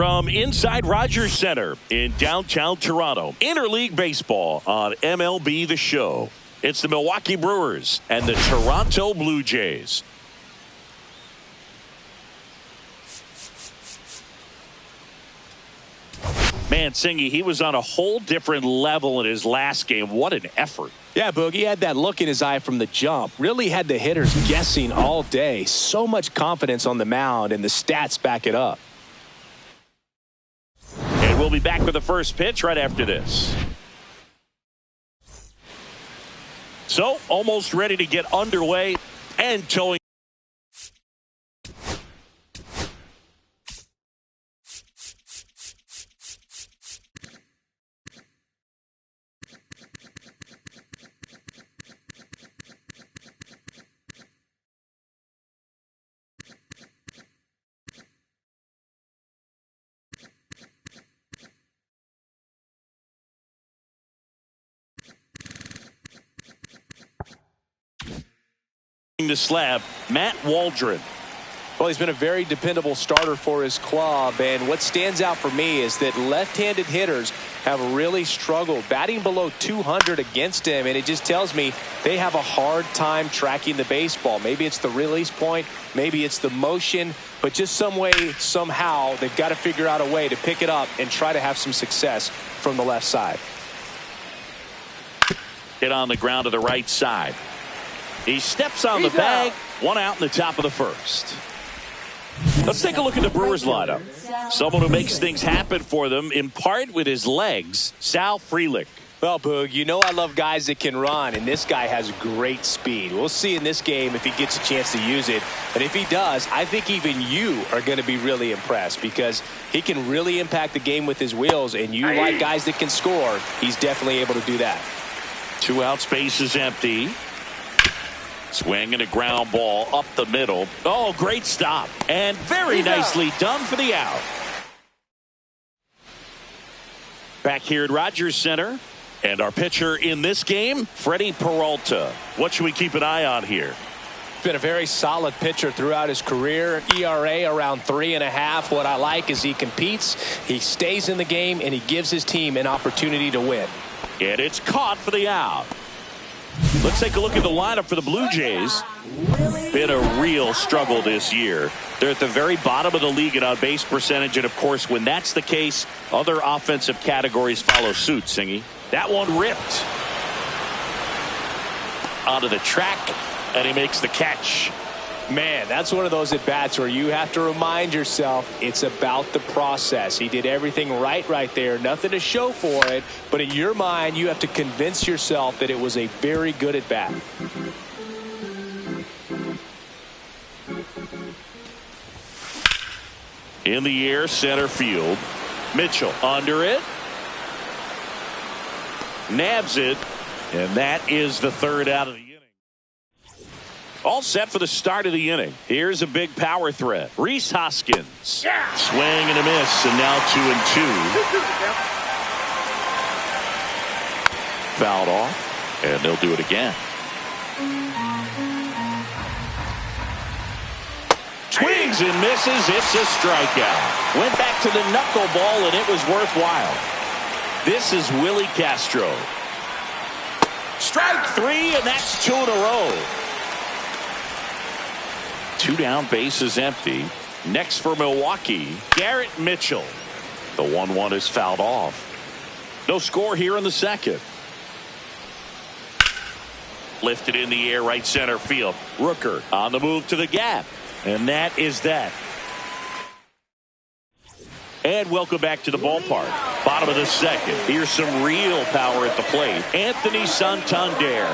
From inside Rogers Center in downtown Toronto, interleague baseball on MLB The Show. It's the Milwaukee Brewers and the Toronto Blue Jays. Man, Singy, he was on a whole different level in his last game. What an effort. Yeah, Boog, he had that look in his eye from the jump. Really had the hitters guessing all day. So much confidence on the mound, and the stats back it up. And we'll be back with the first pitch right after this. So, almost ready to get underway and towing. The slab, Matt Waldron. Well, he's been a very dependable starter for his club, and what stands out for me is that left-handed hitters have really struggled batting below 200 against him, and it just tells me they have a hard time tracking the baseball. Maybe it's the release point, maybe it's the motion, but just some way, somehow, they've got to figure out a way to pick it up and try to have some success from the left side. Hit on the ground to the right side. He steps on the bag. One out in the top of the first. Let's take a look at the Brewers lineup. Someone who makes things happen for them, in part with his legs, Sal Frelick. Well, Boog, you know I love guys that can run, and this guy has great speed. We'll see in this game if he gets a chance to use it. And if he does, I think even you are going to be really impressed because he can really impact the game with his wheels, and you like guys that can score. He's definitely able to do that. 2 out, space is empty. Swing and a ground ball up the middle. Oh, great stop. And very nicely done for the out. Back here at Rogers Center. And our pitcher in this game, Freddie Peralta. What should we keep an eye on here? Been a very solid pitcher throughout his career. ERA around 3.5. What I like is he competes, he stays in the game, and he gives his team an opportunity to win. And it's caught for the out. Let's take a look at the lineup for the Blue Jays. Been a real struggle this year. They're at the very bottom of the league in on-base percentage, and of course, when that's the case, other offensive categories follow suit, Singy. That one ripped onto the track, and he makes the catch. Man, that's one of those at-bats where you have to remind yourself it's about the process. He did everything right there. Nothing to show for it. But in your mind, you have to convince yourself that it was a very good at-bat. In the air, center field. Mitchell under it. Nabs it. And that is the third out of the inning. All set for the start of the inning. Here's a big power threat. Rhys Hoskins. Yeah. Swing and a miss, and now 2-2. Fouled off, and they'll do it again. Swings and misses. It's a strikeout. Went back to the knuckleball, and it was worthwhile. This is Willie Castro. Strike 3, and that's 2 in a row. 2 down, bases empty. Next for Milwaukee, Garrett Mitchell. The 1-1 is fouled off. No score here in the second. Lifted in the air, right center field. Rooker on the move to the gap. And that is that. And welcome back to the ballpark. Bottom of the second. Here's some real power at the plate. Anthony Santander.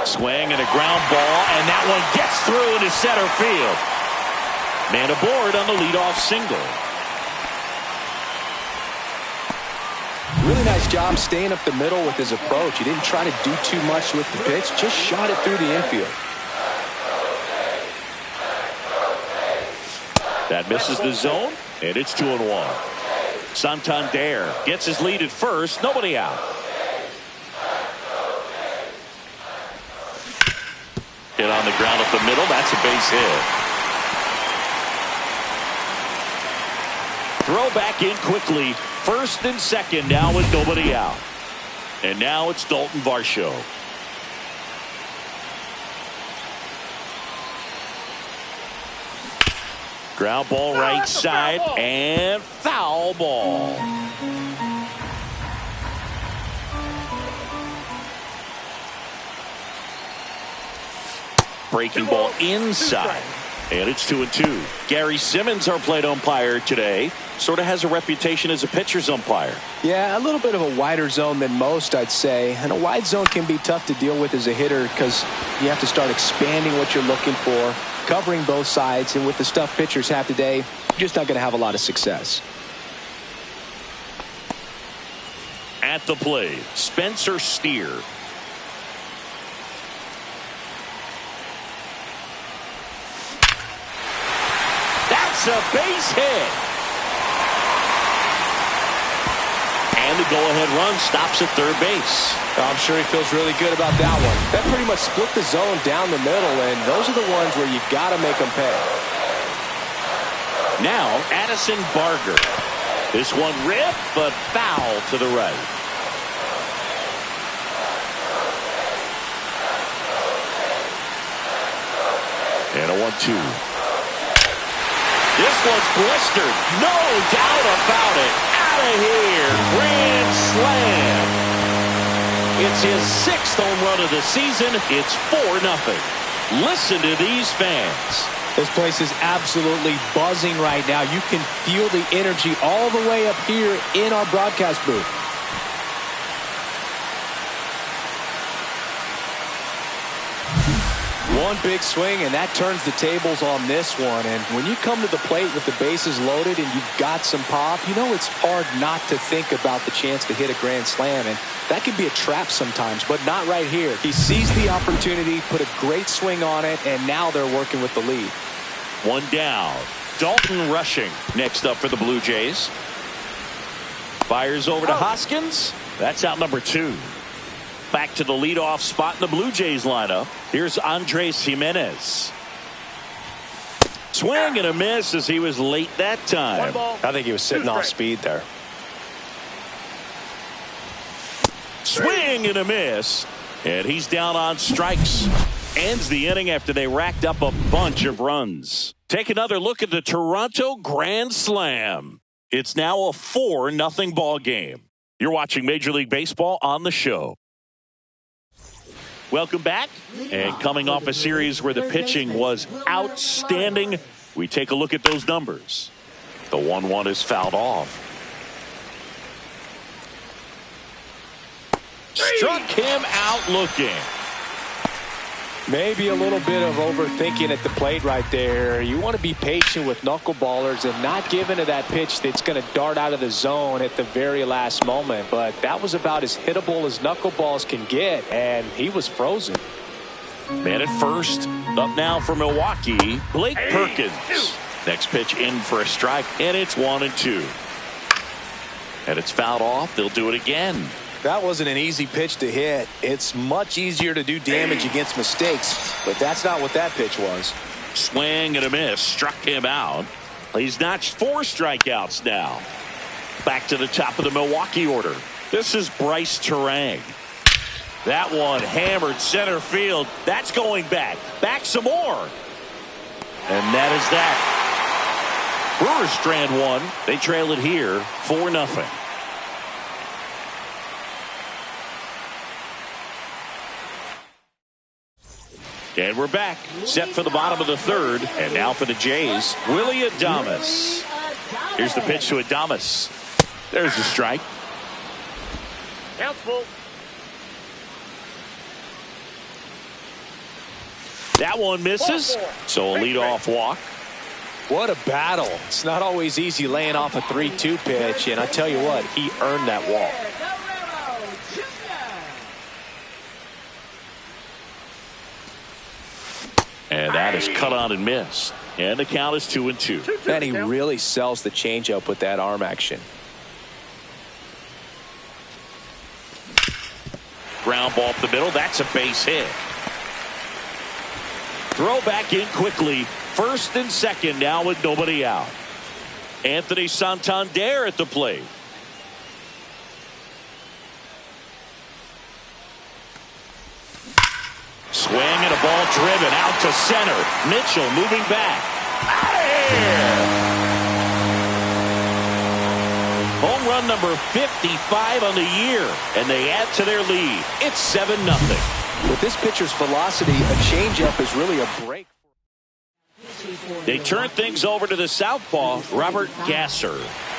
Swing and a ground ball, and that one gets through into center field. Man aboard on the leadoff single. Really nice job staying up the middle with his approach. He didn't try to do too much with the pitch, just shot it through the infield. That misses the zone, and it's 2-1. Santander gets his lead at first, nobody out. Hit on the ground up the middle. That's a base hit. Throw back in quickly. First and second now with nobody out. And now it's Dalton Varsho. Ground ball right side and foul ball. Breaking ball inside. And it's 2-2. Gary Simmons, our plate umpire today, sort of has a reputation as a pitcher's umpire. Yeah, a little bit of a wider zone than most, I'd say. And a wide zone can be tough to deal with as a hitter because you have to start expanding what you're looking for, covering both sides. And with the stuff pitchers have today, you're just not going to have a lot of success. At the plate, Spencer Steer. A base hit. And the go-ahead run stops at third base. I'm sure he feels really good about that one. That pretty much split the zone down the middle, and those are the ones where you've got to make them pay. Now, Addison Barger. This one ripped, but foul to the right. And a 1-2. This one's blistered. No doubt about it. Out of here. Grand slam. It's his 6th home run of the season. It's 4-0. Listen to these fans. This place is absolutely buzzing right now. You can feel the energy all the way up here in our broadcast booth. One big swing, and that turns the tables on this one. And when you come to the plate with the bases loaded and you've got some pop, you know it's hard not to think about the chance to hit a grand slam. And that can be a trap sometimes, but not right here. He sees the opportunity, put a great swing on it, and now they're working with the lead. One down. Dalton Rushing next up for the Blue Jays. Fires over to Hoskins. That's out number 2. Back to the leadoff spot in the Blue Jays lineup. Here's Andres Jimenez. Swing and a miss as he was late that time. I think he was sitting off speed there. Swing and a miss. And he's down on strikes. Ends the inning after they racked up a bunch of runs. Take another look at the Toronto Grand Slam. It's now a 4-0 ball game. You're watching Major League Baseball on the show. Welcome back. And coming off a series where the pitching was outstanding, we take a look at those numbers. The 1-1 is fouled off. Struck him out looking. Maybe a little bit of overthinking at the plate right there. You want to be patient with knuckleballers and not give into that pitch that's going to dart out of the zone at the very last moment. But that was about as hittable as knuckleballs can get, and he was frozen. Man at first. Up now for Milwaukee, Blake Perkins. Next pitch in for a strike, and it's 1-2. And it's fouled off. They'll do it again. That wasn't an easy pitch to hit. It's much easier to do damage against mistakes, but that's not what that pitch was. Swing and a miss. Struck him out. He's notched 4 strikeouts now. Back to the top of the Milwaukee order. This is Bryce Terang. That one hammered center field. That's going back. Back some more. And that is that. Brewers strand 1. They trail it here 4-0. And we're back, set for the bottom of the 3rd, and now for the Jays, Willy Adames. Here's the pitch to Adames. There's the strike. Countful. That one misses, so a leadoff walk. What a battle. It's not always easy laying off a 3-2 pitch, and I tell you what, he earned that walk. And that is cut on and missed. And the count is 2-2. And he really sells the changeup with that arm action. Ground ball up the middle. That's a base hit. Throw back in quickly. First and second now with nobody out. Anthony Santander at the plate. Swing and a ball driven out to center. Mitchell moving back. Out of here! Home run number 55 on the year, and they add to their lead. It's 7-0. With this pitcher's velocity, a changeup is really a break. They turn things over to the southpaw, Robert Gasser.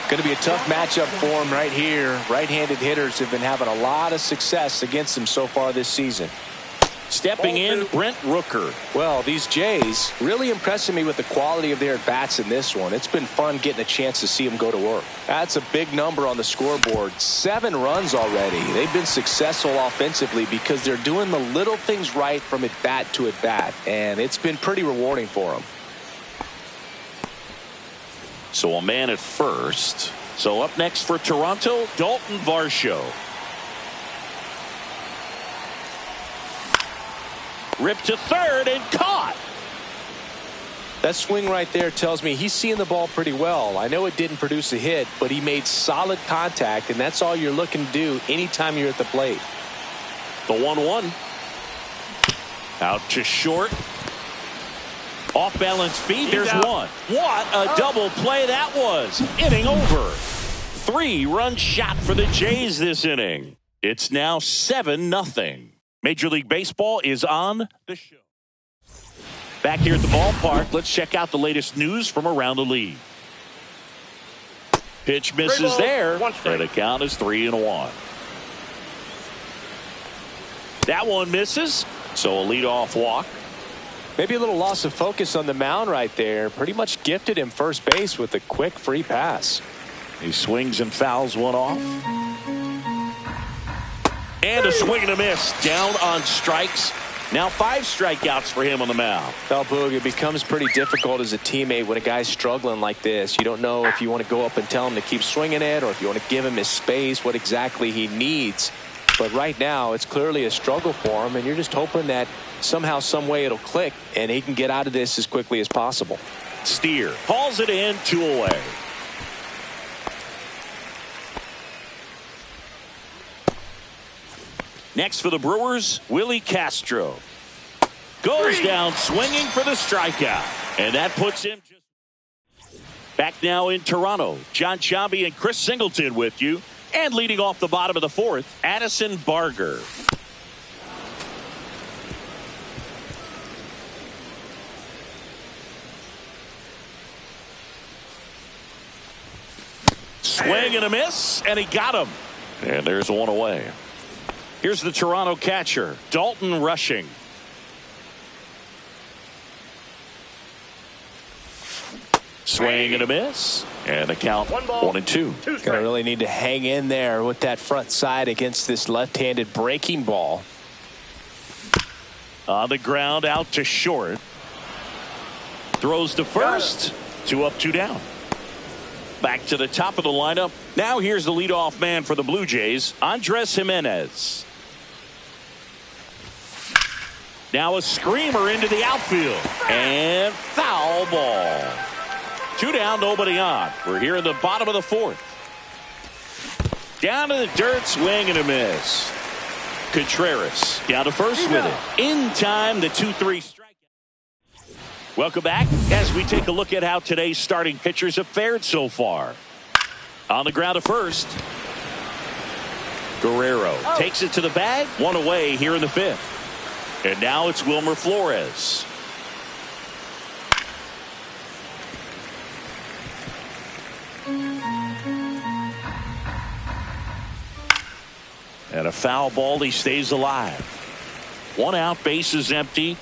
Going to be a tough matchup for him right here. Right-handed hitters have been having a lot of success against him so far this season. Stepping in, Brent Rooker. Well, these Jays really impressing me with the quality of their at-bats in this one. It's been fun getting a chance to see them go to work. That's a big number on the scoreboard. 7 runs already. They've been successful offensively because they're doing the little things right from at-bat to at-bat, and it's been pretty rewarding for them. So a man at first. So up next for Toronto, Dalton Varsho. Ripped to third and caught. That swing right there tells me he's seeing the ball pretty well. I know it didn't produce a hit, but he made solid contact, and that's all you're looking to do anytime you're at the plate. The 1-1. Out to short. Off balance feet. There's one. What a double play that was. Inning over. 3-run shot for the Jays this inning. It's now 7-0. Major League Baseball is on the show. Back here at the ballpark, let's check out the latest news from around the league. Pitch misses there, and the count is 3-1. That one misses, so a leadoff walk. Maybe a little loss of focus on the mound right there. Pretty much gifted him first base with a quick free pass. He swings and fouls one off. And a swing and a miss. Down on strikes. Now 5 strikeouts for him on the mound. Well, Boog, it becomes pretty difficult as a teammate when a guy's struggling like this. You don't know if you want to go up and tell him to keep swinging it or if you want to give him his space, what exactly he needs. But right now, it's clearly a struggle for him, and you're just hoping that somehow, some way it'll click, and he can get out of this as quickly as possible. Steer hauls it in, 2 away. Next for the Brewers, Willie Castro. Goes down swinging for the strikeout. And that puts him just back now in Toronto. John Chambi and Chris Singleton with you. And leading off the bottom of the 4th, Addison Barger. Swing and a miss, and he got him. And there's 1 away. Here's the Toronto catcher, Dalton Rushing. Swing and a miss. And the count 1-2. Gonna really need to hang in there with that front side against this left-handed breaking ball. On the ground, out to short. Throws to first. 2 up, 2 down. Back to the top of the lineup. Now here's the leadoff man for the Blue Jays, Andres Gimenez. Now a screamer into the outfield. And foul ball. 2 down, nobody on. We're here in the bottom of the 4th. Down to the dirt, swing and a miss. Contreras down to first with it. In time, the 2-3 strike. Welcome back as we take a look at how today's starting pitchers have fared so far. On the ground to first. Guerrero takes it to the bag. 1 away here in the 5th. And now it's Wilmer Flores. And a foul ball, he stays alive. 1 out, base is empty.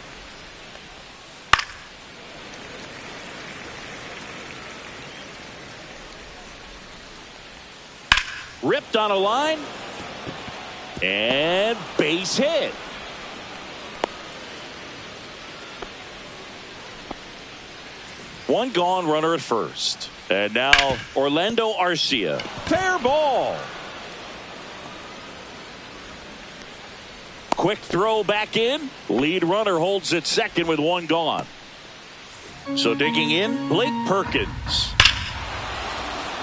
Ripped on a line. And base hit. One gone, runner at first. And now Orlando Arcia. Fair ball. Quick throw back in. Lead runner holds at second with 1 gone. So digging in, Blake Perkins.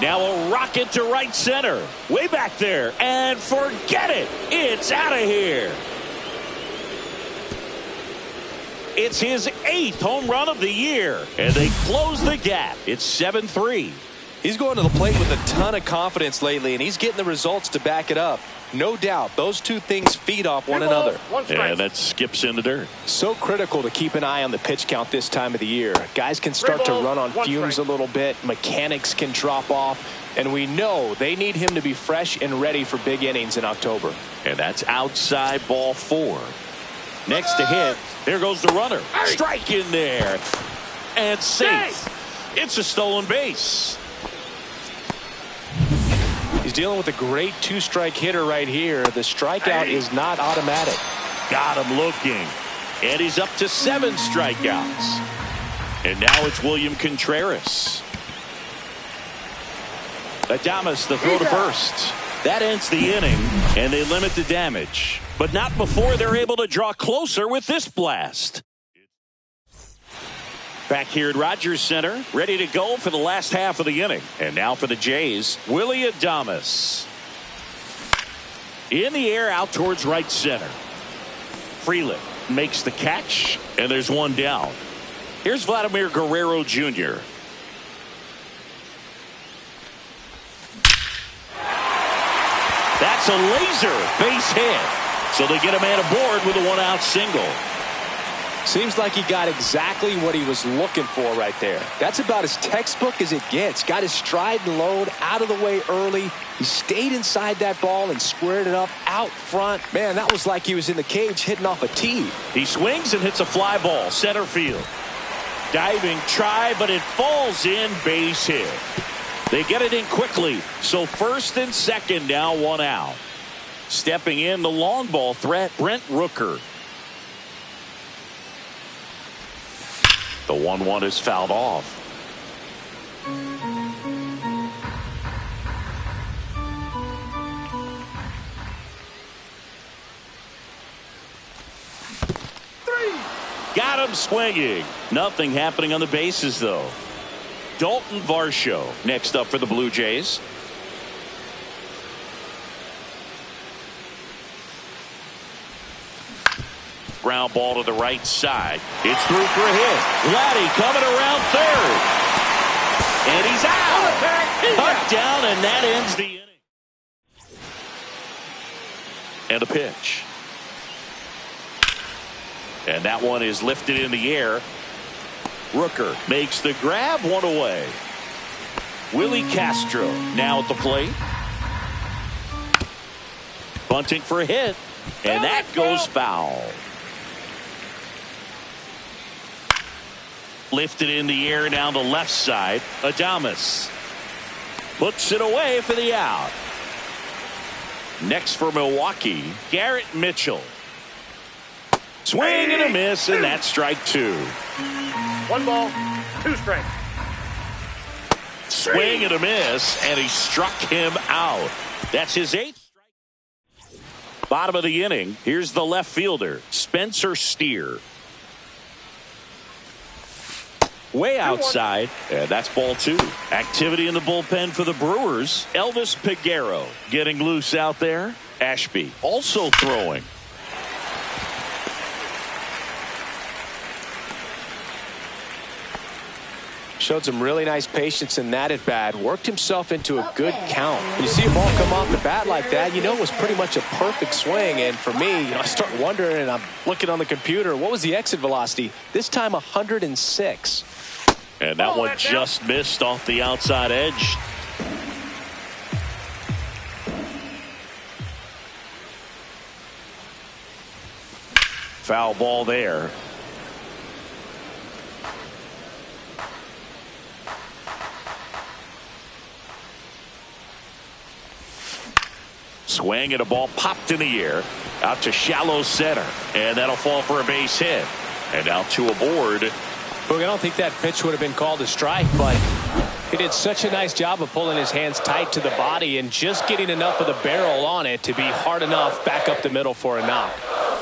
Now a rocket to right center. Way back there. And forget it. It's out of here. It's his 8th home run of the year. And they close the gap. It's 7-3. He's going to the plate with a ton of confidence lately, and he's getting the results to back it up. No doubt, those two things feed off one another. And that skips in the dirt. So critical to keep an eye on the pitch count this time of the year. Guys can start to run on fumes a little bit. Mechanics can drop off. And we know they need him to be fresh and ready for big innings in October. And that's outside ball 4. Next to hit, there goes the runner. Strike in there. And safe. It's a stolen base. He's dealing with a great 2-strike hitter right here. The strikeout is not automatic. Got him looking. And he's up to 7 strikeouts. And now it's William Contreras. Adames the throw to first. That ends the inning, and they limit the damage. But not before they're able to draw closer with this blast. Back here at Rogers Center, ready to go for the last half of the inning. And now for the Jays, Willie Adames. In the air out towards right center. Freeland makes the catch, and there's one down. Here's Vladimir Guerrero Jr. That's a laser base hit. So they get a man aboard with a 1-out single. Seems like he got exactly what he was looking for right there. That's about as textbook as it gets. Got his stride and load out of the way early. He stayed inside that ball and squared it up out front. Man, that was like he was in the cage hitting off a tee. He swings and hits a fly ball center field. Diving try, but it falls in, base hit. They get it in quickly. So first and second now, 1 out. Stepping in the long ball threat, Brent Rooker. The 1-1 is fouled off. Got him swinging. Nothing happening on the bases, though. Dalton Varsho next up for the Blue Jays. Ground ball to the right side. It's through for a hit. Vladdy coming around third. And he's out. Cut down, and that ends the inning. And a pitch. And that one is lifted in the air. Rooker makes the grab, 1 away. Willie Castro now at the plate. Bunting for a hit. And that goes foul. Lifted in the air down the left side. Adames puts it away for the out. Next for Milwaukee, Garrett Mitchell. Swing and a miss, and that's strike 2. 1 ball, 2 strikes. Swing and a miss, and he struck him out. That's his 8th strike. Bottom of the inning, here's the left fielder, Spencer Steer. Way outside, and that's ball 2. Activity in the bullpen for the Brewers. Elvis Peguero getting loose out there. Ashby also throwing. Showed some really nice patience in that at bat. Worked himself into a good count. When you see a ball come off the bat like that, you know it was pretty much a perfect swing. And for me, I start wondering, and I'm looking on the computer, what was the exit velocity? This time 106. And that one just missed off the outside edge. Foul ball there. Swing and a ball popped in the air out to shallow center, and that'll fall for a base hit. And now 2 aboard. Look, I don't think that pitch would have been called a strike, but he did such a nice job of pulling his hands tight to the body and just getting enough of the barrel on it to be hard enough back up the middle for a knock.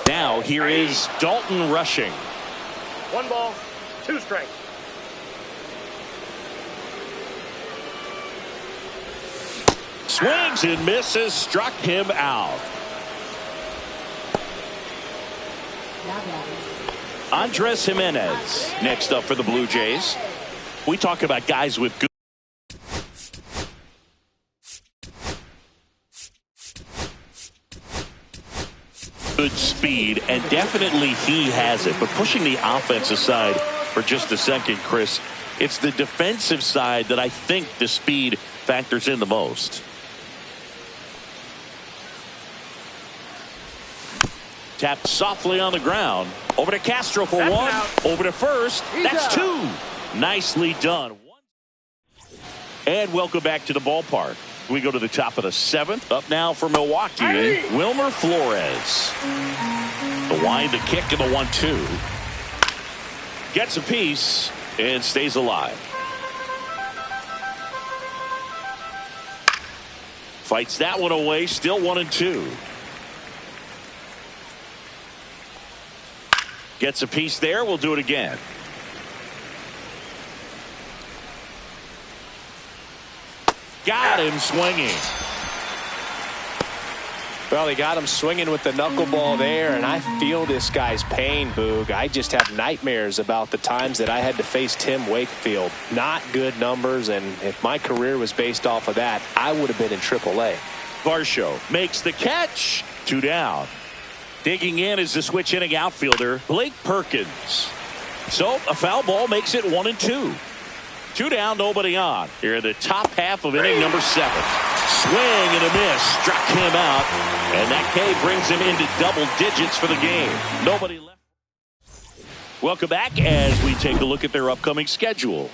Now here is Dalton rushing. 1 ball, 2 strikes. Swings and misses, struck him out. Andres Jimenez next up for the Blue Jays. We talk about guys with good speed, and definitely he has it. But pushing the offense aside for just a second, Chris, it's the defensive side that I think the speed factors in the most. Tapped softly on the ground. Over to Castro for one. Over to first. That's two. Nicely done. And welcome back to the ballpark. We go to the top of the seventh. Up now for Milwaukee, Wilmer Flores. The wind, the kick, and the 1-2. Gets a piece and stays alive. Fights that one away. Still 1-2. Gets a piece there. We'll do it again. Got him swinging. Well, he got him swinging with the knuckleball there, and I feel this guy's pain, Boog. I just have nightmares about the times that I had to face Tim Wakefield. Not good numbers, and if my career was based off of that, I would have been in AAA. Varsho makes the catch. 2 down. Digging in is the switch inning outfielder, Blake Perkins. So a foul ball makes it 1-2. 2 down, nobody on. Here in the top half of inning number 7. Swing and a miss. Struck him out. And that K brings him into double digits for the game. Nobody left. Welcome back as we take a look at their upcoming schedule.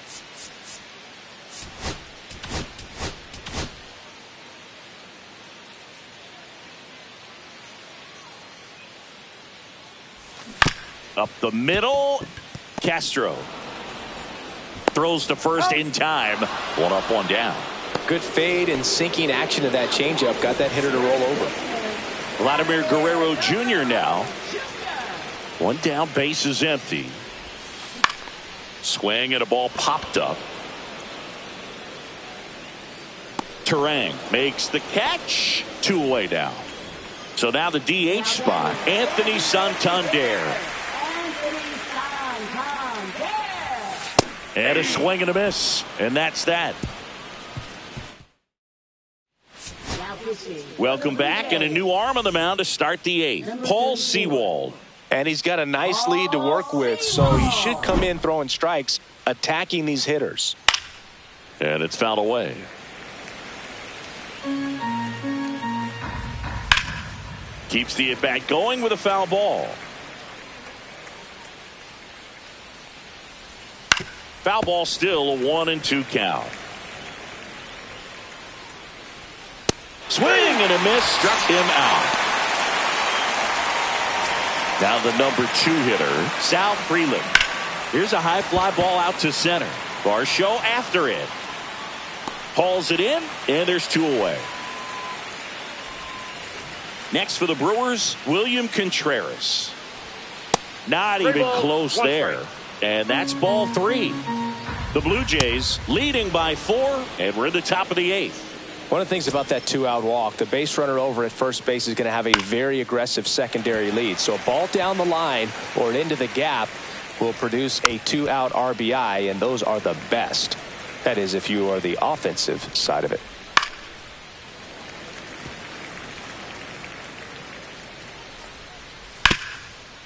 Up the middle, Castro throws to first in time. 1 up, 1 down. Good fade and sinking action of that changeup got that hitter to roll over. Vladimir Guerrero Jr. now. 1 down, base is empty. Swing and a ball popped up. Terang makes the catch. 2 away now. So now the DH spot, Anthony Santander. And a swing and a miss. And that's that. Welcome back, and a new arm on the mound to start the 8th. Paul Sewald. And he's got a nice lead to work with, so he should come in throwing strikes, attacking these hitters. And it's fouled away. Keeps the at-bat going with a foul ball. Foul ball, still a 1-2 count. Swing and a miss, struck him out. Now the number 2 hitter, Sal Freeland. Here's a high fly ball out to center. Varsho after it. Hauls it in, and there's 2 away. Next for the Brewers, William Contreras. Not even close there. And that's ball 3. The Blue Jays leading by 4, and we're at the top of the 8th. One of the things about that 2-out walk, the base runner over at first base is going to have a very aggressive secondary lead. So a ball down the line or into the gap will produce a 2-out RBI, and those are the best. That is, if you are the offensive side of it.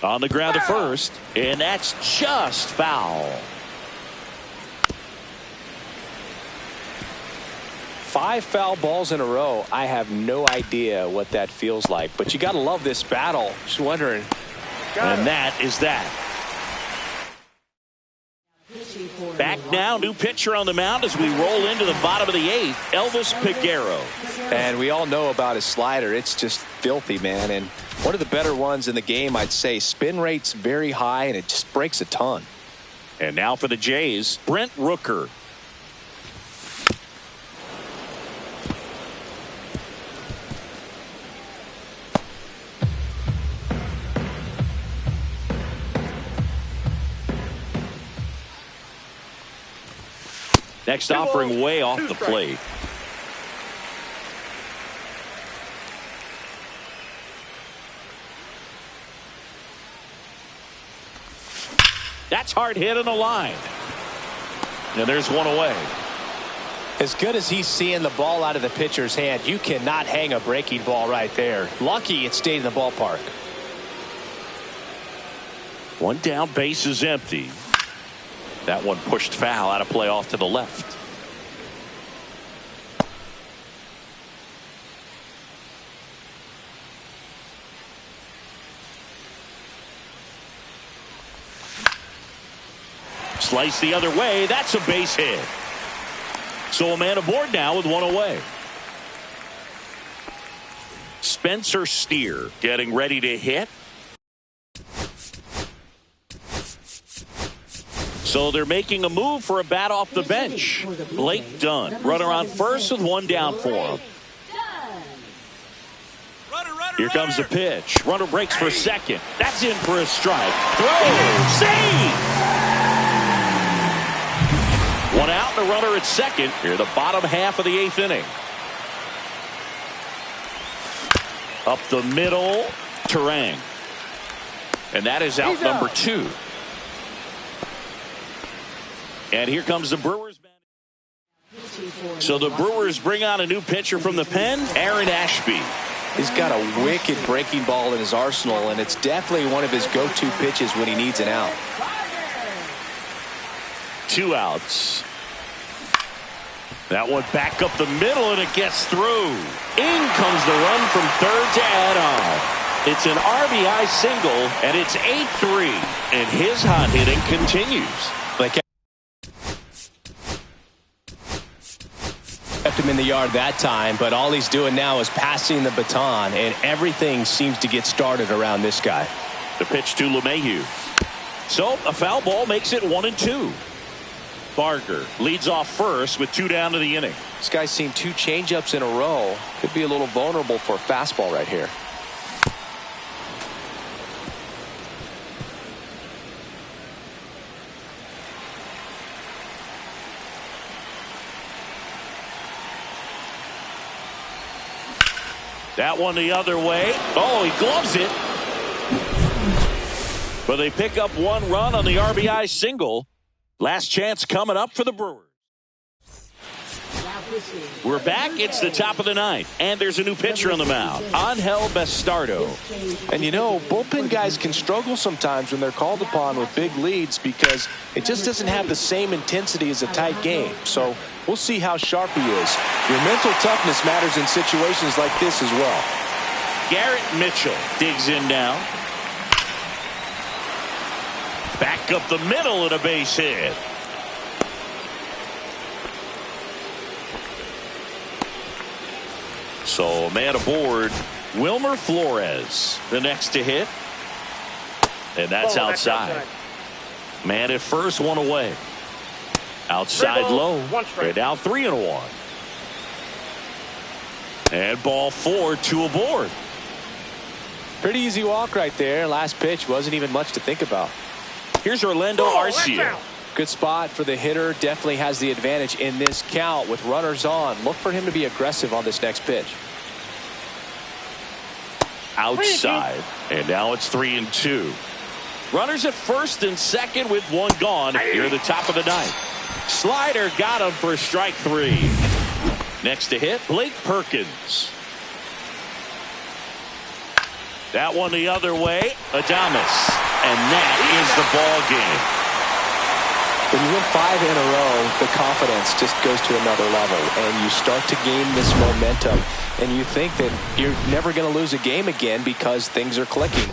On the ground to first, and that's just foul. 5 foul balls in a row. I have no idea what that feels like, but you got to love this battle. Just wondering. And that is that. Back now, new pitcher on the mound as we roll into the bottom of the 8th, Elvis Peguero. And we all know about his slider. It's just filthy, man. And one of the better ones in the game, I'd say. Spin rate's very high, and it just breaks a ton. And now for the Jays, Brent Rooker. Next offering way off the plate. That's hard hit on the line. And there's one away. As good as he's seeing the ball out of the pitcher's hand, you cannot hang a breaking ball right there. Lucky it stayed in the ballpark. One down, base is empty. That one pushed foul, out of play off to the left. Slice the other way. That's a base hit. So a man aboard now with one away. Spencer Steer getting ready to hit. So they're making a move for a bat off the bench. Blake Dunn, runner on first with one down for him. Here comes the pitch. Runner breaks for second. That's in for a strike. Throw. Save. One out, and a runner at second. Here, the bottom half of the 8th inning. Up the middle, Terang. And that is out number 2. And here comes the Brewers. So the Brewers bring on a new pitcher from the pen, Aaron Ashby. He's got a wicked breaking ball in his arsenal, and it's definitely one of his go-to pitches when he needs an out. 2 outs. That one back up the middle, and it gets through. In comes the run from third to add on. It's an RBI single, and it's 8-3. And his hot hitting continues. Kept him in the yard that time, but all he's doing now is passing the baton, and everything seems to get started around this guy. The pitch to LeMahieu. So a foul ball makes it 1-2. Barger leads off first with 2 down to the inning. This guy's seen 2 changeups in a row. Could be a little vulnerable for a fastball right here. That one the other way. Oh, he gloves it. But they pick up 1 run on the RBI single. Last chance coming up for the Brewers. We're back. It's the top of the 9th. And there's a new pitcher on the mound, Angel Bastardo. And you know, bullpen guys can struggle sometimes when they're called upon with big leads because it just doesn't have the same intensity as a tight game. So we'll see how sharp he is. Your mental toughness matters in situations like this as well. Garrett Mitchell digs in now. Back up the middle and a base hit. So a man aboard, Wilmer Flores, the next to hit. And that's outside. Man at first, 1 away. Outside low. And now 3-1. And ball 4, 2 aboard. Pretty easy walk right there. Last pitch wasn't even much to think about. Here's Orlando Arcia. Good spot for the hitter. Definitely has the advantage in this count with runners on. Look for him to be aggressive on this next pitch. Outside. And now it's 3-2. Runners at first and second with 1 gone. Here at the top of the 9th. Slider got him for strike 3. Next to hit, Blake Perkins. That one the other way, Adames. And that is the ball game. When you win 5 in a row, the confidence just goes to another level, and you start to gain this momentum, and you think that you're never going to lose a game again because things are clicking.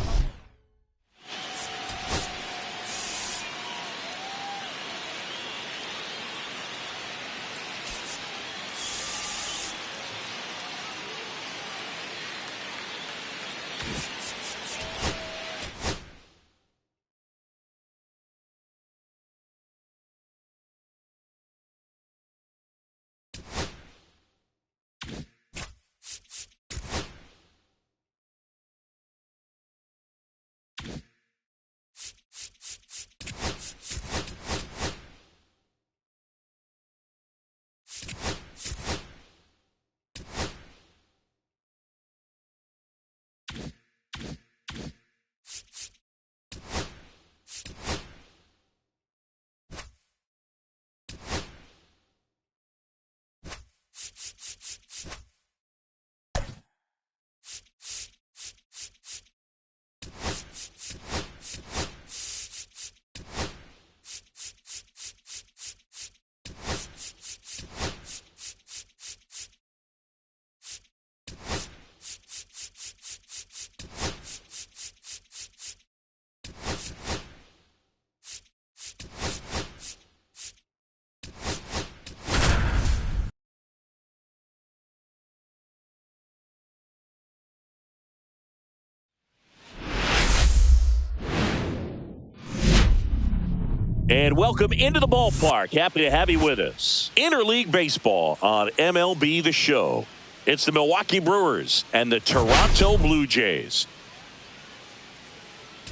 And welcome into the ballpark. Happy to have you with us. Interleague Baseball on MLB The Show. It's the Milwaukee Brewers and the Toronto Blue Jays.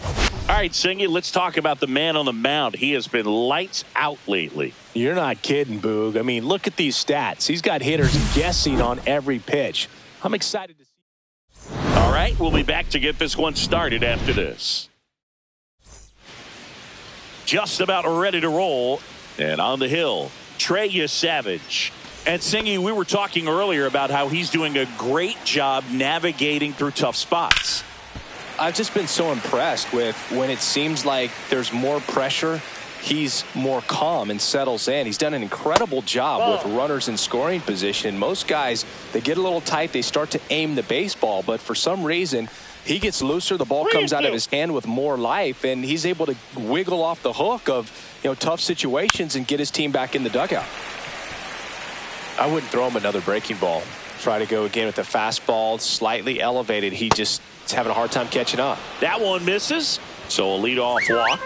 All right, Singy, let's talk about the man on the mound. He has been lights out lately. You're not kidding, Boog. I mean, look at these stats. He's got hitters guessing on every pitch. I'm excited to see. All right, we'll be back to get this one started after this. Just about ready to roll. And on the hill, Trey Savage. And Singy, we were talking earlier about how he's doing a great job navigating through tough spots. I've just been so impressed with when it seems like there's more pressure, he's more calm and settles in. He's done an incredible job with runners in scoring position. Most guys, they get a little tight, they start to aim the baseball, but for some reason, he gets looser, the ball comes out of his hand with more life, and he's able to wiggle off the hook of tough situations and get his team back in the dugout. I wouldn't throw him another breaking ball. Try to go again with the fastball, slightly elevated. He just is having a hard time catching up. That one misses, so a leadoff walk.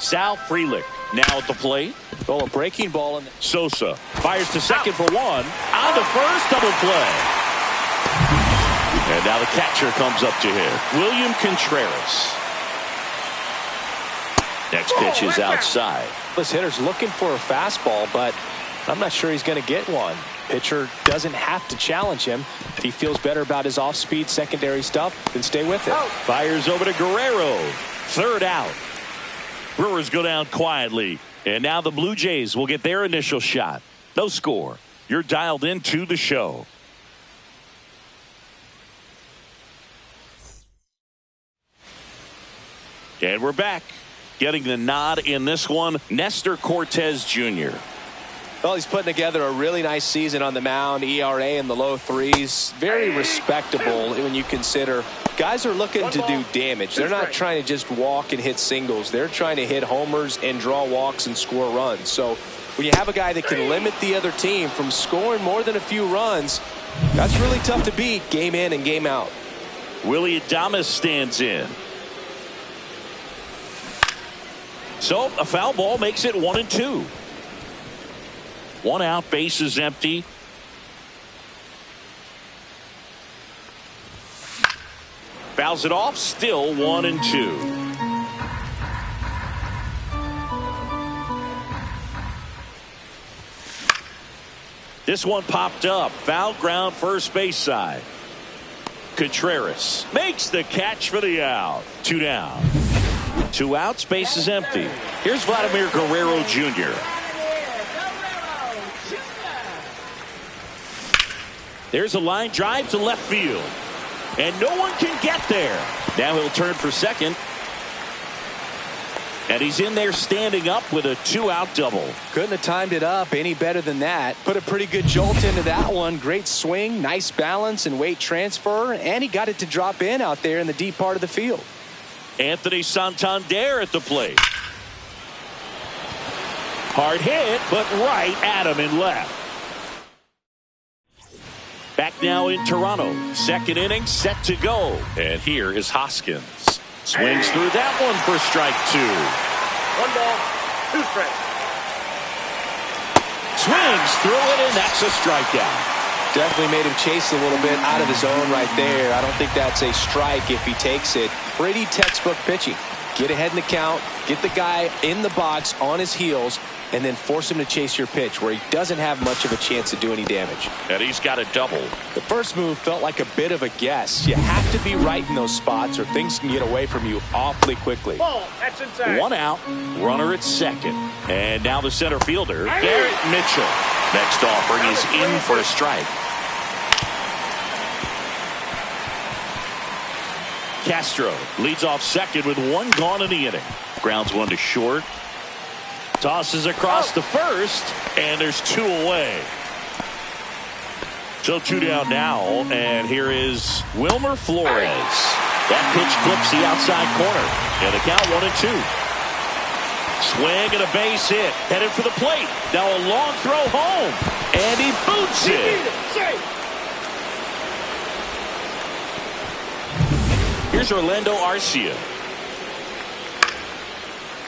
Sal Frelick now at the plate. Oh, a breaking ball. Sosa fires to second for one. On to first, double play. And now the catcher comes up to hit. William Contreras. Next pitch is outside. This hitter's looking for a fastball, but I'm not sure he's going to get one. Pitcher doesn't have to challenge him. If he feels better about his off-speed secondary stuff, then stay with it. Fires over to Guerrero. Third out. Brewers go down quietly. And now the Blue Jays will get their initial shot. No score. You're dialed into the show. And we're back. Getting the nod in this one, Nestor Cortez Jr. Well, he's putting together a really nice season on the mound. ERA in the low threes. Very respectable when you consider guys are looking to do damage. They're not trying to just walk and hit singles. They're trying to hit homers and draw walks and score runs. So when you have a guy that can limit the other team from scoring more than a few runs, that's really tough to beat game in and game out. Willie Adames stands in. So a foul ball makes it 1-2. One out, bases empty. Fouls it off, still 1-2. This one popped up. Foul ground, first base side. Contreras makes the catch for the out. 2 down. 2 outs, base is empty. Here's Vladimir Guerrero Jr. There's a line drive to left field. And no one can get there. Now he'll turn for second. And he's in there standing up with a 2-out double. Couldn't have timed it up any better than that. Put a pretty good jolt into that one. Great swing, nice balance and weight transfer. And he got it to drop in out there in the deep part of the field. Anthony Santander at the plate. Hard hit, but right at him in left. Back now in Toronto. Second inning set to go. And here is Hoskins. Swings through that one for strike 2. 1 ball, 2 strikes. Swings through it, and that's a strikeout. Definitely made him chase a little bit out of his zone right there. I don't think that's a strike if he takes it. Pretty textbook pitching. Get ahead in the count, get the guy in the box on his heels, and then force him to chase your pitch where he doesn't have much of a chance to do any damage. And he's got a double. The first move felt like a bit of a guess. You have to be right in those spots or things can get away from you awfully quickly. Ball, that's inside. 1 out, runner at second. And now the center fielder, Garrett Mitchell. Next offering is in for a strike. Castro leads off second with 1 gone in the inning. Grounds 1 to short. Tosses across the first, and there's 2 away. So 2 down now, and here is Wilmer Flores. That pitch clips the outside corner, and the count 1-2. Swing and a base hit, headed for the plate. Now a long throw home, and he boots it. Here's Orlando Arcia.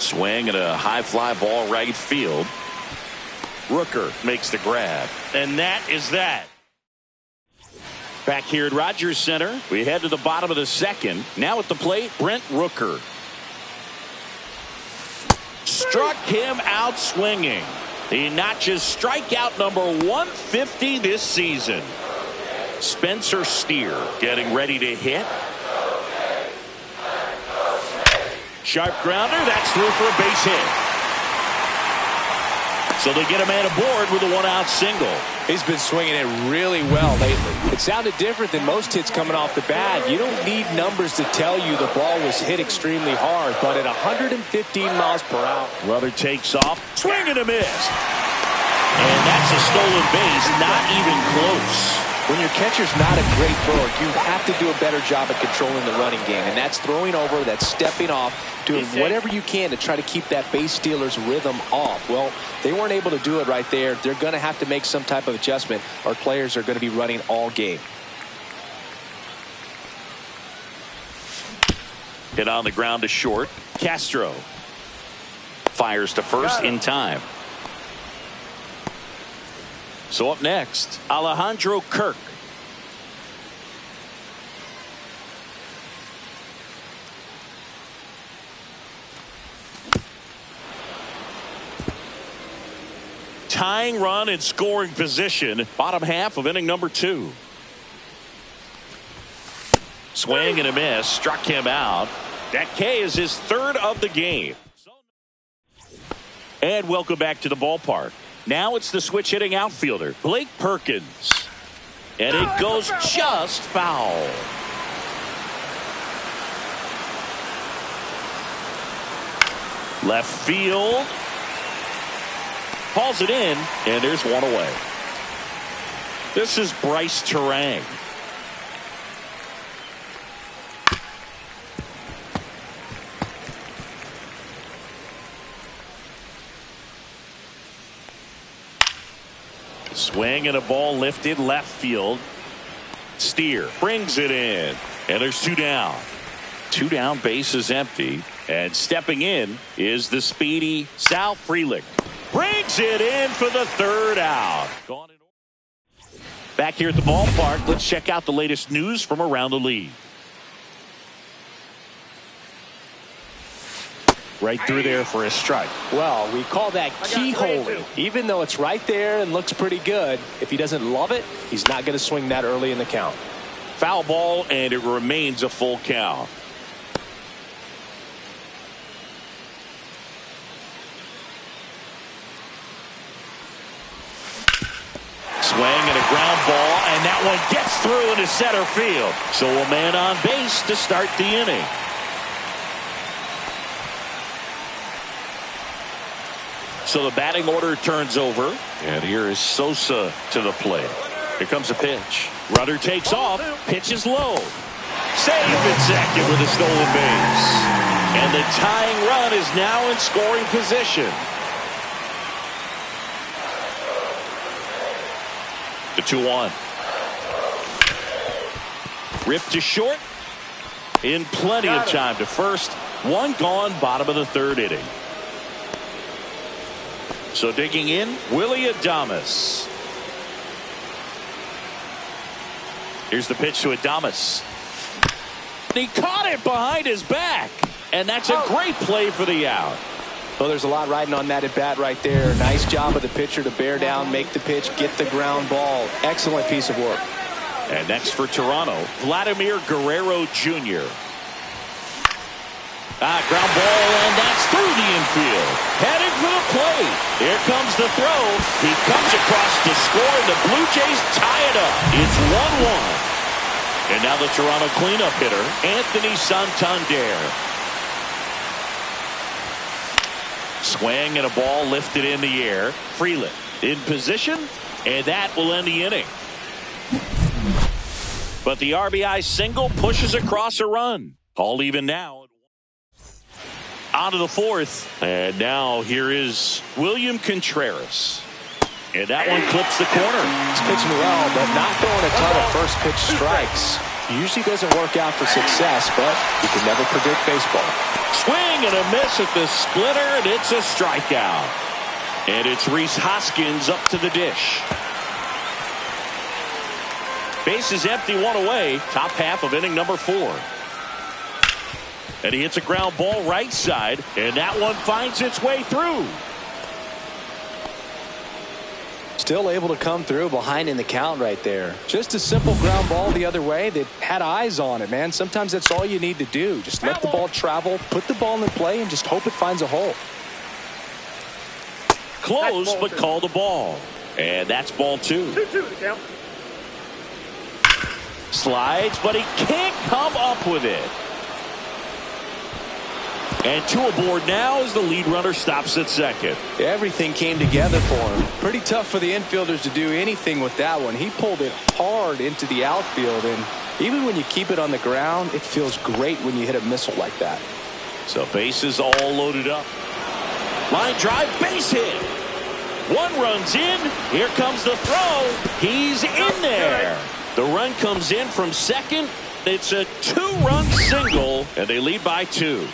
Swing and a high fly ball right field. Rooker makes the grab. And that is that. Back here at Rogers Center, we head to the bottom of the second. Now at the plate, Brent Rooker. Struck him out swinging. He notches strikeout number 150 this season. Spencer Steer getting ready to hit. Sharp grounder. That's through for a base hit. So they get a man aboard with a one-out single. He's been swinging it really well lately. It sounded different than most hits coming off the bat. You don't need numbers to tell you the ball was hit extremely hard, but at 115 miles per hour. Ruther takes off. Swing and a miss. And that's a stolen base. Not even close. When your catcher's not a great thrower, you have to do a better job at controlling the running game. And that's throwing over, that's stepping off, doing whatever you can to try to keep that base stealer's rhythm off. Well, they weren't able to do it right there. They're going to have to make some type of adjustment. Our players are going to be running all game. Hit on the ground to short. Castro fires to first in time. So up next, Alejandro Kirk. Tying run in scoring position. Bottom half of inning number 2. Swing and a miss. Struck him out. That K is his third of the game. And welcome back to the ballpark. Now it's the switch hitting outfielder, Blake Perkins. And it goes just foul. Left field. Hauls it in, and there's one away. This is Bryce Terang. Swing and a ball lifted left field. Steer brings it in, and there's 2 down. 2 down, base is empty, and stepping in is the speedy Sal Frelick. Brings it in for the 3rd out. Back here at the ballpark, let's check out the latest news from around the league. Right through there for a strike. Well, we call that keyholing. Even though it's right there and looks pretty good, if he doesn't love it, he's not going to swing that early in the count. Foul ball, and it remains a full count. Swing and a ground ball, and that one gets through into center field. So a man on base to start the inning. So the batting order turns over, and here is Sosa to the plate. Here comes a pitch. Rudder takes off. Pitch is low. Safe at second with a stolen base. And the tying run is now in scoring position. The 2-1. Ripped to short. In plenty of time to first. One gone, bottom of the 3rd inning. So digging in, Willie Adames. Here's the pitch to Adames. He caught it behind his back. And that's a great play for the out. Well, there's a lot riding on that at bat right there. Nice job of the pitcher to bear down, make the pitch, get the ground ball. Excellent piece of work. And next for Toronto, Vladimir Guerrero Jr. Ground ball, and that's through the infield. Headed for the plate. Here comes the throw. He comes across to score, and the Blue Jays tie it up. It's 1-1. And now the Toronto cleanup hitter, Anthony Santander. Swing and a ball lifted in the air. Frelick in position, and that will end the inning. But the RBI single pushes across a run. All even now. On to the 4th. And now here is William Contreras. And that one clips the corner. He's pitching well, but not throwing a ton of first pitch strikes. Usually doesn't work out for success, but you can never predict baseball. Swing and a miss at the splitter, and it's a strikeout. And it's Rhys Hoskins up to the dish. Bases empty, one away. Top half of inning number 4. And he hits a ground ball right side, and that one finds its way through. Still able to come through behind in the count right there. Just a simple ground ball the other way. They had eyes on it, man. Sometimes that's all you need to do. Just let the ball travel, put the ball in play, and just hope it finds a hole. Close, but call the ball. And that's ball 2. 2-2 the count. Slides, but he can't come up with it. And 2 aboard now as the lead runner stops at second. Everything came together for him. Pretty tough for the infielders to do anything with that one. He pulled it hard into the outfield, and even when you keep it on the ground, it feels great when you hit a missile like that. So bases all loaded up. Line drive, base hit. 1 runs in. Here comes the throw. He's in there. The run comes in from second. It's a 2-run single, and they lead by 2.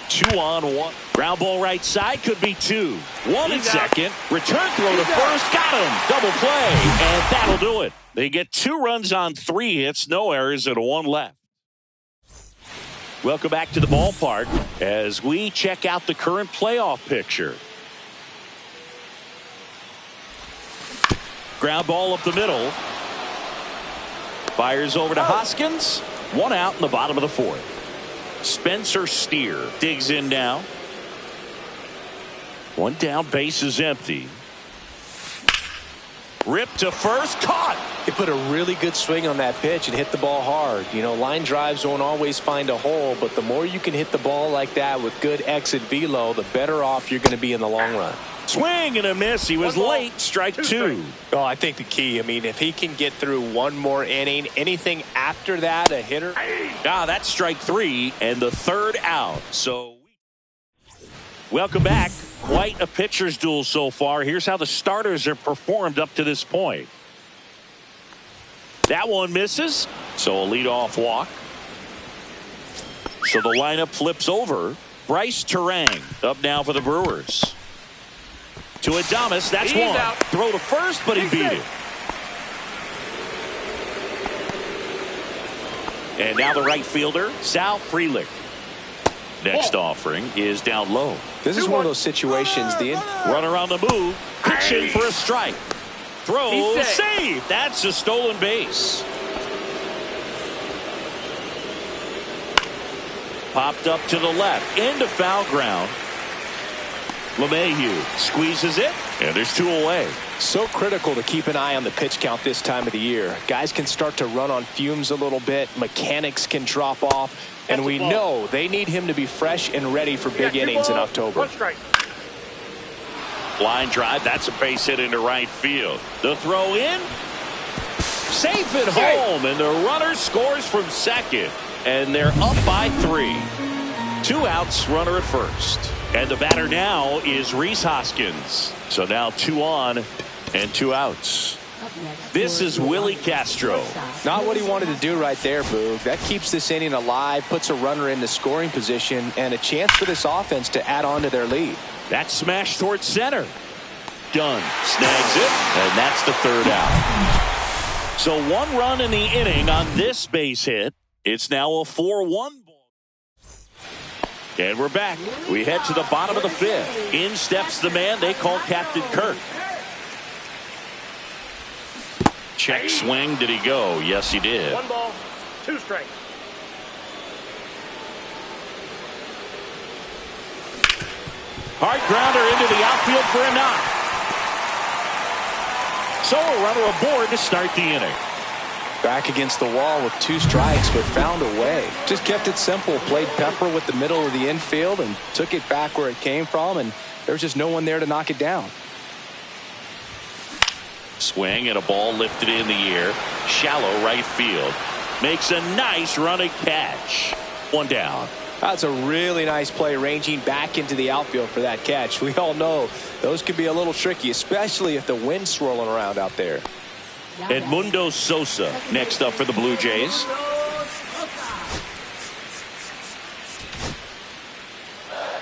2 on 1. Ground ball right side, could be 2. 1 at second. Return throw to first. Got him. Double play. And that'll do it. They get 2 runs on 3 hits. No errors and 1 left. Welcome back to the ballpark as we check out the current playoff picture. Ground ball up the middle. Fires over to Hoskins. 1 out in the bottom of the 4th. Spencer Steer digs in now. 1 down, base is empty. Ripped to first, caught. He put a really good swing on that pitch and hit the ball hard. You know, line drives won't always find a hole, but the more you can hit the ball like that with good exit velo, the better off you're going to be in the long run. Swing and a miss. He was late. Strike 2. Oh, I think the key, I mean, if he can get through 1 more inning, anything after that, a hitter. That's strike 3 and the 3rd out. So welcome back. Quite a pitcher's duel so far. Here's how the starters have performed up to this point. That one misses. So a leadoff walk. So the lineup flips over. Bryce Terang up now for the Brewers. To Adames, that's 1. Out. Throw to first, but he beat it. And now the right fielder, Sal Frelick. Next offering is down low. This is one of those situations. The runner on the move, pitching for a strike. Throw, save. That's a stolen base. Popped up to the left, into foul ground. LeMahieu squeezes it, and there's 2 away. So critical to keep an eye on the pitch count this time of the year. Guys can start to run on fumes a little bit. Mechanics can drop off. And we know they need him to be fresh and ready for big innings in October. 1 strike. Line drive. That's a base hit into right field. The throw in. Safe at home. And the runner scores from second. And they're up by 3. 2 outs, runner at first. And the batter now is Rhys Hoskins. So now 2 on and 2 outs. This is Willie Castro. Not what he wanted to do right there, Boog. That keeps this inning alive, puts a runner in the scoring position, and a chance for this offense to add on to their lead. That smash towards center. Dunn snags it, and that's the 3rd out. So 1 run in the inning on this base hit. It's now a 4-1 ball. And we're back. We head to the bottom of the 5th. In steps the man they call Captain Kirk. Check swing. Did he go? Yes, he did. 1 ball, 2 strikes. Hard grounder into the outfield for a knock. So a runner aboard to start the inning. Back against the wall with 2 strikes, but found a way. Just kept it simple. Played pepper with the middle of the infield and took it back where it came from, and there was just no one there to knock it down. Swing and a ball lifted in the air. Shallow right field. Makes a nice running catch. 1 down. That's a really nice play, ranging back into the outfield for that catch. We all know those can be a little tricky, especially if the wind's swirling around out there. Edmundo Sosa next up for the Blue Jays.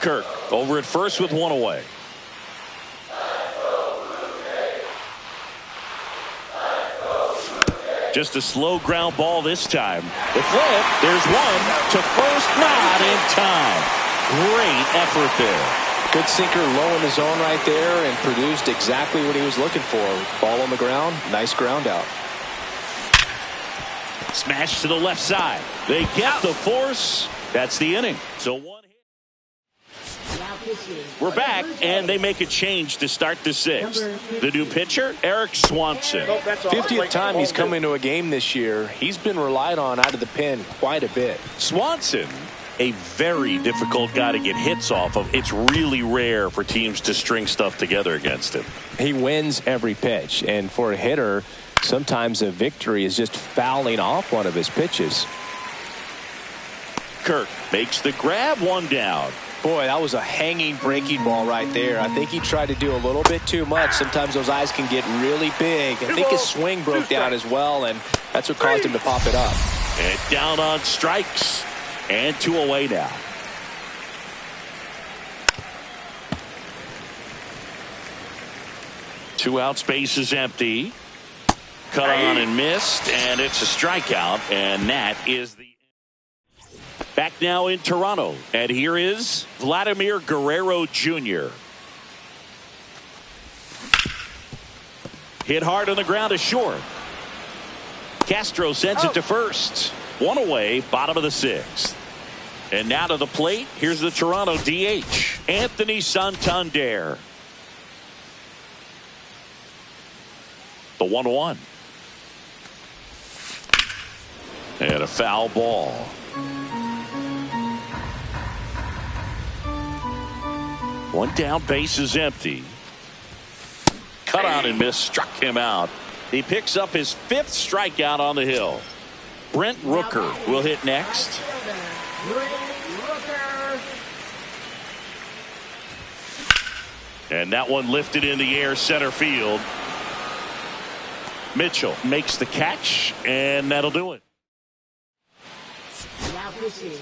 Kirk over at first with one away. Just a slow ground ball this time. The flip, there's one to first, not in time. Great effort there. Good sinker low in the zone right there and produced exactly what he was looking for. Ball on the ground, nice ground out. Smash to the left side. They get the force. That's the inning. So one hit. We're back, and they make a change to start the sixth. The new pitcher, Eric Swanson. 50th time he's come into a game this year. He's been relied on out of the pen quite a bit. Swanson, a very difficult guy to get hits off of. It's really rare for teams to string stuff together against him. He wins every pitch, and for a hitter, sometimes a victory is just fouling off one of his pitches. Kirk makes the grab, one down. Boy, that was a hanging breaking ball right there. I think he tried to do a little bit too much. Sometimes those eyes can get really big. I think his swing broke down as well, and that's what caused him to pop it up. And down on strikes. And 2 away now. Two outs, base is empty. Cut on and missed, and it's a strikeout, and that is the. Back now in Toronto, and here is Vladimir Guerrero Jr. Hit hard on the ground to short. Castro sends it to first. One away, bottom of the sixth. And now to the plate, here's the Toronto DH, Anthony Santander. The 1-1. And a foul ball. One down, base is empty. Cut on and miss, struck him out. He picks up his 5th strikeout on the hill. Brent Rooker will hit next. And that one lifted in the air, center field. Mitchell makes the catch, and that'll do it.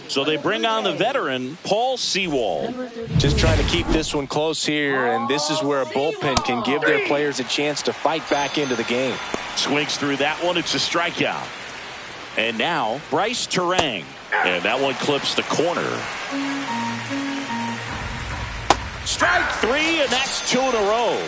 So they bring on the veteran, Paul Sewald. Just trying to keep this one close here, and this is where a bullpen can give their players a chance to fight back into the game. Swings through that one. It's a strikeout. And now Bryce Terang. And that one clips the corner. Strike 3, and that's 2 in a row.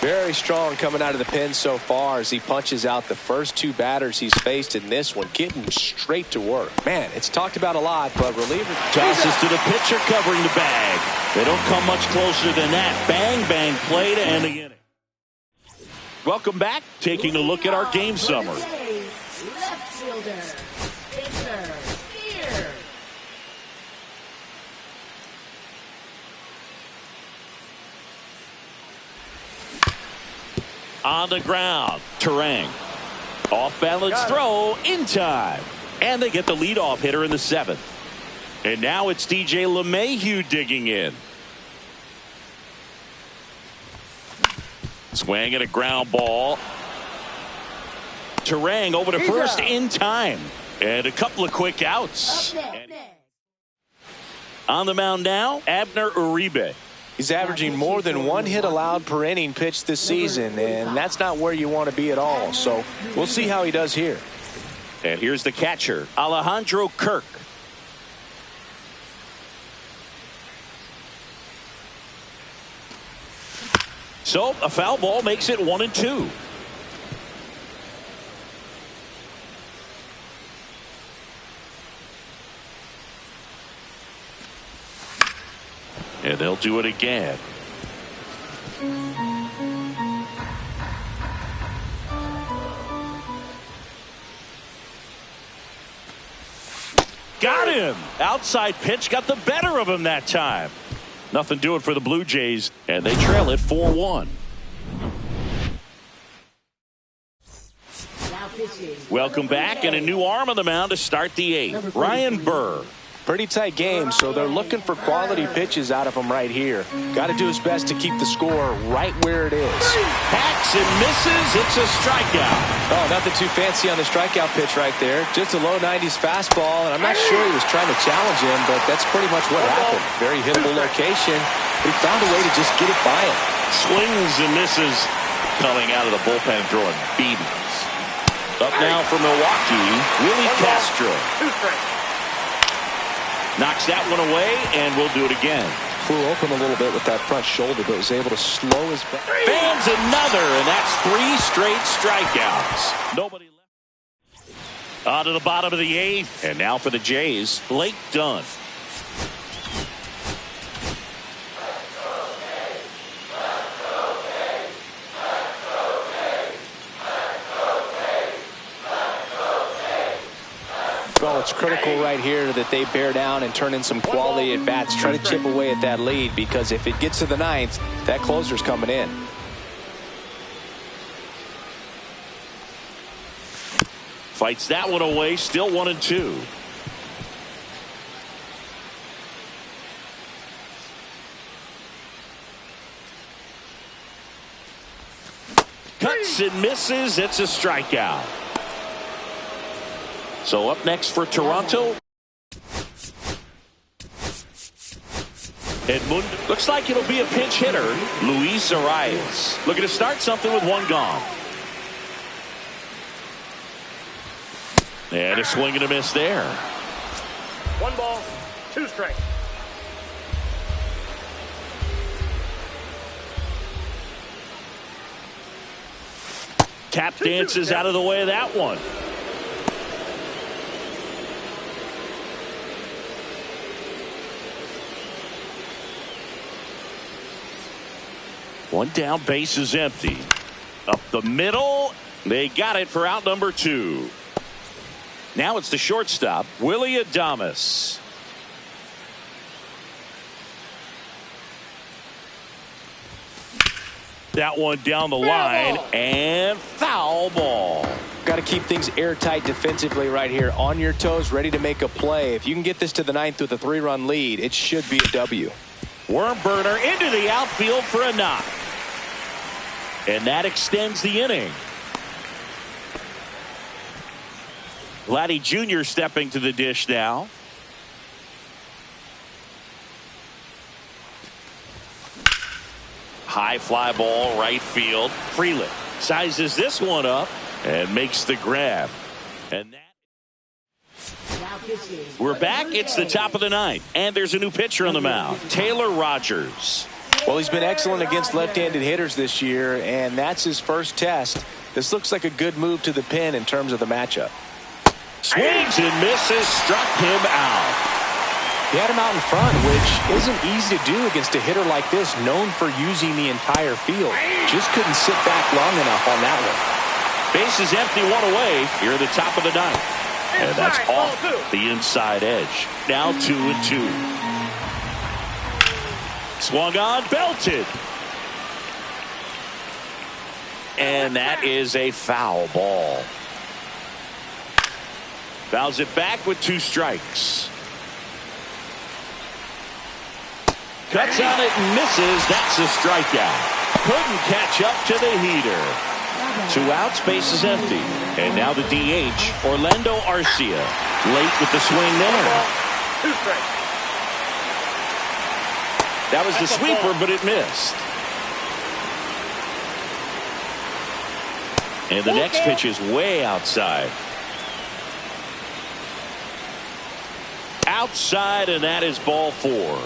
Very strong coming out of the pen so far as he punches out the first 2 batters he's faced in this one, getting straight to work. Man, it's talked about a lot, but reliever tosses to the pitcher covering the bag. They don't come much closer than that. Bang, bang play to end the inning. Welcome back. Taking a look at our game summary. On the ground, Terang. Off balance throw in time. And they get the leadoff hitter in the 7th. And now it's DJ LeMahieu digging in. Swing and a ground ball. Terang over to first in time. And a couple of quick outs. On the mound now, Abner Uribe. He's averaging more than 1 hit allowed per inning pitched this season, and that's not where you want to be at all. So we'll see how he does here. And here's the catcher, Alejandro Kirk. So a foul ball makes it 1-2. And they'll do it again. Got him. Outside pitch got the better of him that time. Nothing doing for the Blue Jays, and they trail it 4-1. Welcome back, and a new arm on the mound to start the 8th. Ryan Burr. Pretty tight game, so they're looking for quality pitches out of him right here. Got to do his best to keep the score right where it is. Hacks and misses. It's a strikeout. Oh, nothing too fancy on the strikeout pitch right there. Just a low 90s fastball, and I'm not sure he was trying to challenge him, but that's pretty much what happened. Very hittable location. He found a way to just get it by him. Swings and misses coming out of the bullpen, throwing beatings. Up now for Milwaukee, Willie Castro. 2 strikes. Knocks that one away, and we'll do it again. Flew open a little bit with that front shoulder, but was able to slow his back. Fans another, and that's 3 straight strikeouts. Nobody left. On to the bottom of the 8th, and now for the Jays, Blake Dunn. Well, it's critical right here that they bear down and turn in some quality at bats. Try to chip away at that lead, because if it gets to the 9th, that closer's coming in. Fights that one away, still 1-2. Cuts and misses. It's a strikeout. So up next for Toronto, Edmund. Looks like it'll be a pinch hitter, Luis Arias. Looking to start something with 1 gone. And a swing and a miss there. 1 ball, 2 strikes. Tap dances out of the way of that one. One down, base is empty. Up the middle, they got it for out number 2. Now it's the shortstop, Willie Adames. That one down the line, and foul ball. Got to keep things airtight defensively right here. On your toes, ready to make a play. If you can get this to the 9th with a 3-run lead, it should be a W. Worm burner into the outfield for a knock. And that extends the inning. Vladdy Jr. stepping to the dish now. High fly ball, right field. Freeland sizes this one up and makes the grab. And that. We're back. It's the top of the 9th, and there's a new pitcher on the mound, Taylor Rogers. Well, he's been excellent against left-handed hitters this year, and that's his first test. This looks like a good move to the pin in terms of the matchup. Swings and misses, struck him out. He had him out in front, which isn't easy to do against a hitter like this, known for using the entire field. Just couldn't sit back long enough on that one. Base is empty, 1 away here at the top of the 9th. And that's off the inside edge. Now 2-2. Swung on, belted. And that is a foul ball. Fouls it back with 2 strikes. Cuts on it and misses. That's a strikeout. Couldn't catch up to the heater. 2 outs, base is empty. And now the DH, Orlando Arcia. Late with the swing there. 2 strikes. That was the sweeper, but it missed. And the next pitch is way outside. Outside, and that is ball 4.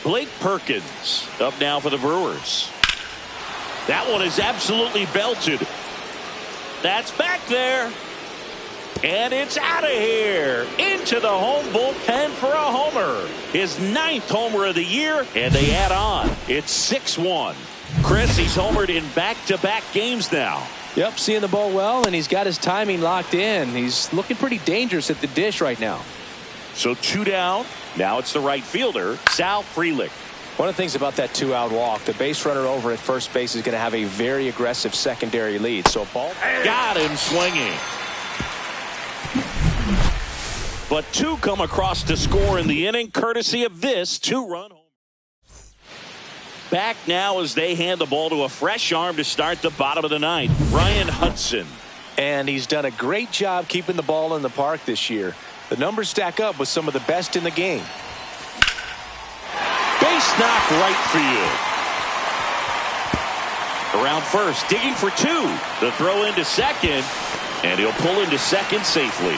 Blake Perkins up now for the Brewers. That one is absolutely belted. That's back there. And it's out of here. Into the home bullpen for a homer. His 9th homer of the year, and they add on. It's 6-1. Chris, he's homered in back-to-back games now. Yep, seeing the ball well, and he's got his timing locked in. He's looking pretty dangerous at the dish right now. So 2 down. Now it's the right fielder, Sal Frelick. One of the things about that 2-out walk, the base runner over at first base is going to have a very aggressive secondary lead. So ball got him swinging. but 2 come across to score in the inning, courtesy of this 2-run home. Back now as they hand the ball to a fresh arm to start the bottom of the ninth, Ryan Hudson. And he's done a great job keeping the ball in the park this year. The numbers stack up with some of the best in the game. Base knock right field. Around first, digging for 2. The throw into second, and he'll pull into second safely.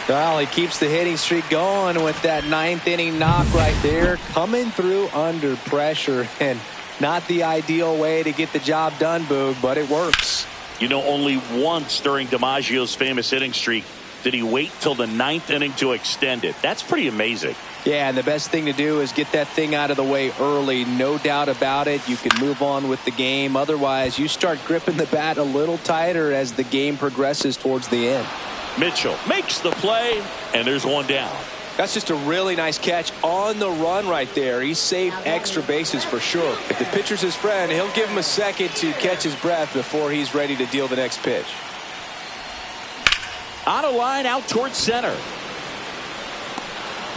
Well, he keeps the hitting streak going with that 9th inning knock right there, coming through under pressure, and not the ideal way to get the job done, Boog, but it works. You know, only once during DiMaggio's famous hitting streak did he wait till the 9th inning to extend it. That's pretty amazing. Yeah, and the best thing to do is get that thing out of the way early. No doubt about it. You can move on with the game. Otherwise, you start gripping the bat a little tighter as the game progresses towards the end. Mitchell makes the play, and there's one down. That's just a really nice catch on the run right there. He saved extra bases for sure. If the pitcher's his friend, he'll give him a second to catch his breath before he's ready to deal the next pitch. On a line out towards center.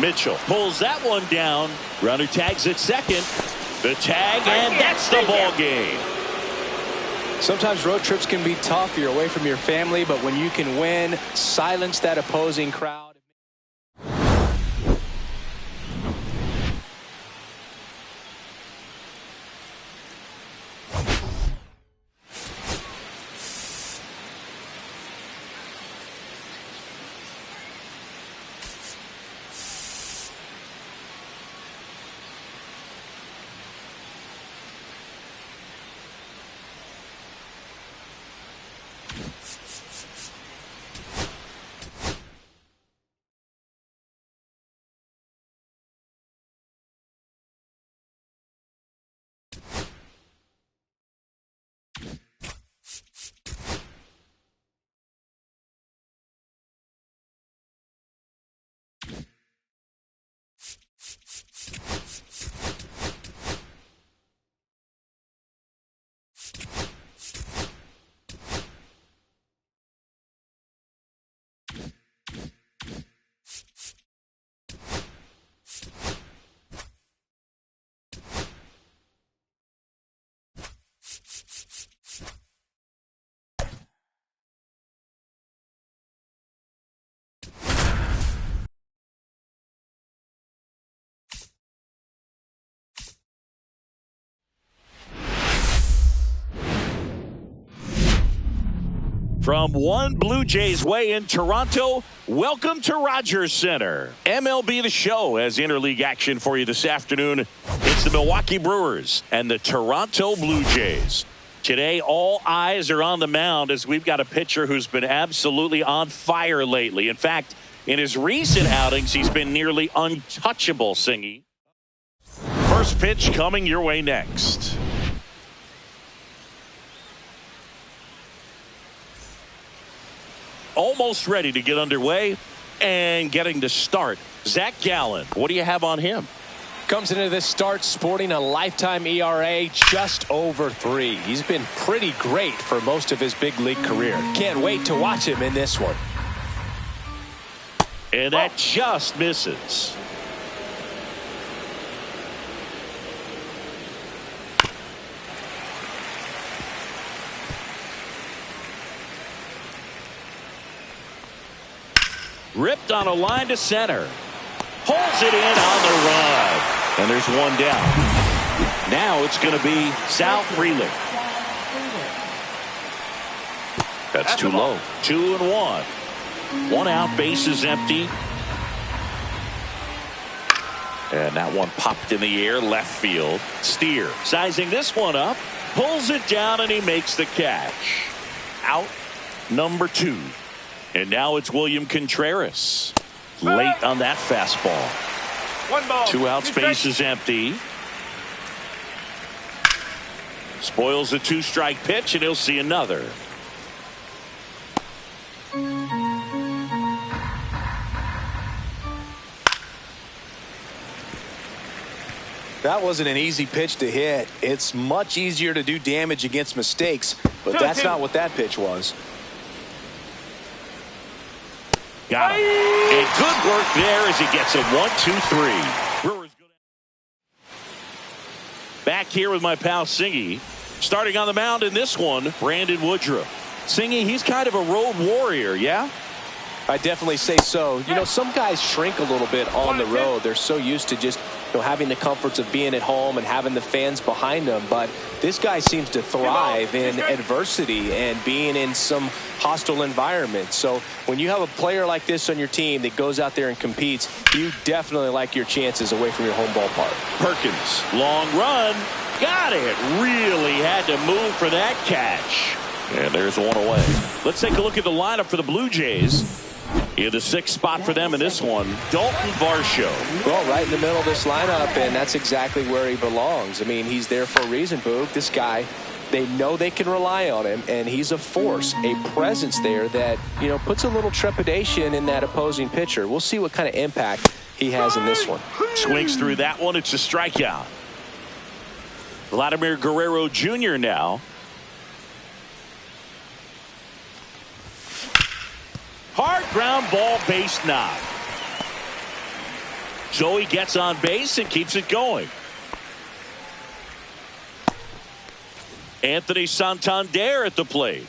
Mitchell pulls that one down. Runner tags at second. The tag, and that's the ball game. Sometimes road trips can be tough. You're away from your family, but when you can win, silence that opposing crowd. From one Blue Jays way in Toronto, welcome to Rogers Center. MLB The Show has interleague action for you this afternoon. It's the Milwaukee Brewers and the Toronto Blue Jays. Today, all eyes are on the mound as we've got a pitcher who's been absolutely on fire lately. In fact, in his recent outings, he's been nearly untouchable, Singy. First pitch coming your way next. Almost ready to get underway and getting to start. Zach Gallen, what do you have on him? Comes into this start sporting a lifetime ERA just over 3. He's been pretty great for most of his big league career. Can't wait to watch him in this one. And that just misses. Ripped on a line to center. Pulls it in on the run. And there's one down. Now it's going to be Sal Frelick. That's too low. 2-1. One out, base is empty. And that one popped in the air, left field. Steer sizing this one up. Pulls it down and he makes the catch. Out number 2. And now it's William Contreras. Late on that fastball. 1 ball. 2 outs, base is empty. Spoils the 2-strike pitch, and he'll see another. That wasn't an easy pitch to hit. It's much easier to do damage against mistakes, but that's not what that pitch was. Got him. And good work there as he gets him 1, 2, 3. Brewers back here with my pal Singy. Starting on the mound in this one, Brandon Woodruff. Singy, he's kind of a road warrior, yeah? I definitely say so. You know, some guys shrink a little bit on the road. They're so used to just, you know, having the comforts of being at home and having the fans behind them. But this guy seems to thrive in adversity and being in some hostile environment. So when you have a player like this on your team that goes out there and competes, you definitely like your chances away from your home ballpark. Perkins, long run. Got it. Really had to move for that catch. And there's one away. Let's take a look at the lineup for the Blue Jays. In the 6th spot for them in this one, Dalton Varsho. Well, right in the middle of this lineup, and that's exactly where he belongs. I mean, he's there for a reason, Boog. This guy, they know they can rely on him, and he's a force, a presence there that, you know, puts a little trepidation in that opposing pitcher. We'll see what kind of impact he has in this one. Swings through that one. It's a strikeout. Vladimir Guerrero Jr. now. Hard ground ball, base knock. Joey gets on base and keeps it going. Anthony Santander at the plate.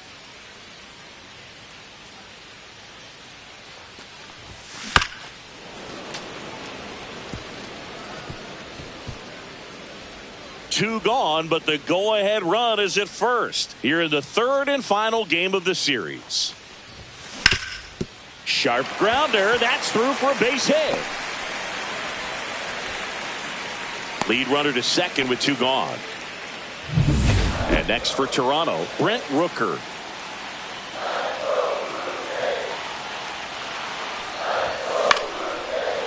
Two gone, but the go-ahead run is at first. Here in the 3rd and final game of the series. Sharp grounder. That's through for a base hit. Lead runner to second with 2 gone. And next for Toronto, Brent Rooker.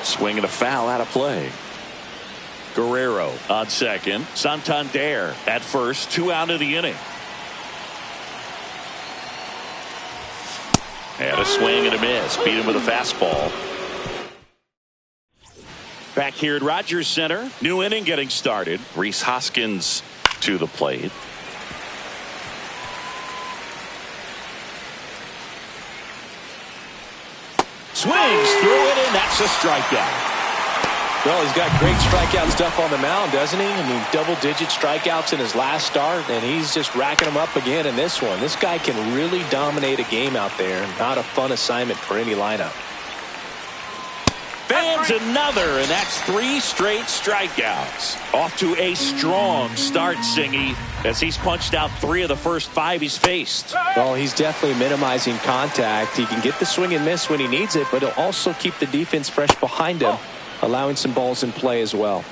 Swing and a foul out of play. Guerrero on second. Santander at first. 2 out of the inning. And a swing and a miss. Beat him with a fastball. Back here at Rogers Center. New inning getting started. Rhys Hoskins to the plate. Swings through it, and that's a strikeout. Well, he's got great strikeout stuff on the mound, doesn't he? I mean, double-digit strikeouts in his last start, and he's just racking them up again in this one. This guy can really dominate a game out there. Not a fun assignment for any lineup. Fans another, and that's 3 straight strikeouts. Off to a strong start, Singy, as he's punched out 3 of the first 5 he's faced. Well, he's definitely minimizing contact. He can get the swing and miss when he needs it, but he'll also keep the defense fresh behind him, allowing some balls in play as well.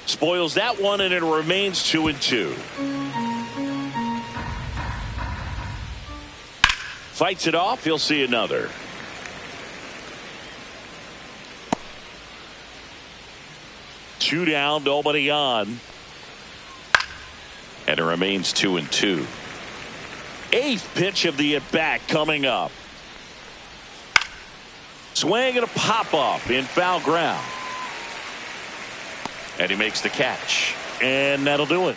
Spoils that one, and it remains 2-2. Fights it off. He'll see another. Two down, nobody on. And it remains 2-2. 8th pitch of the at-bat coming up. Swing and a pop-up in foul ground. And he makes the catch. And that'll do it.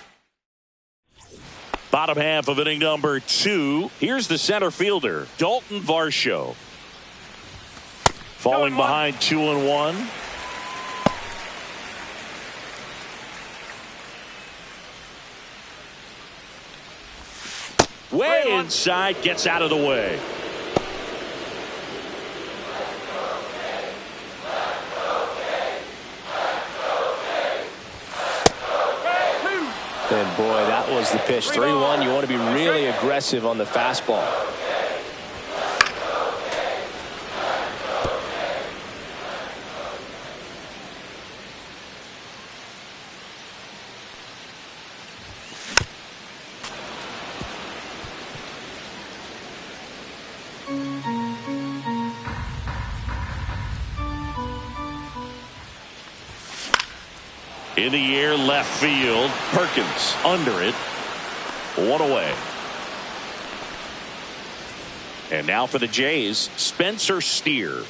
Bottom half of inning number 2. Here's the center fielder, Dalton Varsho. Falling behind 2-1. Way inside, gets out of the way. And boy, that was the pitch. 3-1. You want to be really aggressive on the fastball. In the air, left field. Perkins under it. 1 away. And now for the Jays, Spencer Steer.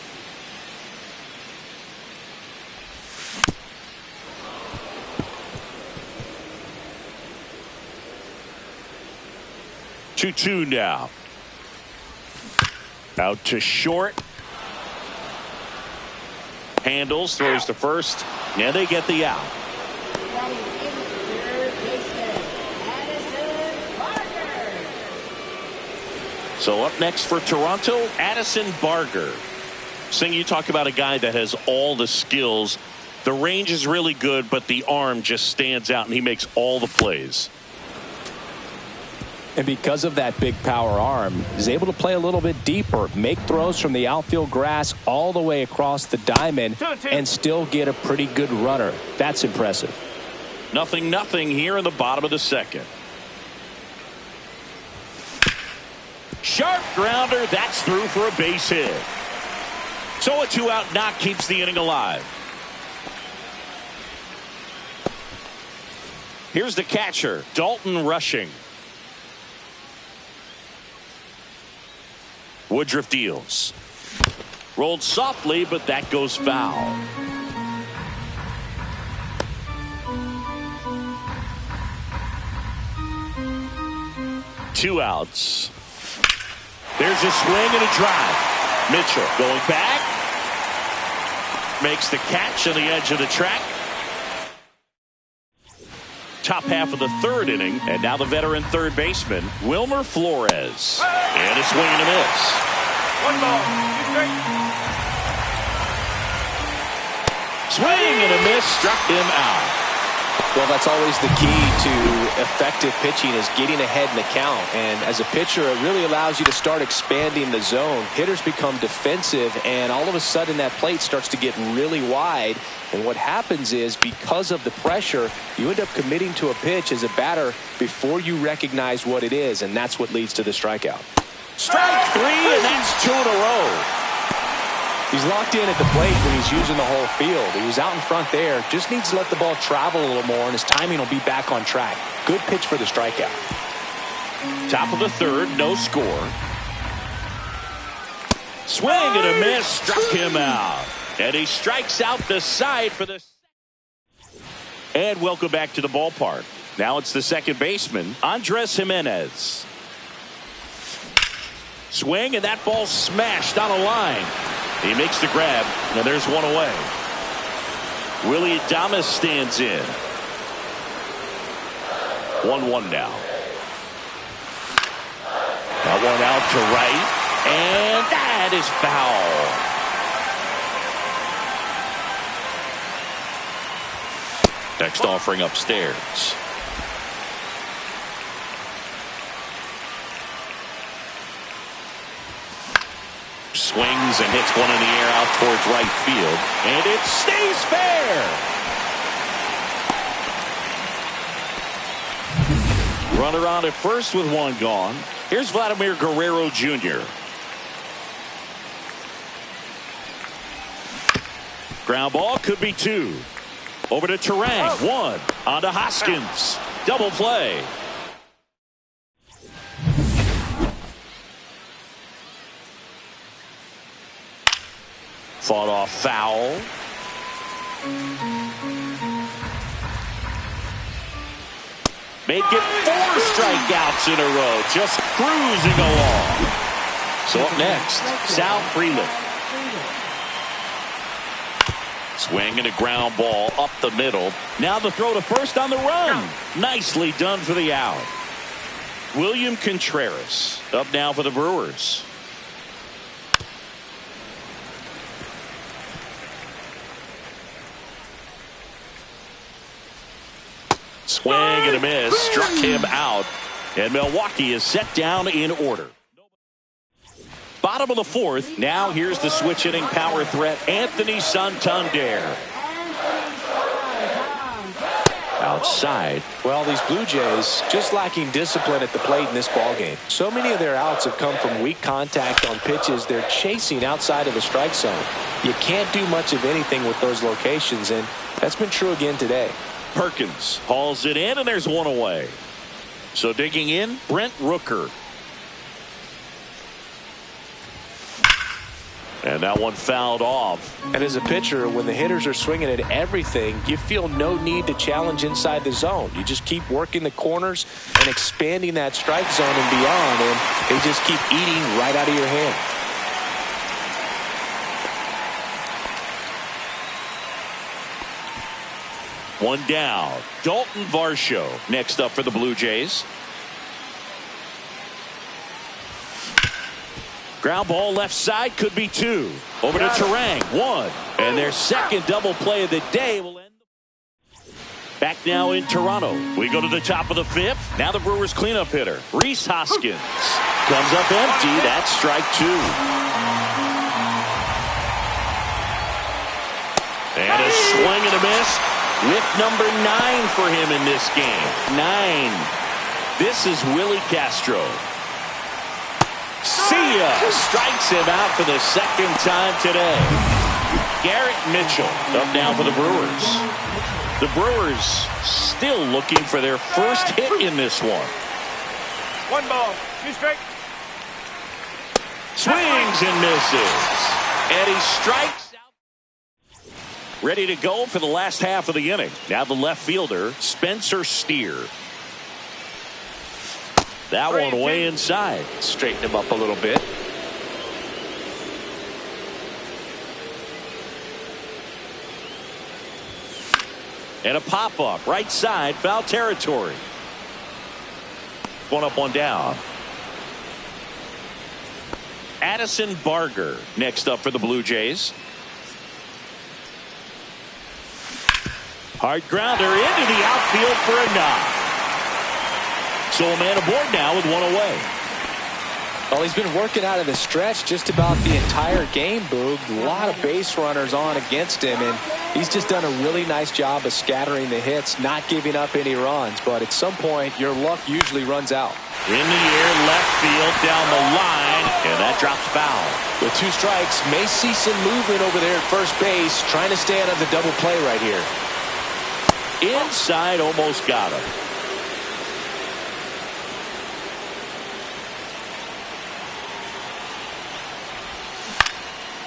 Two now. Out to short. Handles, throws to first, and they get the out. So up next for Toronto, Addison Barger. Sing, you talk about a guy that has all the skills. The range is really good, but the arm just stands out, and he makes all the plays. And because of that big power arm, he's able to play a little bit deeper, make throws from the outfield grass all the way across the diamond, and still get a pretty good runner. That's impressive. 0-0 here in the bottom of the second. Sharp grounder. That's through for a base hit. So a 2-out knock keeps the inning alive. Here's the catcher, Dalton Rushing. Woodruff deals. Rolled softly, but that goes foul. Two outs. There's a swing and a drive. Mitchell going back. Makes the catch on the edge of the track. Top half of the third inning, and now the veteran third baseman, Wilmer Flores. And a swing and a miss. 1 ball, 2 strikes. Swing and a miss, struck him out. Well, that's always the key to effective pitching, is getting ahead in the count. And as a pitcher, it really allows you to start expanding the zone. Hitters become defensive, and all of a sudden that plate starts to get really wide. And what happens is, because of the pressure, you end up committing to a pitch as a batter before you recognize what it is, and that's what leads to the strikeout. Strike three, and that's 2 in a row. He's locked in at the plate when he's using the whole field. He was out in front there. Just needs to let the ball travel a little more, and his timing will be back on track. Good pitch for the strikeout. Top of the third, no score. Swing and a miss, struck him out. And he strikes out the side for the... And welcome back to the ballpark. Now it's the second baseman, Andres Jimenez. Swing, and that ball smashed on a line. He makes the grab, and there's one away. Willie Adames stands in. 1-1 now. That one out to right, and that is foul. Next offering upstairs. Swings and hits one in the air out towards right field, and it stays fair. Runner on at first with one gone. Here's Vladimir Guerrero Jr. Ground ball, could be 2. Over to Terang, 1. On to Hoskins. Double play. Fought off foul. Make it 4 strikeouts in a row. Just cruising along. So up next, Sal Frelick. Swing and a ground ball up the middle. Now the throw to first on the run. Nicely done for the out. William Contreras up now for the Brewers. Swing and a miss, struck him out, and Milwaukee is set down in order. Bottom of the fourth, now here's the switch hitting power threat, Anthony Santander. Outside. Well, these Blue Jays just lacking discipline at the plate in this ballgame. So many of their outs have come from weak contact on pitches they're chasing outside of the strike zone. You can't do much of anything with those locations, and that's been true again today. Perkins hauls it in, and there's one away. So digging in, Brent Rooker. And that one fouled off. And as a pitcher, when the hitters are swinging at everything, you feel no need to challenge inside the zone. You just keep working the corners and expanding that strike zone and beyond, and they just keep eating right out of your hand. One down. Dalton Varsho next up for the Blue Jays. Ground ball left side, could be two. Over to Turang, one. And their second double play of the day will end. Back now in Toronto. We go to the top of the fifth. Now the Brewers cleanup hitter, Rhys Hoskins. Comes up empty. That's strike two. And a swing and a miss with number 9 for him in this game. 9. This is Willie Castro. See ya! Strikes him out for the second time today. Garrett Mitchell up now for the Brewers. The Brewers still looking for their first hit in this one. 1 ball, 2 strikes. Swings and misses. And he strikes out. Ready to go for the last half of the inning. Now the left fielder, Spencer Steer. That one way inside. Straighten him up a little bit. And a pop-up right side, foul territory. One up, one down. Addison Barger next up for the Blue Jays. Hard grounder into the outfield for a knock. So a man aboard now with one away. Well, he's been working out of the stretch just about the entire game, Boog. A lot of base runners on against him, and he's just done a really nice job of scattering the hits, not giving up any runs. But at some point, your luck usually runs out. In the air, left field, down the line, and that drops foul. With 2 strikes, may see some movement over there at first base, trying to stay out of the double play right here. Inside, almost got him.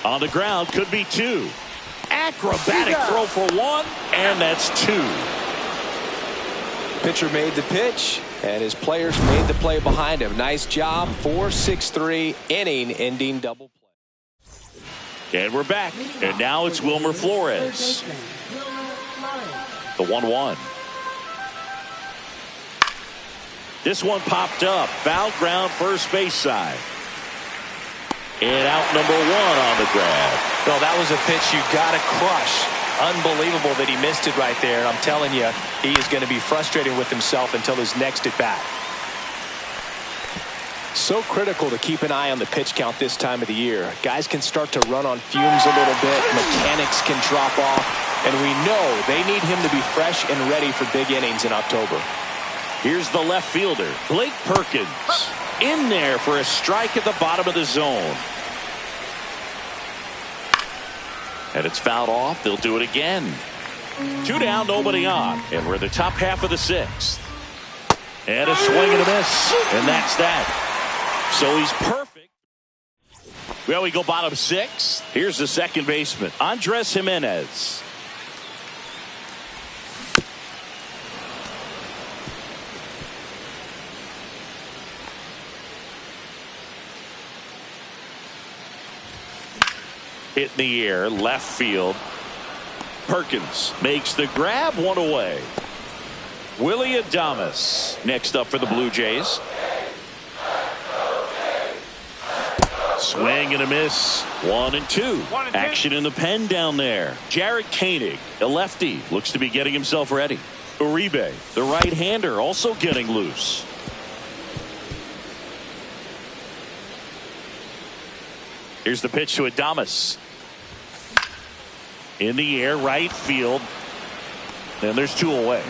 On the ground, could be 2. Acrobatic throw for 1, and that's 2. Pitcher made the pitch, and his players made the play behind him. Nice job. 4-6-3 inning-ending double play. And we're back. And now it's Wilmer Flores. The 1-1. This one popped up. Foul ground, first base side. And out number 1 on the grab. Well, that was a pitch you got to crush. Unbelievable that he missed it right there. And I'm telling you, he is going to be frustrated with himself until his next at bat. So critical to keep an eye on the pitch count this time of the year. Guys can start to run on fumes a little bit. Mechanics can drop off. And we know they need him to be fresh and ready for big innings in October. Here's the left fielder, Blake Perkins. In there for a strike at the bottom of the zone. And it's fouled off. They'll do it again. 2 down, nobody on. And we're in the top half of the 6th. And a swing and a miss. And that's that. So he's perfect. Well, we go bottom 6. Here's the second baseman, Andres Jimenez. Hit in the air, left field. Perkins makes the grab, 1 away. Willie Adames next up for the Blue Jays. Swing and a miss. 1 and 2. Action in the pen down there. Jared Koenig, a lefty, looks to be getting himself ready. Uribe, the right-hander, also getting loose. Here's the pitch to Adames. In the air, right field. And there's 2 away.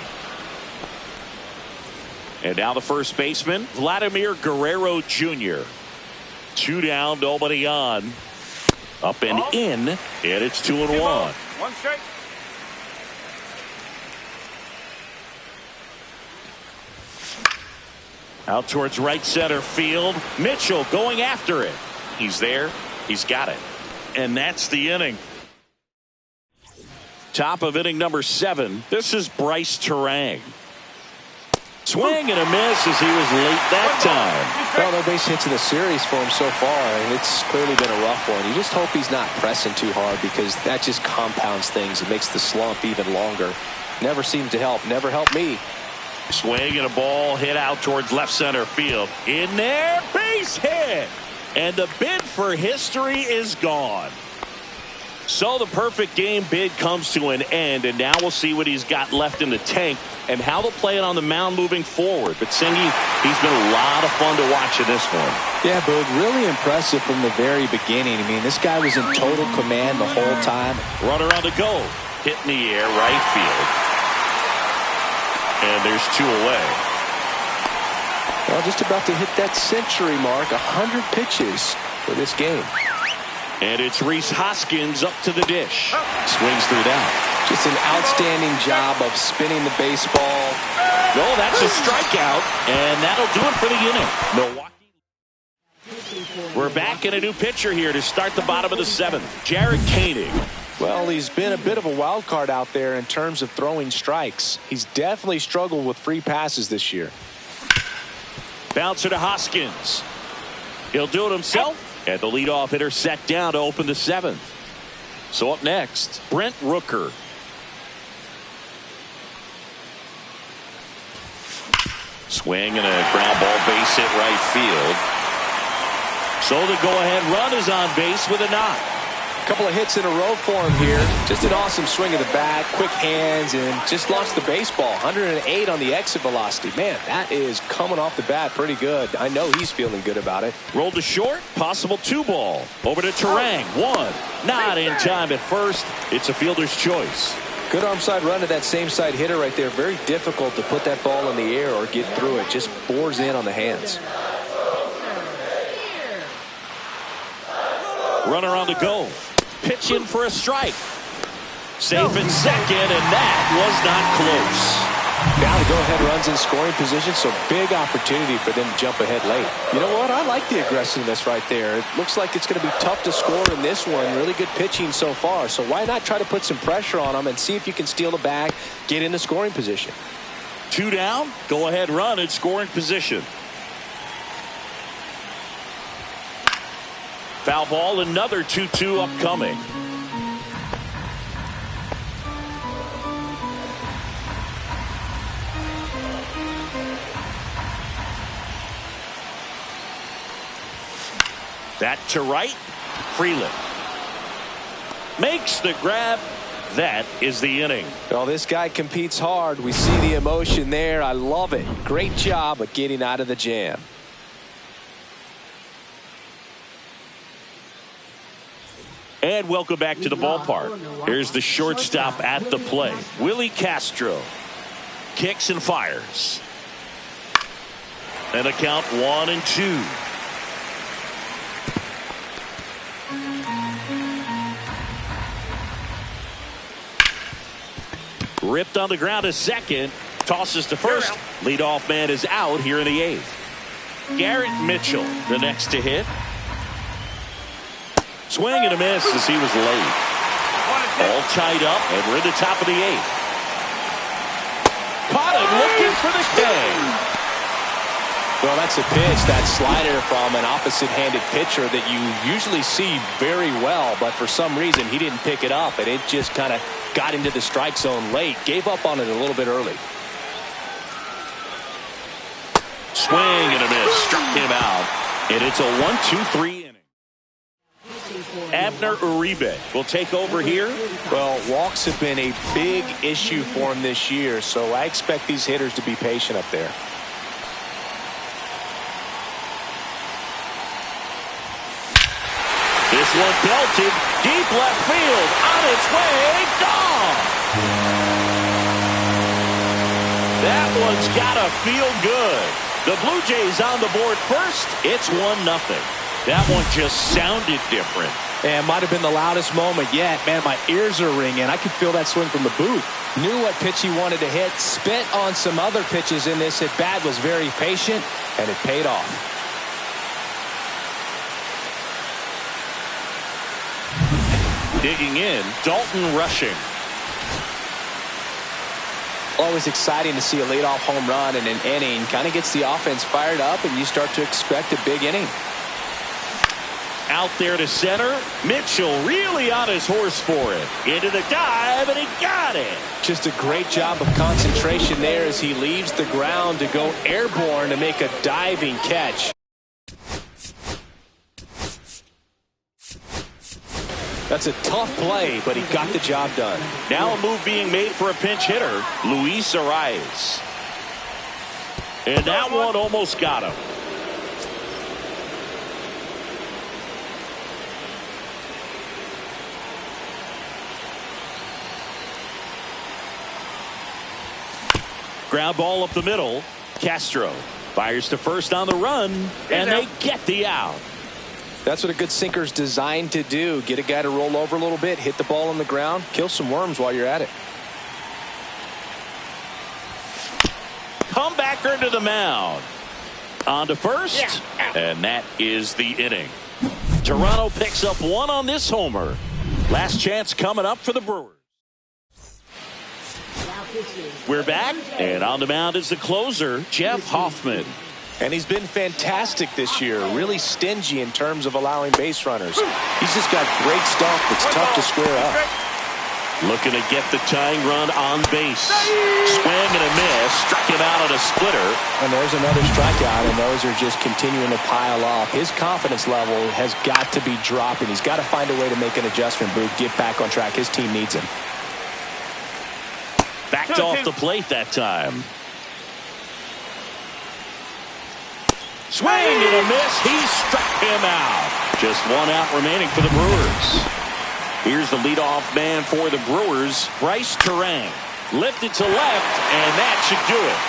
And now the first baseman, Vladimir Guerrero Jr. 2 down, nobody on. Up and in, and it's 2-1. 1 strike. Out towards right center field. Mitchell going after it. He's there. He's got it. And that's the inning. Top of inning number 7. This is Bryce Turang. Swing and a miss as he was late that time. Well, no base hits in the series for him so far, and it's clearly been a rough one. You just hope he's not pressing too hard because that just compounds things. It makes the slump even longer. Never seems to help. Never helped me. Swing and a ball hit out towards left center field. In there, base hit. And the bid for history is gone. So the perfect game bid comes to an end, and now we'll see what he's got left in the tank and how they'll play it on the mound moving forward. But Singy, he's been a lot of fun to watch in this one. Yeah, Boog, really impressive from the very beginning. I mean, this guy was in total command the whole time. Runner on the go. Hit in the air, right field. And there's 2 away. Well, just about to hit that century mark, 100 pitches for this game. And it's Rhys Hoskins up to the dish. Swings through that. Just an outstanding job of spinning the baseball. No, that's a strikeout, and that'll do it for the inning. Milwaukee. We're back in a new pitcher here to start the bottom of the 7th. Jared Koenig. Well, he's been a bit of a wild card out there in terms of throwing strikes. He's definitely struggled with free passes this year. Bouncer to Hoskins. He'll do it himself. And the leadoff hitter set down to open the 7th. So up next, Brent Rooker. Swing and a ground ball base hit right field. So the go-ahead run is on base with a knock. A couple of hits in a row for him here. Just an awesome swing of the bat, quick hands, and just launched the baseball. 108 on the exit velocity. Man, that is coming off the bat pretty good. I know he's feeling good about it. Rolled to short, possible 2 ball. Over to Terang, 1. Not in time at first. It's a fielder's choice. Good arm side run to that same side hitter right there. Very difficult to put that ball in the air or get through it. Just bores in on the hands. Runner on the go. Pitch in for a strike. Safe in second, and that was not close. Now the go-ahead runs in scoring position, so big opportunity for them to jump ahead late. You know what? I like the aggressiveness right there. It looks like it's going to be tough to score in this one. Really good pitching so far, so why not try to put some pressure on them and see if you can steal the bag, get into scoring position. 2 down, go-ahead run in scoring position. Foul ball, another 2-2 upcoming. That to right. Freeland makes the grab. That is the inning. Well, this guy competes hard. We see the emotion there. I love it. Great job of getting out of the jam. And welcome back to the ballpark. Here's the shortstop at the plate. Willie Castro kicks and fires. And a count 1-2. Ripped on the ground to second. Tosses to first. Leadoff man is out here in the 8th. Garrett Mitchell, the next to hit. Swing and a miss as he was late. All tied up, and we're at the top of the 8th. Caught him looking for the K. Well, that's a pitch, that slider from an opposite-handed pitcher that you usually see very well, but for some reason he didn't pick it up, and it just kind of got into the strike zone late. Gave up on it a little bit early. Swing and a miss. Struck him out. And it's a 1-2-3 inning. Abner Uribe will take over here. Well, walks have been a big issue for him this year, so I expect these hitters to be patient up there. This one belted deep left field. On its way. Gone. That one's got to feel good. The Blue Jays on the board first. It's 1-0. That one just sounded different. And might have been the loudest moment yet. Man, my ears are ringing. I could feel that swing from the booth. Knew what pitch he wanted to hit. Spent on some other pitches in this at bat. Was very patient, and it paid off. Digging in, Dalton Rushing. Always exciting to see a leadoff home run in an inning. Kind of gets the offense fired up, and you start to expect a big inning. Out there to center. Mitchell really on his horse for it. Into the dive, and he got it. Just a great job of concentration there as he leaves the ground to go airborne to make a diving catch. That's a tough play, but he got the job done. Now a move being made for a pinch hitter, Luis Arias. And that one almost got him. Ground ball up the middle. Castro fires to first on the run, and they get the out. That's what a good sinker's designed to do. Get a guy to roll over a little bit, hit the ball on the ground, kill some worms while you're at it. Comebacker to the mound. On to first, and that is the inning. Toronto picks up one on this homer. Last chance coming up for the Brewers. We're back, and on the mound is the closer, Jeff Hoffman. And he's been fantastic this year, really stingy in terms of allowing base runners. He's just got great stuff that's tough to square up. Looking to get the tying run on base. Swing and a miss, struck him out on a splitter. And there's another strikeout, and those are just continuing to pile up. His confidence level has got to be dropping. He's got to find a way to make an adjustment, Boog, get back on track. His team needs him. Backed off the plate that time. Swing and a miss. He struck him out. Just one out remaining for the Brewers. Here's the leadoff man for the Brewers, Bryce Terang. Lifted to left, and that should do it.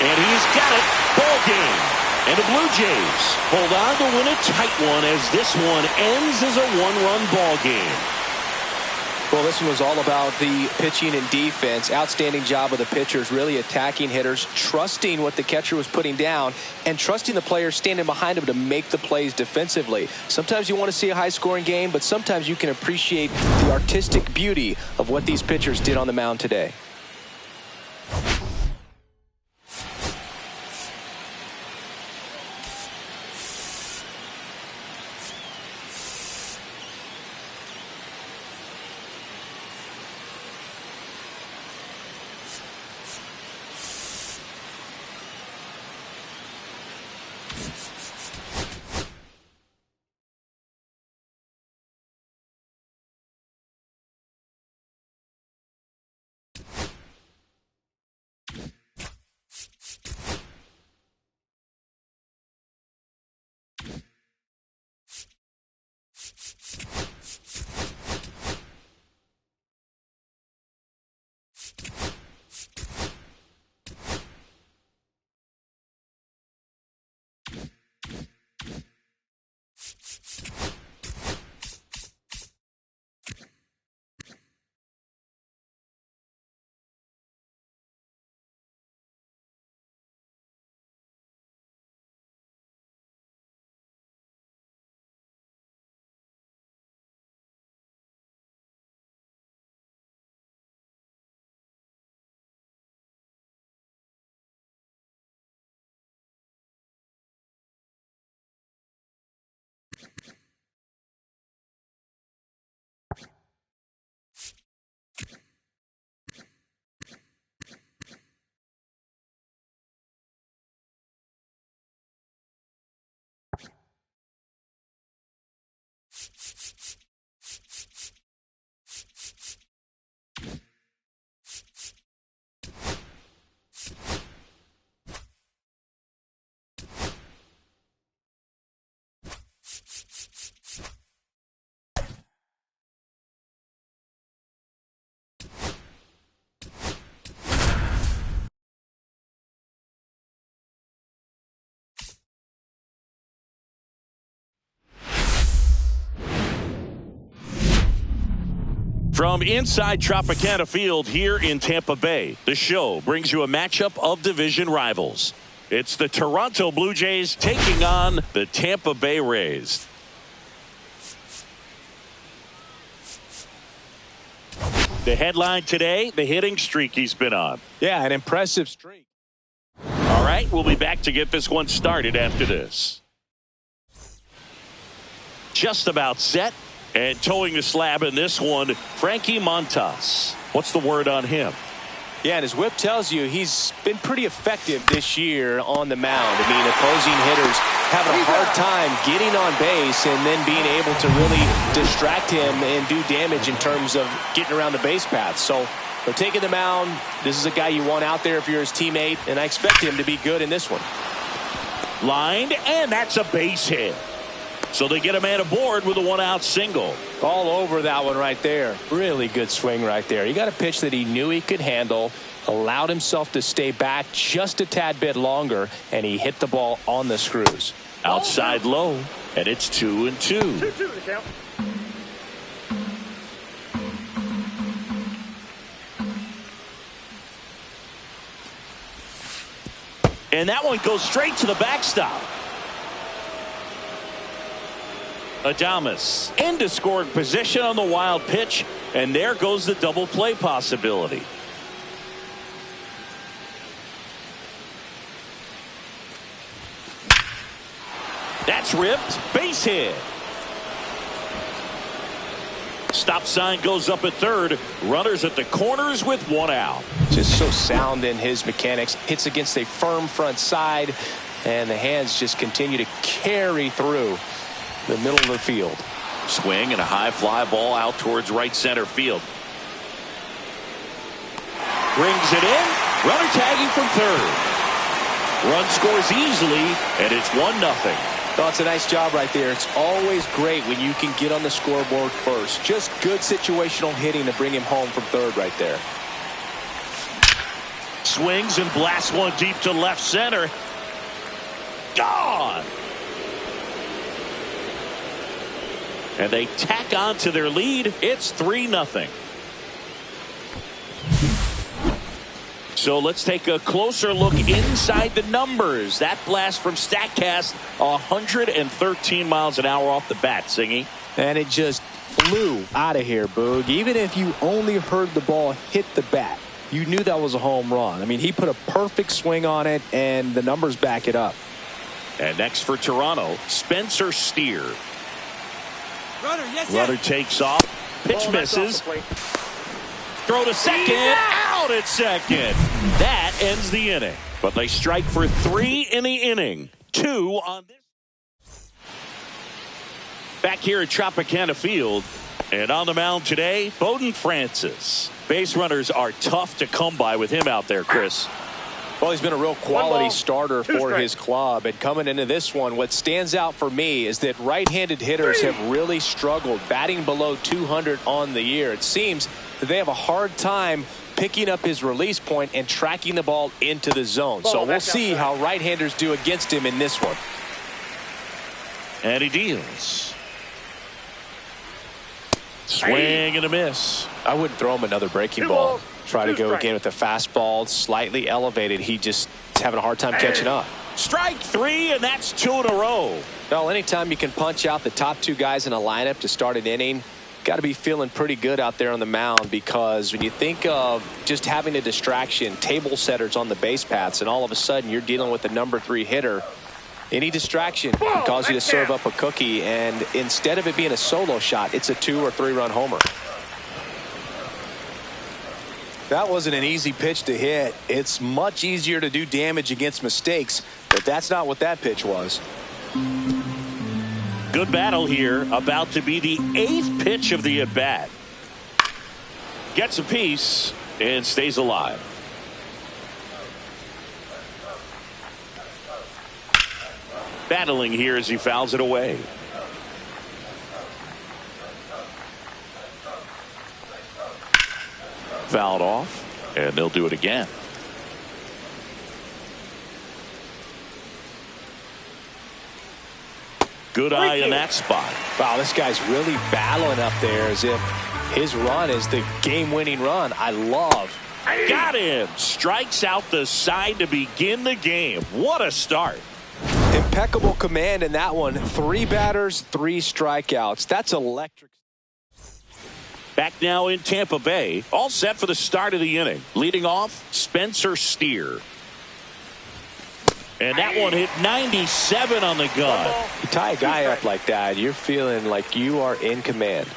And he's got it. Ball game. And the Blue Jays hold on to win a tight one as this one ends as a one-run ball game. Well, this one was all about the pitching and defense. Outstanding job of the pitchers, really attacking hitters, trusting what the catcher was putting down, and trusting the players standing behind him to make the plays defensively. Sometimes you want to see a high-scoring game, but sometimes you can appreciate the artistic beauty of what these pitchers did on the mound today. From inside Tropicana Field here in Tampa Bay, the show brings you a matchup of division rivals. It's the Toronto Blue Jays taking on the Tampa Bay Rays. The headline today, the hitting streak he's been on. Yeah, an impressive streak. All right, we'll be back to get this one started after this. just about set. And towing the slab in this one, Frankie Montas. What's the word on him? Yeah, and his whip tells you he's been pretty effective this year on the mound. I mean, opposing hitters having a hard time getting on base and then being able to really distract him and do damage in terms of getting around the base path. So they're taking the mound. This is a guy you want out there if you're his teammate, and I expect him to be good in this one. Lined, and that's a base hit. So they get a man aboard with a one-out single. All over that one right there. Really good swing right there. He got a pitch that he knew he could handle, allowed himself to stay back just a tad bit longer, and he hit the ball on the screws. Outside low, and it's 2-2. 2-2 to count. And that one goes straight to the backstop. Adames into scoring position on the wild pitch, and there goes the double play possibility. That's ripped. Base hit. Stop sign goes up at third. Runners at the corners with one out. Just so sound in his mechanics. Hits against a firm front side, and the hands just continue to carry through the middle of the field. Swing and a high fly ball out towards right center field. Brings it in. Runner tagging from third. Run scores easily, and it's 1-0. Oh, it's a nice job right there. It's always great when you can get on the scoreboard first. Just good situational hitting to bring him home from third right there. Swings and blasts one deep to left center. Gone. And they tack on to their lead. It's 3-0. So let's take a closer look inside the numbers. That blast from StatCast, 113 miles an hour off the bat, Singy. And it just flew out of here, Boog. Even if you only heard the ball hit the bat, you knew that was a home run. I mean, he put a perfect swing on it, and the numbers back it up. And next for Toronto, Spencer Steer. Runner takes off. Pitch misses. Throw to second. Out at second. That ends the inning. But they strike for 3 in the inning. 2 on this. Back here at Tropicana Field. And on the mound today, Bowden Francis. Base runners are tough to come by with him out there, Chris. Well, he's been a real quality starter for his club. And coming into this one, what stands out for me is that right-handed hitters have really struggled, batting below 200 on the year. It seems that they have a hard time picking up his release point and tracking the ball into the zone. So we'll see how right-handers do against him in this one. And he deals. Swing and a miss. I wouldn't throw him another breaking ball. Try to go again with the fastball, slightly elevated. He just is having a hard time catching up. Strike 3, and that's 2 in a row. Well, anytime you can punch out the top 2 guys in a lineup to start an inning, got to be feeling pretty good out there on the mound, because when you think of just having a distraction, table setters on the base paths, and all of a sudden you're dealing with the number 3 hitter, any distraction can cause you to serve up a cookie, and instead of it being a solo shot, it's a 2 or 3 run homer. That wasn't an easy pitch to hit. It's much easier to do damage against mistakes, but that's not what that pitch was. Good battle here. About to be the 8th pitch of the at-bat. Gets a piece and stays alive. Battling here as he fouls it away. Fouled off, and they'll do it again. Good eye in that spot. Wow, this guy's really battling up there as if his run is the game-winning run. I love. Got him. Strikes out the side to begin the game. What a start. Impeccable command in that one. 3 batters, 3 strikeouts. That's electric. Back now in Tampa Bay, all set for the start of the inning. Leading off, Spencer Steer. And that one hit 97 on the gun. You tie a guy up like that, you're feeling like you are in command.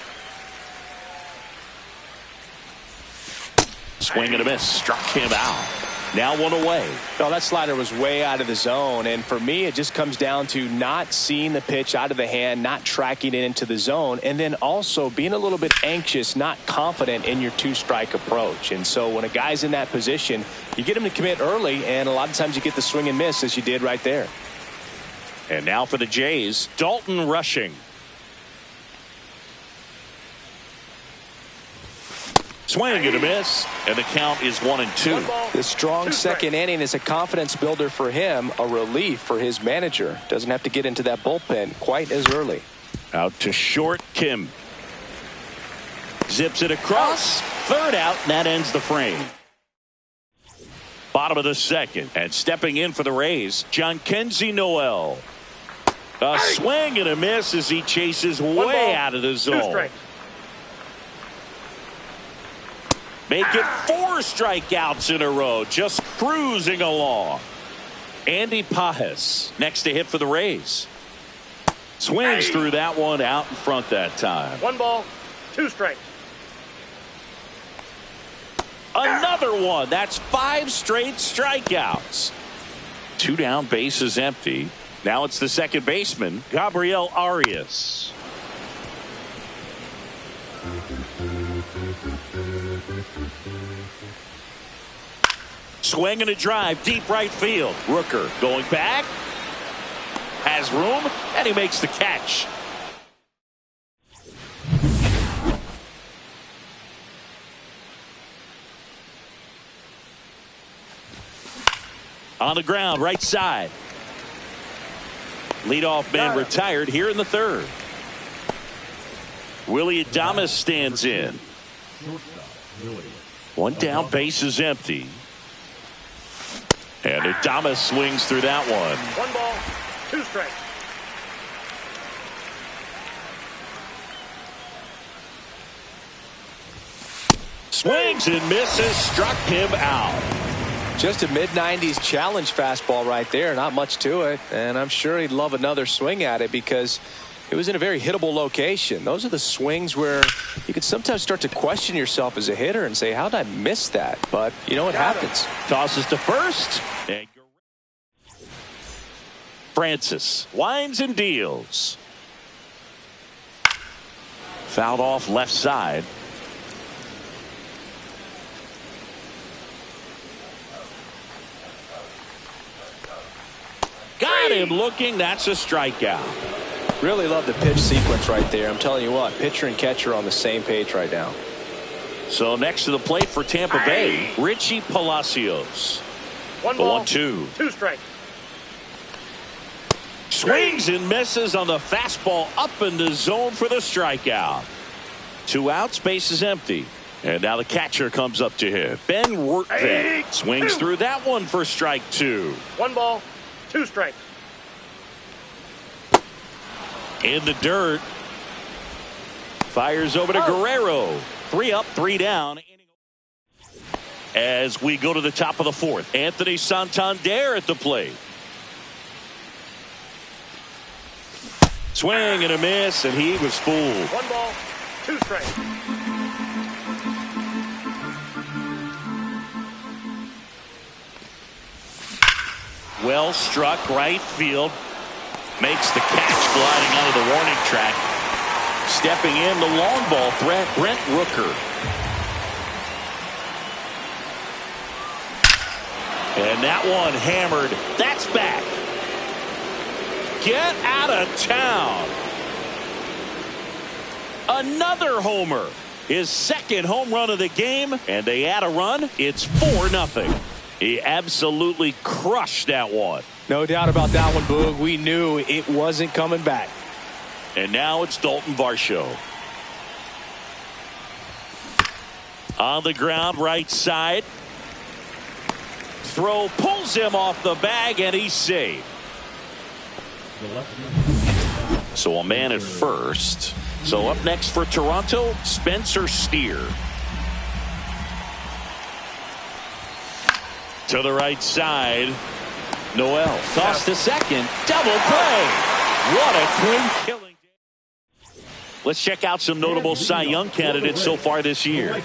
Swing and a miss. Struck him out. Now one away. No, that slider was way out of the zone. And for me, it just comes down to not seeing the pitch out of the hand, not tracking it into the zone, and then also being a little bit anxious, not confident in your two-strike approach. And so when a guy's in that position, you get him to commit early, and a lot of times you get the swing and miss as you did right there. And now for the Jays, Dalton rushing. Swing and a miss, and the count is 1-2. The strong second inning is a confidence builder for him, a relief for his manager. Doesn't have to get into that bullpen quite as early. Out to short, Kim. Zips it across. Third out, and that ends the frame. Bottom of the second, and stepping in for the Rays, Jhonkensy Noel. A swing and a miss as he chases way out of the zone. Make it 4 strikeouts in a row, just cruising along. Andy Pajes next to hit for the Rays. Swings through that one, out in front that time. 1 ball, 2 strikes. Another one. That's 5 straight strikeouts. 2 down, bases empty. Now it's the second baseman, Gabriel Arias. Swing and a drive, deep right field. Rooker going back. Has room, and he makes the catch. On the ground, right side. Leadoff man retired here in the third. Willie Adames stands in. 1 down, base is empty. And Adames swings through that one. 1 ball, 2 strikes. Swings and misses, struck him out. Just a mid-90s challenge fastball right there. Not much to it. And I'm sure he'd love another swing at it because it was in a very hittable location. Those are the swings where you could sometimes start to question yourself as a hitter and say, how did I miss that? But, you know, it happens. Tosses to first. And Francis winds and deals. Fouled off left side. Got him looking. That's a strikeout. Really love the pitch sequence right there. I'm telling you what, pitcher and catcher on the same page right now. So next to the plate for Tampa Bay, Richie Palacios. 1 ball, 1-2. 2 strikes. Swings and misses on the fastball up in the zone for the strikeout. 2 outs, base is empty. And now the catcher comes up to hit. Ben Wertvik swings through that one for strike 2. 1 ball, 2 strikes. In the dirt. Fires over to Guerrero. 3 up, 3 down. As we go to the top of the 4th, Anthony Santander at the plate. Swing and a miss, and he was fooled. 1 ball, 2 strikes. Well struck, right field. Makes the catch gliding out of the warning track. Stepping in, the long ball threat, Brent Rooker. And that one hammered. That's back. Get out of town. Another homer. His second home run of the game, and they add a run. It's 4-0. He absolutely crushed that one. No doubt about that one, Boog. We knew it wasn't coming back. And now it's Dalton Varsho. On the ground, right side. Throw pulls him off the bag, and he's safe. So a man at first. So up next for Toronto, Spencer Steer. To the right side. Noel tossed to second. Double play. What a clean killing. Let's check out some notable Cy Young candidates so far this year.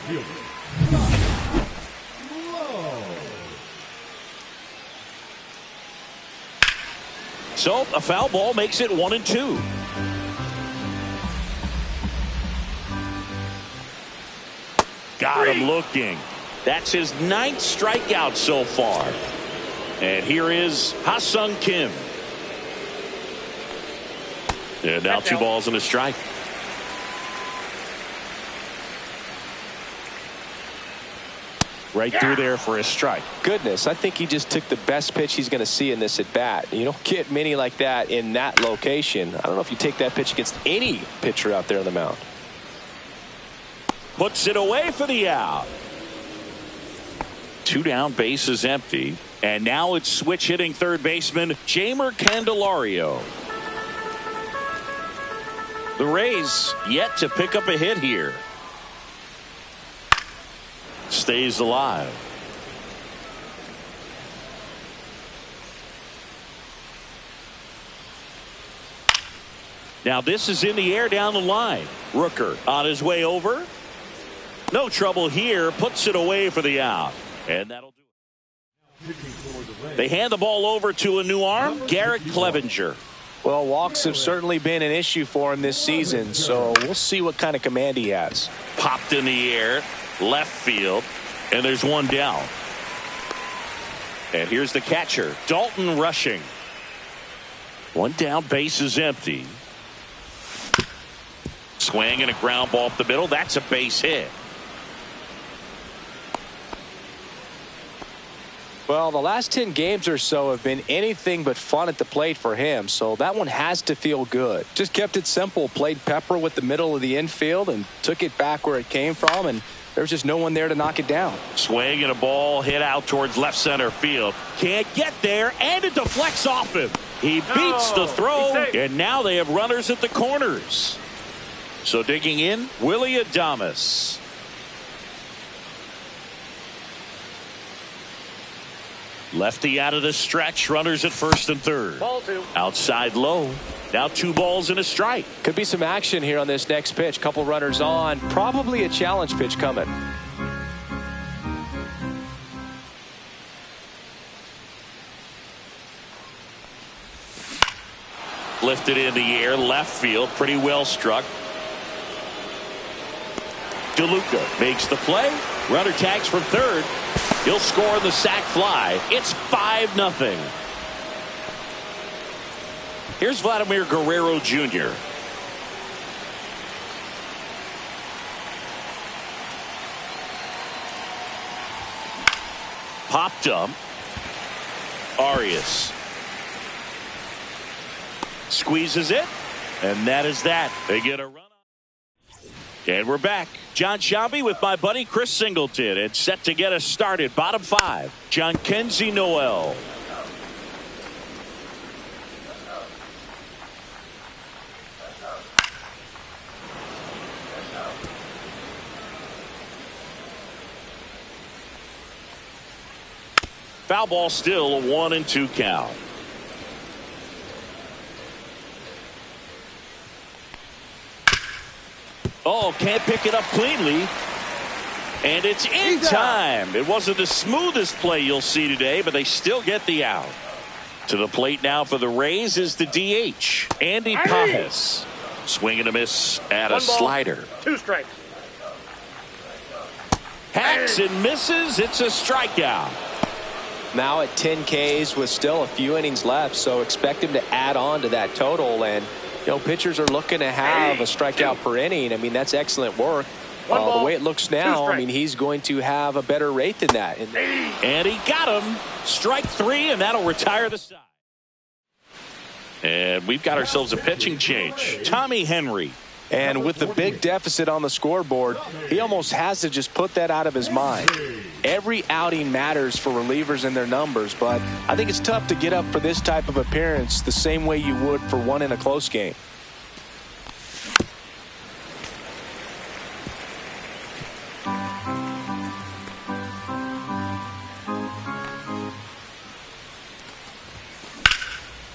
So a foul ball makes it 1-2. Got him looking. That's his 9th strikeout so far. And here is Ha-Sung Kim. And now 2 balls and a strike. Right through there for a strike. Goodness, I think he just took the best pitch he's going to see in this at bat. You don't get many like that in that location. I don't know if you take that pitch against any pitcher out there on the mound. Puts it away for the out. 2 down, base is empty. And now it's switch hitting third baseman Jeimer Candelario. The Rays yet to pick up a hit here. Stays alive. Now this is in the air down the line. Rooker on his way over. No trouble here. Puts it away for the out. And that'll do it. They hand the ball over to a new arm, Garrett Clevenger. Well, walks have certainly been an issue for him this season, so we'll see what kind of command he has. Popped in the air, left field, and there's 1 down. And here's the catcher, Dalton Rushing. 1 down, base is empty. Swing and a ground ball up the middle. That's a base hit. Well, the last 10 games or so have been anything but fun at the plate for him, so that one has to feel good. Just kept it simple, played pepper with the middle of the infield and took it back where it came from, and there's just no one there to knock it down. Swing and a ball hit out towards left center field. Can't get there, and it deflects off him. He beats the throw, and now they have runners at the corners. So digging in, Willie Adames. Lefty out of the stretch, runners at first and third. Ball 2. Outside low. Now 2 balls and a strike. Could be some action here on this next pitch. Couple runners on. Probably a challenge pitch coming. Lifted in the air, left field, pretty well struck. DeLuca makes the play. Runner tags from third. He'll score the sac fly. It's 5-0. Here's Vladimir Guerrero Jr. Popped up. Arias squeezes it, and that is that. They get a run. And we're back. John Sciambi with my buddy Chris Singleton. It's set to get us started. Bottom 5. Jhonkensy Noel. Foul ball still a 1-2 count. Oh, can't pick it up cleanly. And it's in time. It wasn't the smoothest play you'll see today, but they still get the out. To the plate now for the Rays is the DH, Andy Pajes. Swing and a miss at a slider. 2 strikes. Hacks and misses. It's a strikeout. Now at 10 Ks with still a few innings left, so expect him to add on to that total. And pitchers are looking to have a strikeout per inning. I mean, that's excellent work. The way it looks now, I mean, he's going to have a better rate than that. And he got him. Strike 3, and that'll retire the side. And we've got ourselves a pitching change. Tommy Henry. And with the big deficit on the scoreboard, he almost has to just put that out of his mind. Every outing matters for relievers and their numbers, but I think it's tough to get up for this type of appearance the same way you would for one in a close game.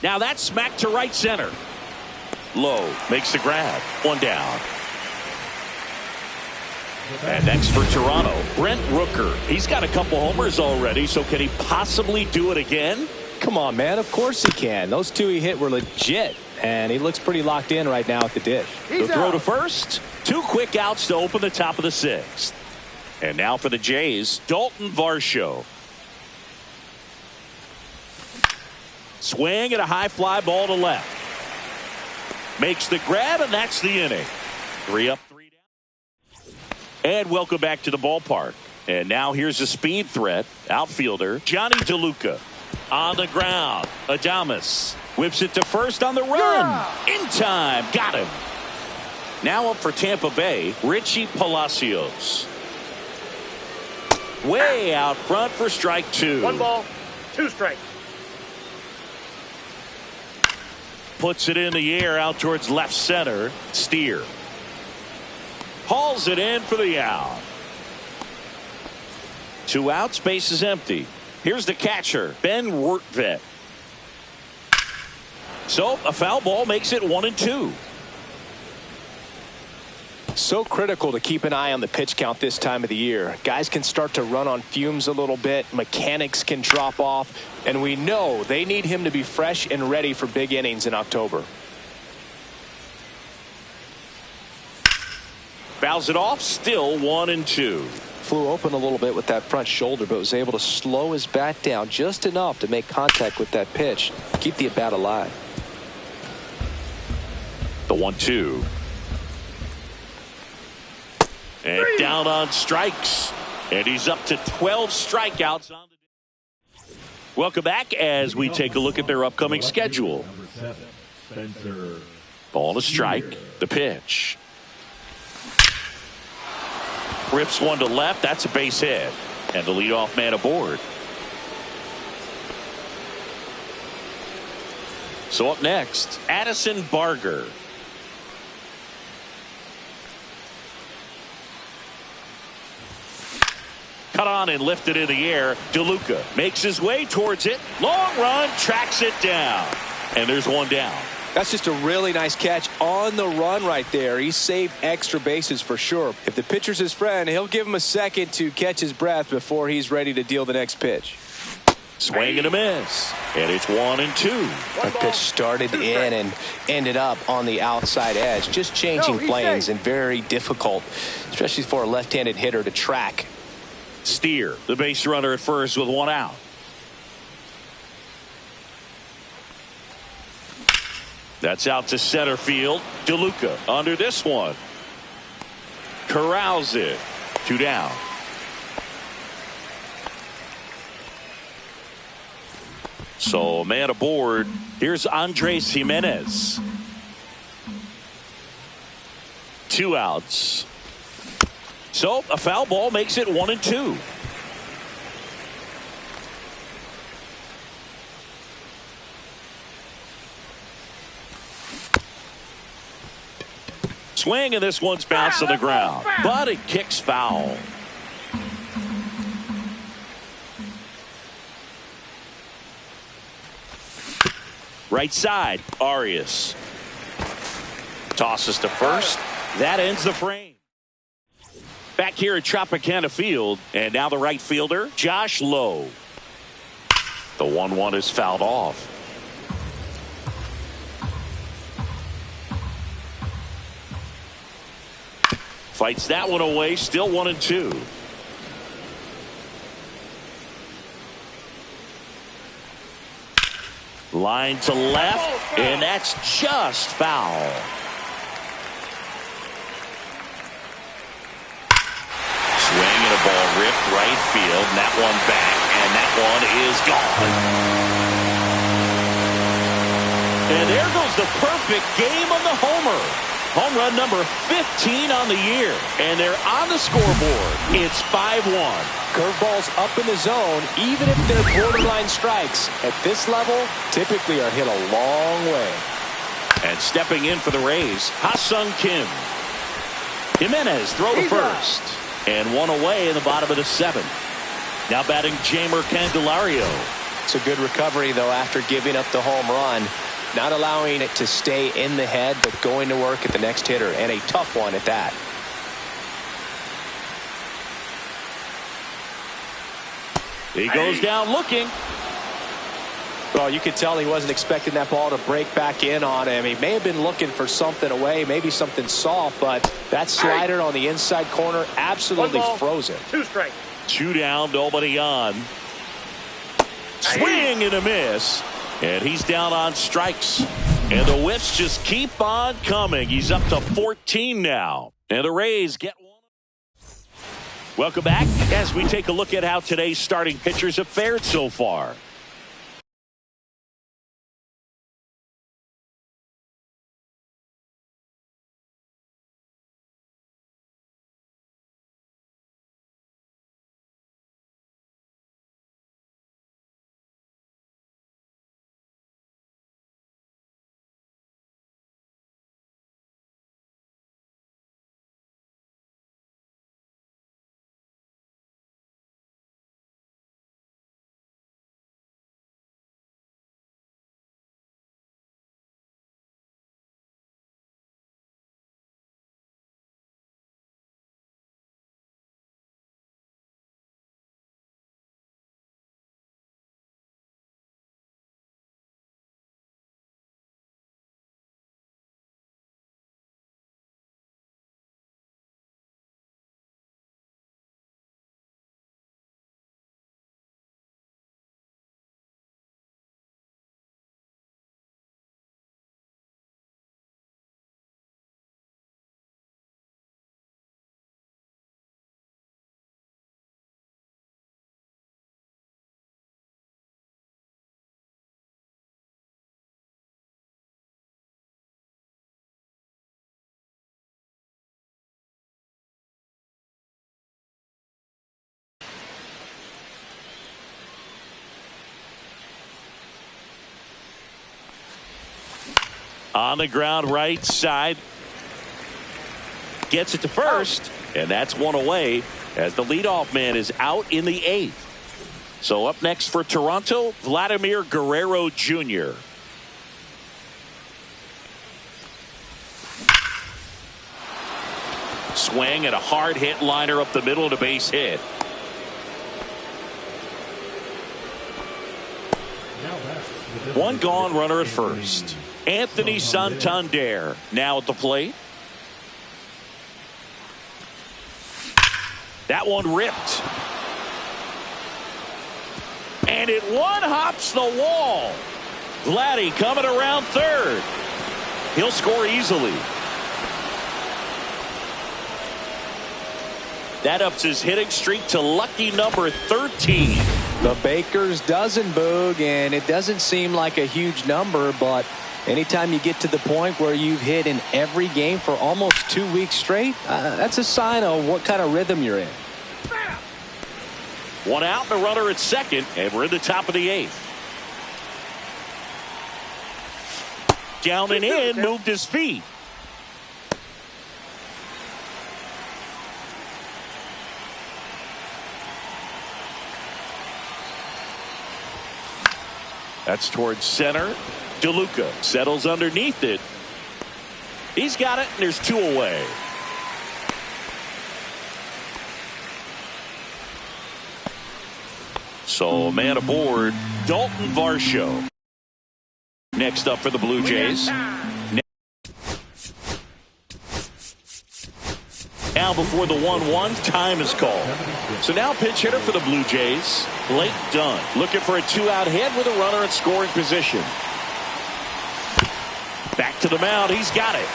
Now that's smacked to right center. Lowe makes the grab. One down. And next for Toronto, Brent Rooker. He's got a couple homers already, so can he possibly do it again? Come on, man. Of course he can. Those two he hit were legit, and he looks pretty locked in right now at the dish. The throw to first. 2 quick outs to open the top of the 6th. And now for the Jays, Dalton Varsho. Swing and a high fly ball to left. Makes the grab, and that's the inning. 3 up, 3 down. And welcome back to the ballpark. And now here's a speed threat. Outfielder Johnny DeLuca. On the ground. Adames whips it to first on the run. In time. Got him. Now up for Tampa Bay, Richie Palacios. Way out front for strike 2. 1 ball, 2 strikes. Puts it in the air out towards left center. Steer. Hauls it in for the out. 2 outs, base is empty. Here's the catcher, Ben Wertvet. So a foul ball makes it 1-2. So critical to keep an eye on the pitch count this time of the year. Guys can start to run on fumes a little bit. Mechanics can drop off. And we know they need him to be fresh and ready for big innings in October. Fouls it off, still 1-2. Flew open a little bit with that front shoulder, but was able to slow his bat down just enough to make contact with that pitch. Keep the at-bat alive. The 1-2. And down on strikes. And he's up to 12 strikeouts on the day. Welcome back as we take a look at their upcoming schedule. Ball to strike. The pitch. Rips one to left. That's a base hit. And the leadoff man aboard. So up next, Addison Barger. Cut on and lifted in the air. DeLuca makes his way towards it. Long run, tracks it down. And there's one down. That's just a really nice catch on the run right there. He saved extra bases for sure. If the pitcher's his friend, he'll give him a second to catch his breath before he's ready to deal the next pitch. Swing and a miss. And it's 1-2. That pitch started in and ended up on the outside edge. Just changing planes and very difficult, especially for a left-handed hitter to track. Steer, the base runner at first with 1 out. That's out to center field. DeLuca under this one. Corrals it. 2 down. So man aboard. Here's Andres Jimenez. 2 outs. So a foul ball makes it 1-2. Swing, and this one's bounced to the ground, but it kicks foul. Right side, Arias tosses to first. That ends the frame. Back here at Tropicana Field, and now the right fielder, Josh Lowe. The 1-1 is fouled off. Fights that one away, still 1-2. Line to left, and that's just foul. Swing and a ball ripped right field, and that one back, and that one is gone. And there goes the perfect game on the homer. Home run number 15 on the year, and they're on the scoreboard. It's 5-1. Curveballs up in the zone, even if they're borderline strikes, at this level, typically are hit a long way. And stepping in for the Rays, Ha-Sung Kim. Jimenez throw to first, and one away in the bottom of the 7th. Now batting Jamer Candelario. It's a good recovery, though, after giving up the home run. Not allowing it to stay in the head, but going to work at the next hitter, and a tough one at that. He goes down looking. Well, you could tell he wasn't expecting that ball to break back in on him. He may have been looking for something away, maybe something soft, but that slider on the inside corner absolutely froze him. 2 strikes. 2 down, nobody on. Swing and a miss. And he's down on strikes. And the whiffs just keep on coming. He's up to 14 now. And the Rays get one. Welcome back as we take a look at how today's starting pitchers have fared so far. On the ground right side. Gets it to first. And that's one away as the leadoff man is out in the 8th. So up next for Toronto, Vladimir Guerrero Jr. Swing and a hard hit liner up the middle to base hit. One gone, runner at first. Anthony Santander now at the plate. That one ripped. And it one hops the wall. Vladdy coming around third. He'll score easily. That ups his hitting streak to lucky number 13. The Baker's dozen, Boog, and it doesn't seem like a huge number, but anytime you get to the point where you've hit in every game for almost 2 weeks straight, that's a sign of what kind of rhythm you're in. One out and a runner at second, and we're in the top of the 8th. Down and in, moved his feet. That's towards center. DeLuca settles underneath it. He's got it, and there's 2 away. So, man aboard, Dalton Varsho. Next up for the Blue Jays. Now before the 1-1, time is called. So now pitch hitter for the Blue Jays, Blake Dunn. Looking for a 2-out hit with a runner in scoring position. Back to the mound, he's got it.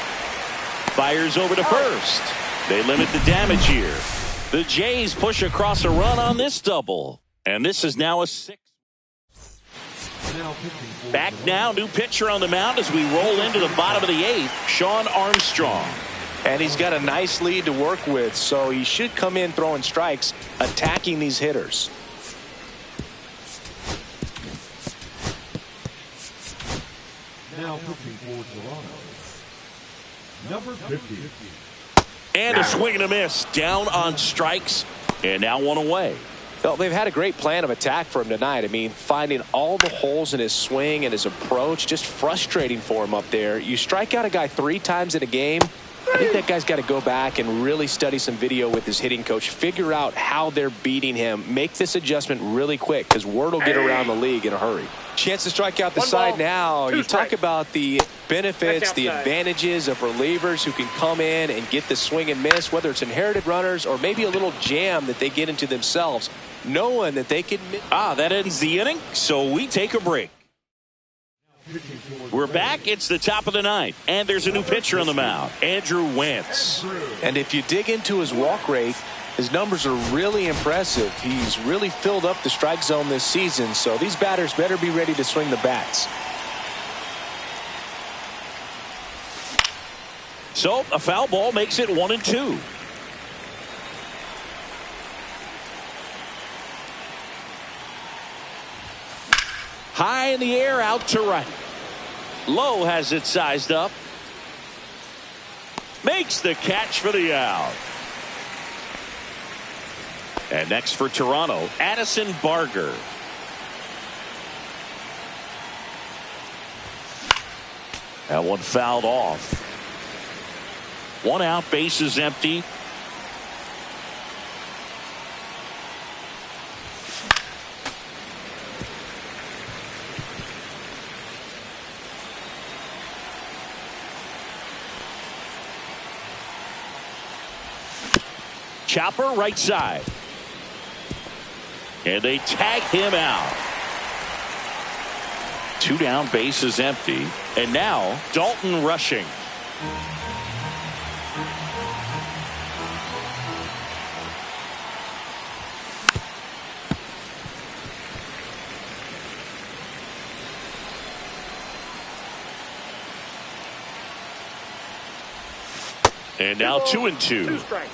Fires over to first. They limit the damage here. The Jays push across a run on this double. And this is now a 6. Back now, new pitcher on the mound as we roll into the bottom of the 8th, Sean Armstrong. And he's got a nice lead to work with, so he should come in throwing strikes, attacking these hitters. Now pitching for Toronto, number 50. And a swing and a miss, down on strikes, and now one away. Well, they've had a great plan of attack for him tonight. I mean, finding all the holes in his swing and his approach, just frustrating for him up there. You strike out a guy 3 times in a game, I think that guy's got to go back and really study some video with his hitting coach, figure out how they're beating him, make this adjustment really quick because word will get around the league in a hurry. Chance to strike out the side now. You talk about the benefits, the advantages of relievers who can come in and get the swing and miss, whether it's inherited runners or maybe a little jam that they get into themselves, knowing that they can. That ends the inning, so we take a break. We're back. It's the top of the ninth, and there's a new pitcher on the mound, Andrew Wentz. And if you dig into his walk rate, his numbers are really impressive. He's really filled up the strike zone this season, so these batters better be ready to swing the bats. So a foul ball makes it 1-2. High in the air, out to right. Lowe has it sized up. Makes the catch for the out. And next for Toronto, Addison Barger. That one fouled off. 1 out, bases empty. Chopper right side. And they tag him out. 2 down, bases empty. And now Dalton rushing. And now 2-2. 2 strikes.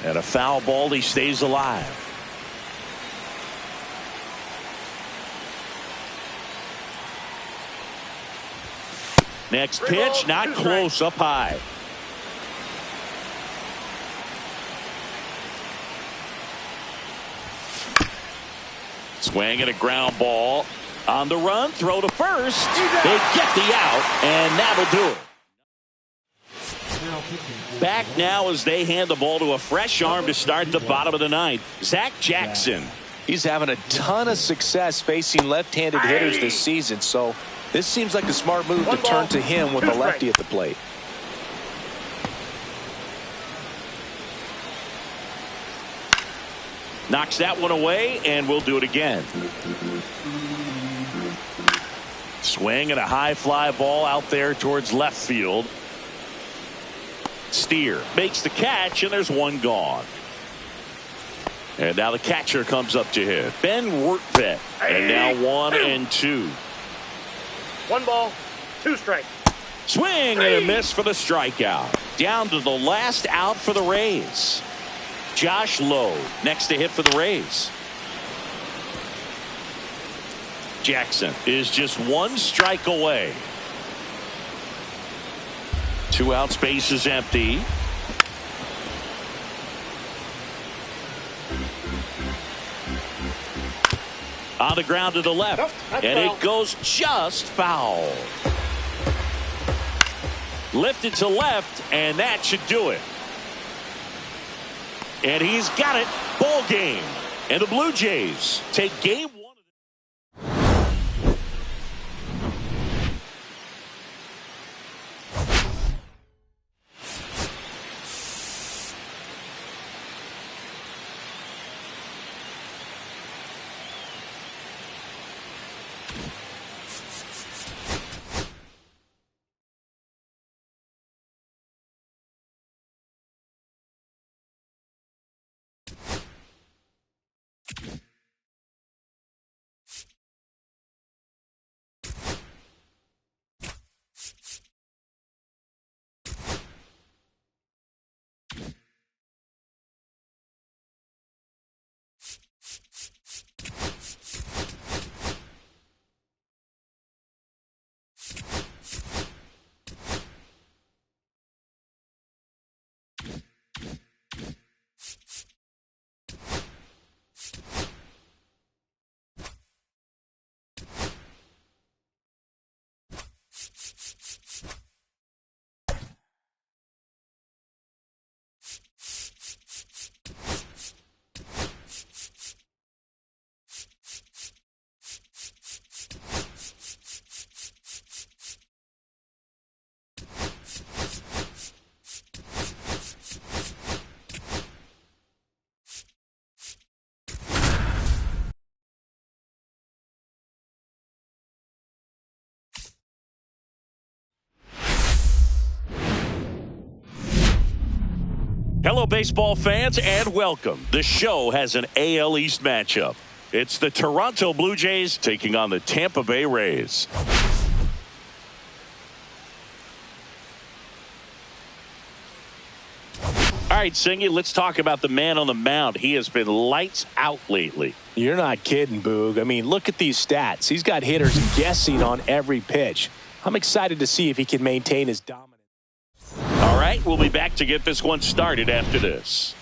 And a foul ball, he stays alive. Next pitch, not close, up high. Swing and a ground ball. On the run, throw to first. They get the out, and that'll do it. Back now as they hand the ball to a fresh arm to start the bottom of the ninth, Zach Jackson. He's having a ton of success facing left-handed hitters this season, so this seems like a smart move to turn to him with a lefty at the plate. Knocks that one away, and we'll do it again. Swing and a high fly ball out there towards left field. Steer makes the catch, and there's one gone. And now the catcher comes up to hit. Ben Wertvet. And now 1-2. 1 ball, 2 strikes. Swing and a miss for the strikeout. Down to the last out for the Rays. Josh Lowe next to hit for the Rays. Jackson is just 1 strike away. 2 outs, base is empty. On the ground to the left. And foul. it goes just foul. Lifted to left, and that should do it. And he's got it. Ball game. And the Blue Jays take game 1. Hello, baseball fans, and welcome. The show has an AL East matchup. It's the Toronto Blue Jays taking on the Tampa Bay Rays. All right, Singy, let's talk about the man on the mound. He has been lights out lately. You're not kidding, Boog. I mean, look at these stats. He's got hitters guessing on every pitch. I'm excited to see if he can maintain his dominance. All right, we'll be back to get this one started after this.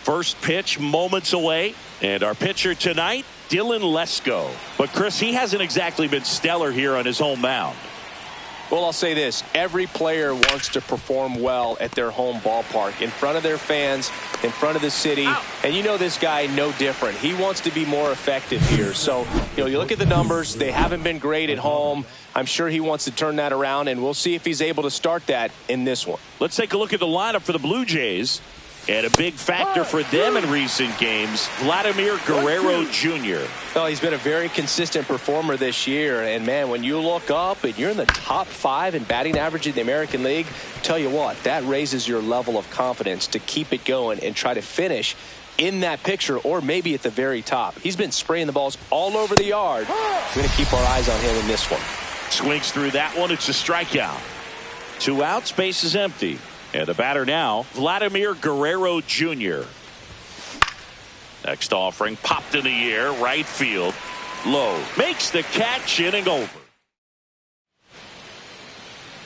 First pitch moments away, and our pitcher tonight, Dylan Lesko. But, Chris, he hasn't exactly been stellar here on his home mound. Well, I'll say this. Every player wants to perform well at their home ballpark, in front of their fans, in front of the city. And you know this guy no different. He wants to be more effective here. So, you look at the numbers. They haven't been great at home. I'm sure he wants to turn that around, and we'll see if he's able to start that in this one. Let's take a look at the lineup for the Blue Jays. And a big factor for them in recent games, Vladimir Guerrero Jr. Well, he's been a very consistent performer this year. And, man, when you look up and you're in the top 5 in batting average in the American League, tell you what, that raises your level of confidence to keep it going and try to finish in that picture or maybe at the very top. He's been spraying the balls all over the yard. We're going to keep our eyes on him in this one. Swings through that one. It's a strikeout. 2 outs, base is empty. And the batter now, Vladimir Guerrero Jr. Next offering, popped in the air, right field. Low, makes the catch, inning over.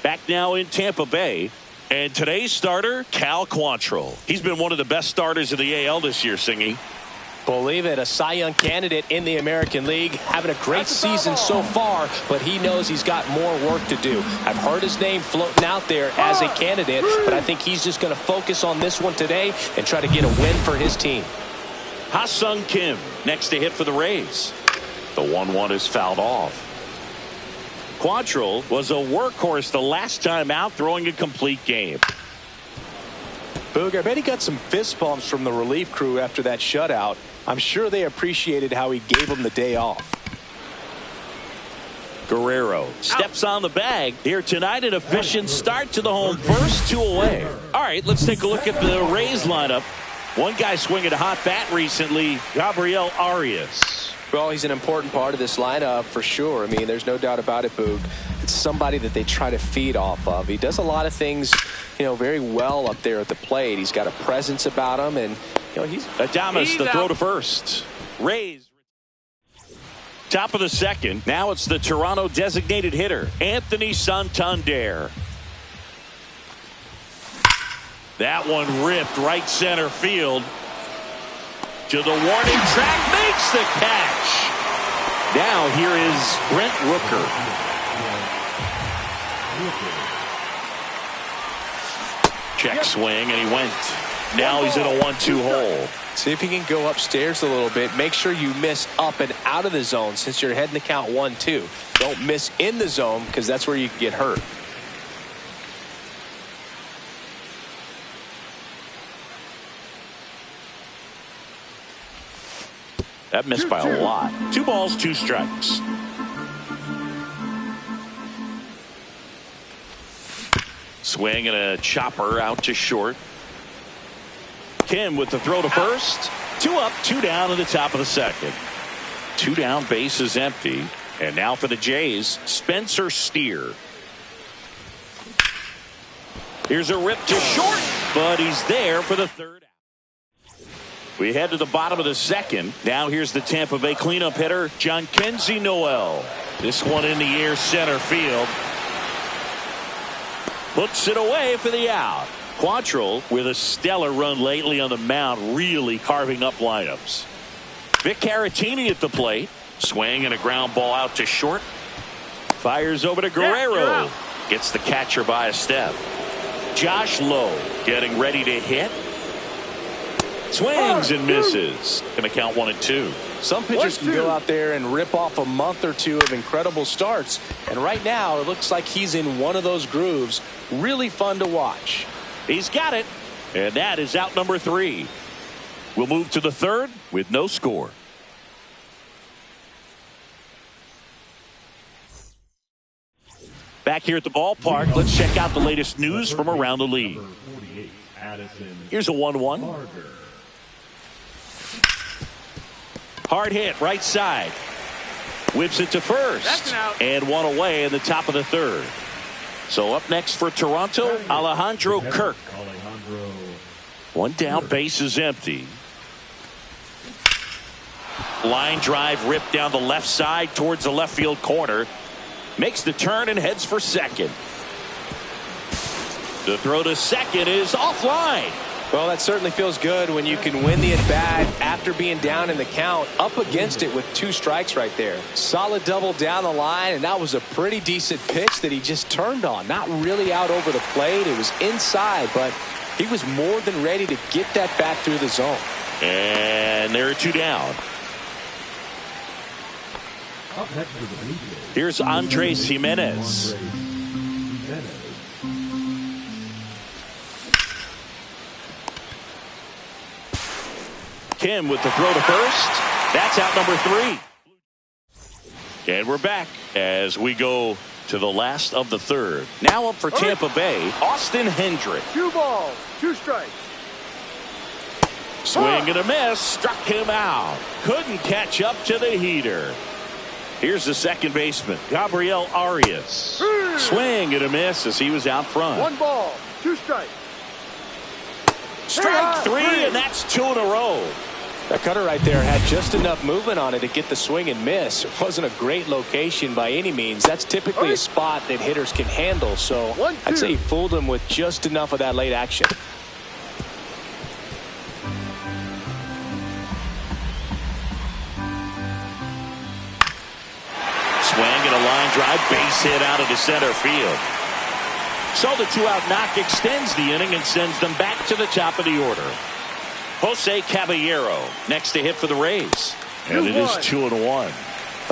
Back now in Tampa Bay. And today's starter, Cal Quantrill. He's been one of the best starters in the AL this year, Singy. Believe it, a Cy Young candidate in the American League, having a great season so far, but he knows he's got more work to do. I've heard his name floating out there as a candidate, but I think he's just going to focus on this one today and try to get a win for his team. Ha-Sung Kim next to hit for the Rays. The 1-1 is fouled off. Quantrill was a workhorse the last time out, throwing a complete game. Boog, I bet he got some fist bumps from the relief crew after that shutout. I'm sure they appreciated how he gave him the day off. Guerrero steps on the bag here tonight. An efficient start to the home first, 2 away. All right, let's take a look at the Rays lineup. One guy swinging a hot bat recently, Gabriel Arias. Well, he's an important part of this lineup for sure. I mean, there's no doubt about it, Boog. It's somebody that they try to feed off of. He does a lot of things, very well up there at the plate. He's got a presence about him, and he's Adames, the throw to first. Rays. Top of the second. Now it's the Toronto designated hitter, Anthony Santander. That one ripped right center field. To the warning track, makes the catch. Now here is Brent Rooker. Check swing, and he went. Now he's in a 1-2 hole. See if he can go upstairs a little bit. Make sure you miss up and out of the zone since you're heading to count 1-2. Don't miss in the zone because that's where you can get hurt. That missed by a lot. 2 balls, 2 strikes. Swing and a chopper out to short. Kim with the throw to first. 2 up, 2 down in the top of the second. 2 down, base is empty. And now for the Jays, Spencer Steer. Here's a rip to short, but he's there for the third out. We head to the bottom of the second. Now here's the Tampa Bay cleanup hitter, Jhonkensy Noel. This one in the air, center field. Puts it away for the out. Quantrill with a stellar run lately on the mound, really carving up lineups. Vic Caratini at the plate. Swing and a ground ball out to short. Fires over to Guerrero. Gets the catcher by a step. Josh Lowe getting ready to hit. Swings and misses. Going to count 1 and 2. Some pitchers can go out there and rip off a month or 2 of incredible starts. And right now, it looks like he's in one of those grooves. Really fun to watch. He's got it. And that is out number 3. We'll move to the third with no score. Back back here at the ballpark. Let's check out the latest news from around the league. Here's a 1-1. Hard hit, right side. Whips it to first. And one away in the top of the third. So up next for Toronto, Alejandro Kirk. One down, base is empty. Line drive ripped down the left side towards the left field corner. Makes the turn and heads for second. The throw to second is offline. Well, that certainly feels good when you can win the at-bat after being down in the count, up against it with 2 strikes right there. Solid double down the line, and that was a pretty decent pitch that he just turned on. Not really out over the plate. It was inside, but he was more than ready to get that bat through the zone. And there are 2 down. Here's Andres Jimenez. Kim with the throw to first. That's out number 3. And we're back as we go to the last of the third. Now up for Tampa Bay, Austin Hendrick. 2 balls, 2 strikes. Swing and a miss. Struck him out. Couldn't catch up to the heater. Here's the second baseman, Gabriel Arias. Swing and a miss as he was out front. 1 ball, 2 strikes. Strike 3, and that's 2 in a row. That cutter right there had just enough movement on it to get the swing and miss. It wasn't a great location by any means. That's typically a spot that hitters can handle. So I'd say he fooled him with just enough of that late action. Swing and a line drive, base hit out into center field. So the 2-out knock extends the inning and sends them back to the top of the order. Jose Caballero next to hit for the Rays. And it is 2-1. Well,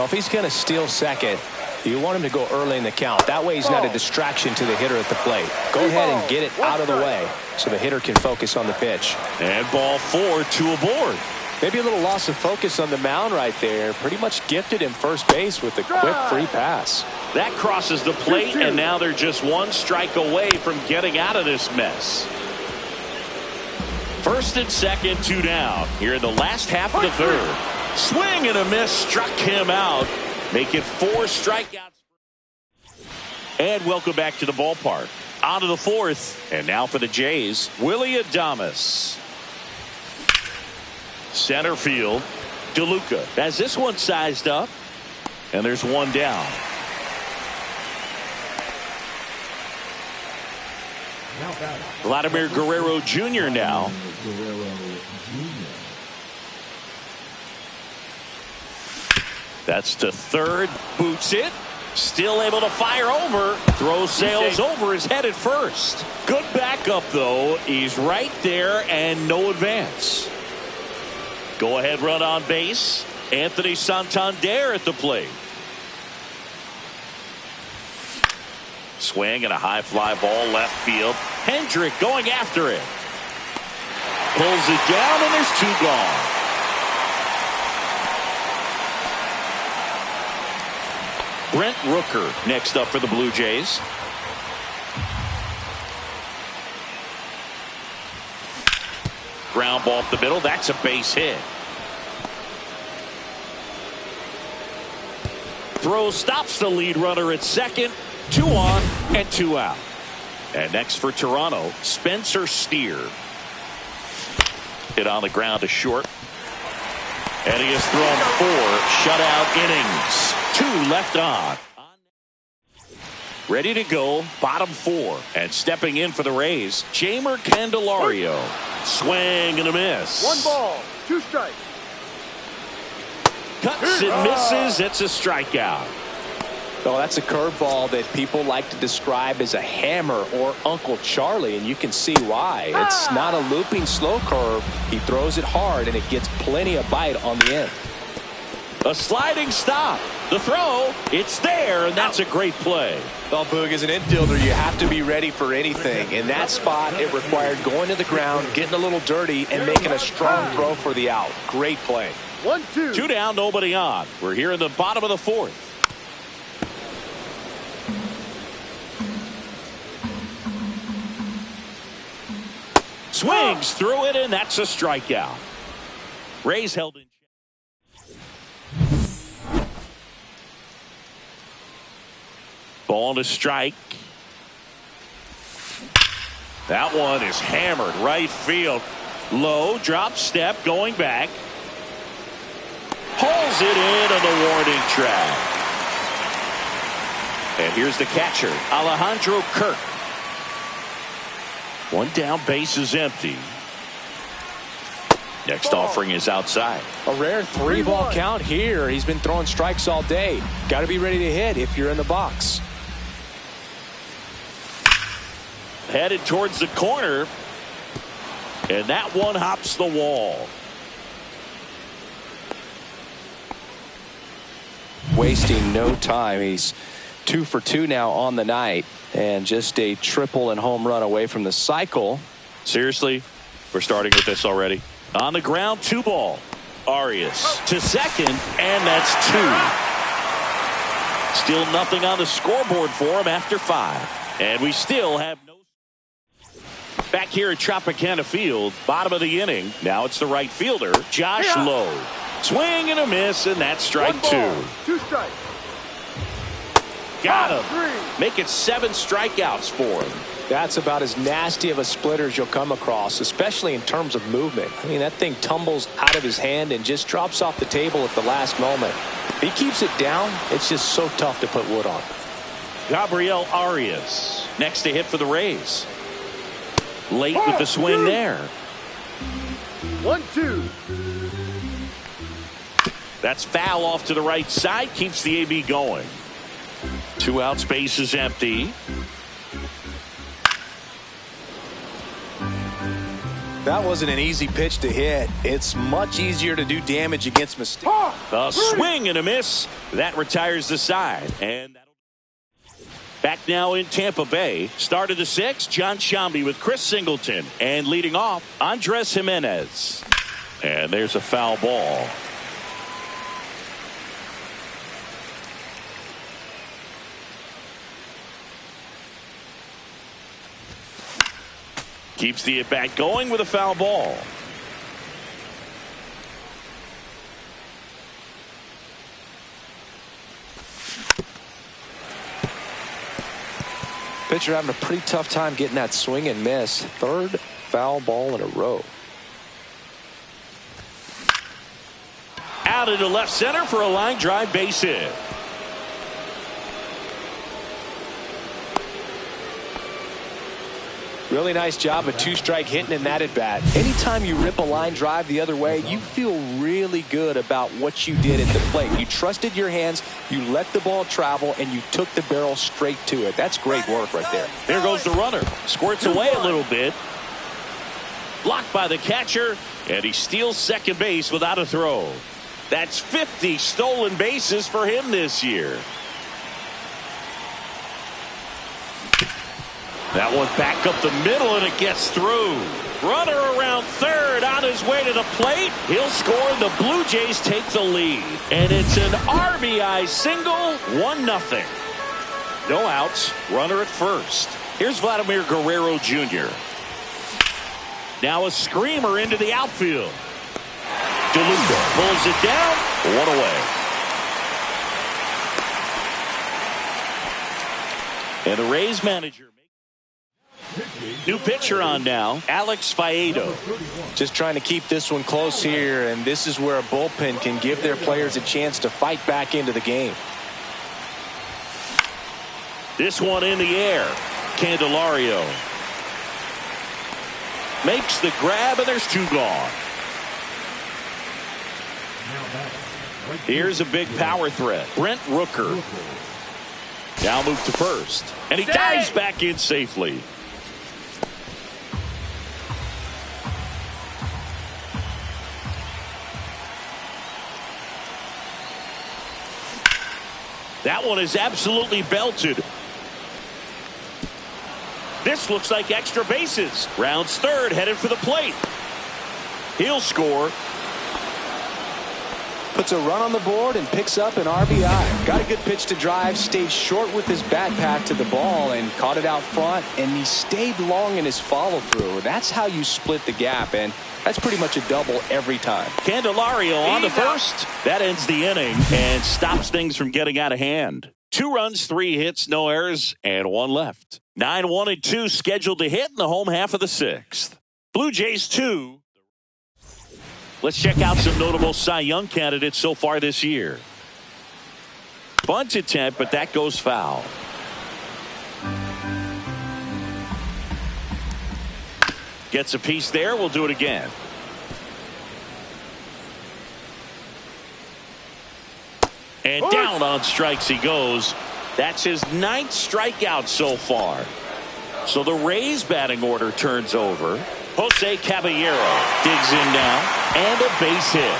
if he's going to steal second, you want him to go early in the count. That way he's not a distraction to the hitter at the plate. Go ahead and get it out of the way so the hitter can focus on the pitch. And ball 4, 2 aboard. Maybe a little loss of focus on the mound right there. Pretty much gifted him first base with a quick free pass. That crosses the plate, and now they're just 1 strike away from getting out of this mess. First and second, 2 down. Here in the last half of the third. Swing and a miss, struck him out. Make it 4 strikeouts. And welcome back to the ballpark. On to the 4th, and now for the Jays, Willie Adames. Center field, DeLuca has this one sized up, and there's 1 down. Vladimir Guerrero Jr. now. That's to third, boots it, still able to fire over, throws sails over his head at first. Good backup though, he's right there and no advance. Go ahead run on base, Anthony Santander at the plate. Swing and a high fly ball left field. Hendrick going after it. Pulls it down and there's 2 gone. Brent Rooker next up for the Blue Jays. Ground ball up the middle. That's a base hit. Throw stops the lead runner at second. 2 on and 2 out. And next for Toronto, Spencer Steer. Hit on the ground to short. And he has thrown 4 shutout innings. 2 left on. Ready to go, bottom 4. And stepping in for the Rays, Jamer Candelario. Swing and a miss. 1 ball, 2 strikes. Cuts and misses. It's a strikeout. Oh, that's a curveball that people like to describe as a hammer or Uncle Charlie, and you can see why. It's not a looping slow curve. He throws it hard, and it gets plenty of bite on the end. A sliding stop. The throw, it's there, and that's a great play. Well, Boog, as an infielder, you have to be ready for anything. In that spot, it required going to the ground, getting a little dirty, and making a strong throw for the out. Great play. 1-2. 2 down, nobody on. We're here in the bottom of the 4th. Swings through it, and that's a strikeout. Rays held in check. Ball to strike. That one is hammered right field. Low drop step going back. Pulls it in on the warning track. And here's the catcher, Alejandro Kirk. One down, base is empty. Next offering is outside. A rare 3-ball count here. He's been throwing strikes all day. Got to be ready to hit if you're in the box. Headed towards the corner. And that one hops the wall. Wasting no time. He's 2 for 2 now on the night. And just a triple and home run away from the cycle. Seriously, we're starting with this already. On the ground, 2 ball. Arias to second, and that's 2. Still nothing on the scoreboard for him after 5. And we still have no. Back here at Tropicana Field, bottom of the inning. Now it's the right fielder, Josh Lowe. Swing and a miss, and that's strike 2. 2 strikes. Got him. Make it 7 strikeouts for him. That's about as nasty of a splitter as you'll come across, especially in terms of movement. I mean, that thing tumbles out of his hand and just drops off the table at the last moment. If he keeps it down, it's just so tough to put wood on. Gabriel Arias next to hit for the Rays. Late with the swing there. 1-2. That's foul off to the right side. Keeps the AB going. 2 outs, base is empty. That wasn't an easy pitch to hit. It's much easier to do damage against mistakes. A swing and a miss. That retires the side. And back now in Tampa Bay. Start of the 6th, John Shambi with Chris Singleton. And leading off, Andres Jimenez. And there's a foul ball. Keeps the at-bat going with a foul ball. Pitcher having a pretty tough time getting that swing and miss. 3rd foul ball in a row. Out into left center for a line drive base hit. Really nice job of 2-strike hitting in that at bat. Anytime you rip a line drive the other way, you feel really good about what you did at the plate. You trusted your hands, you let the ball travel, and you took the barrel straight to it. That's great work right there. There goes the runner. Squirts away a little bit. Blocked by the catcher, and he steals second base without a throw. That's 50 stolen bases for him this year. That one back up the middle, and it gets through. Runner around third on his way to the plate. He'll score, and the Blue Jays take the lead. And it's an RBI single, 1-0. No outs, runner at first. Here's Vladimir Guerrero Jr. Now a screamer into the outfield. DeLuca pulls it down, 1 away. And the Rays manager. New pitcher on now, Alex Faedo. Just trying to keep this one close here, and this is where a bullpen can give their players a chance to fight back into the game. This one in the air. Candelario makes the grab, and there's 2 gone. Here's a big power threat. Brent Rooker. Now move to first, and he dives back in safely. That one is absolutely belted. This looks like extra bases. Rounds third, headed for the plate. He'll score. puts a run on the board and picks up an RBI. Got a good pitch to drive, stayed short with his backpack to the ball and caught it out front, and he stayed long in his follow-through. That's how you split the gap, and that's pretty much a double every time. Candelario on the first. That ends the inning and stops things from getting out of hand. 2 runs, 3 hits, no errors, and 1 left. 9-1 and 2 scheduled to hit in the home half of the 6th. Blue Jays 2. Let's check out some notable Cy Young candidates so far this year. Bunt attempt, but that goes foul. Gets a piece there. We'll do it again. And down on strikes he goes. That's his 9th strikeout so far. So the Rays batting order turns over. Jose Caballero digs in now, and a base hit.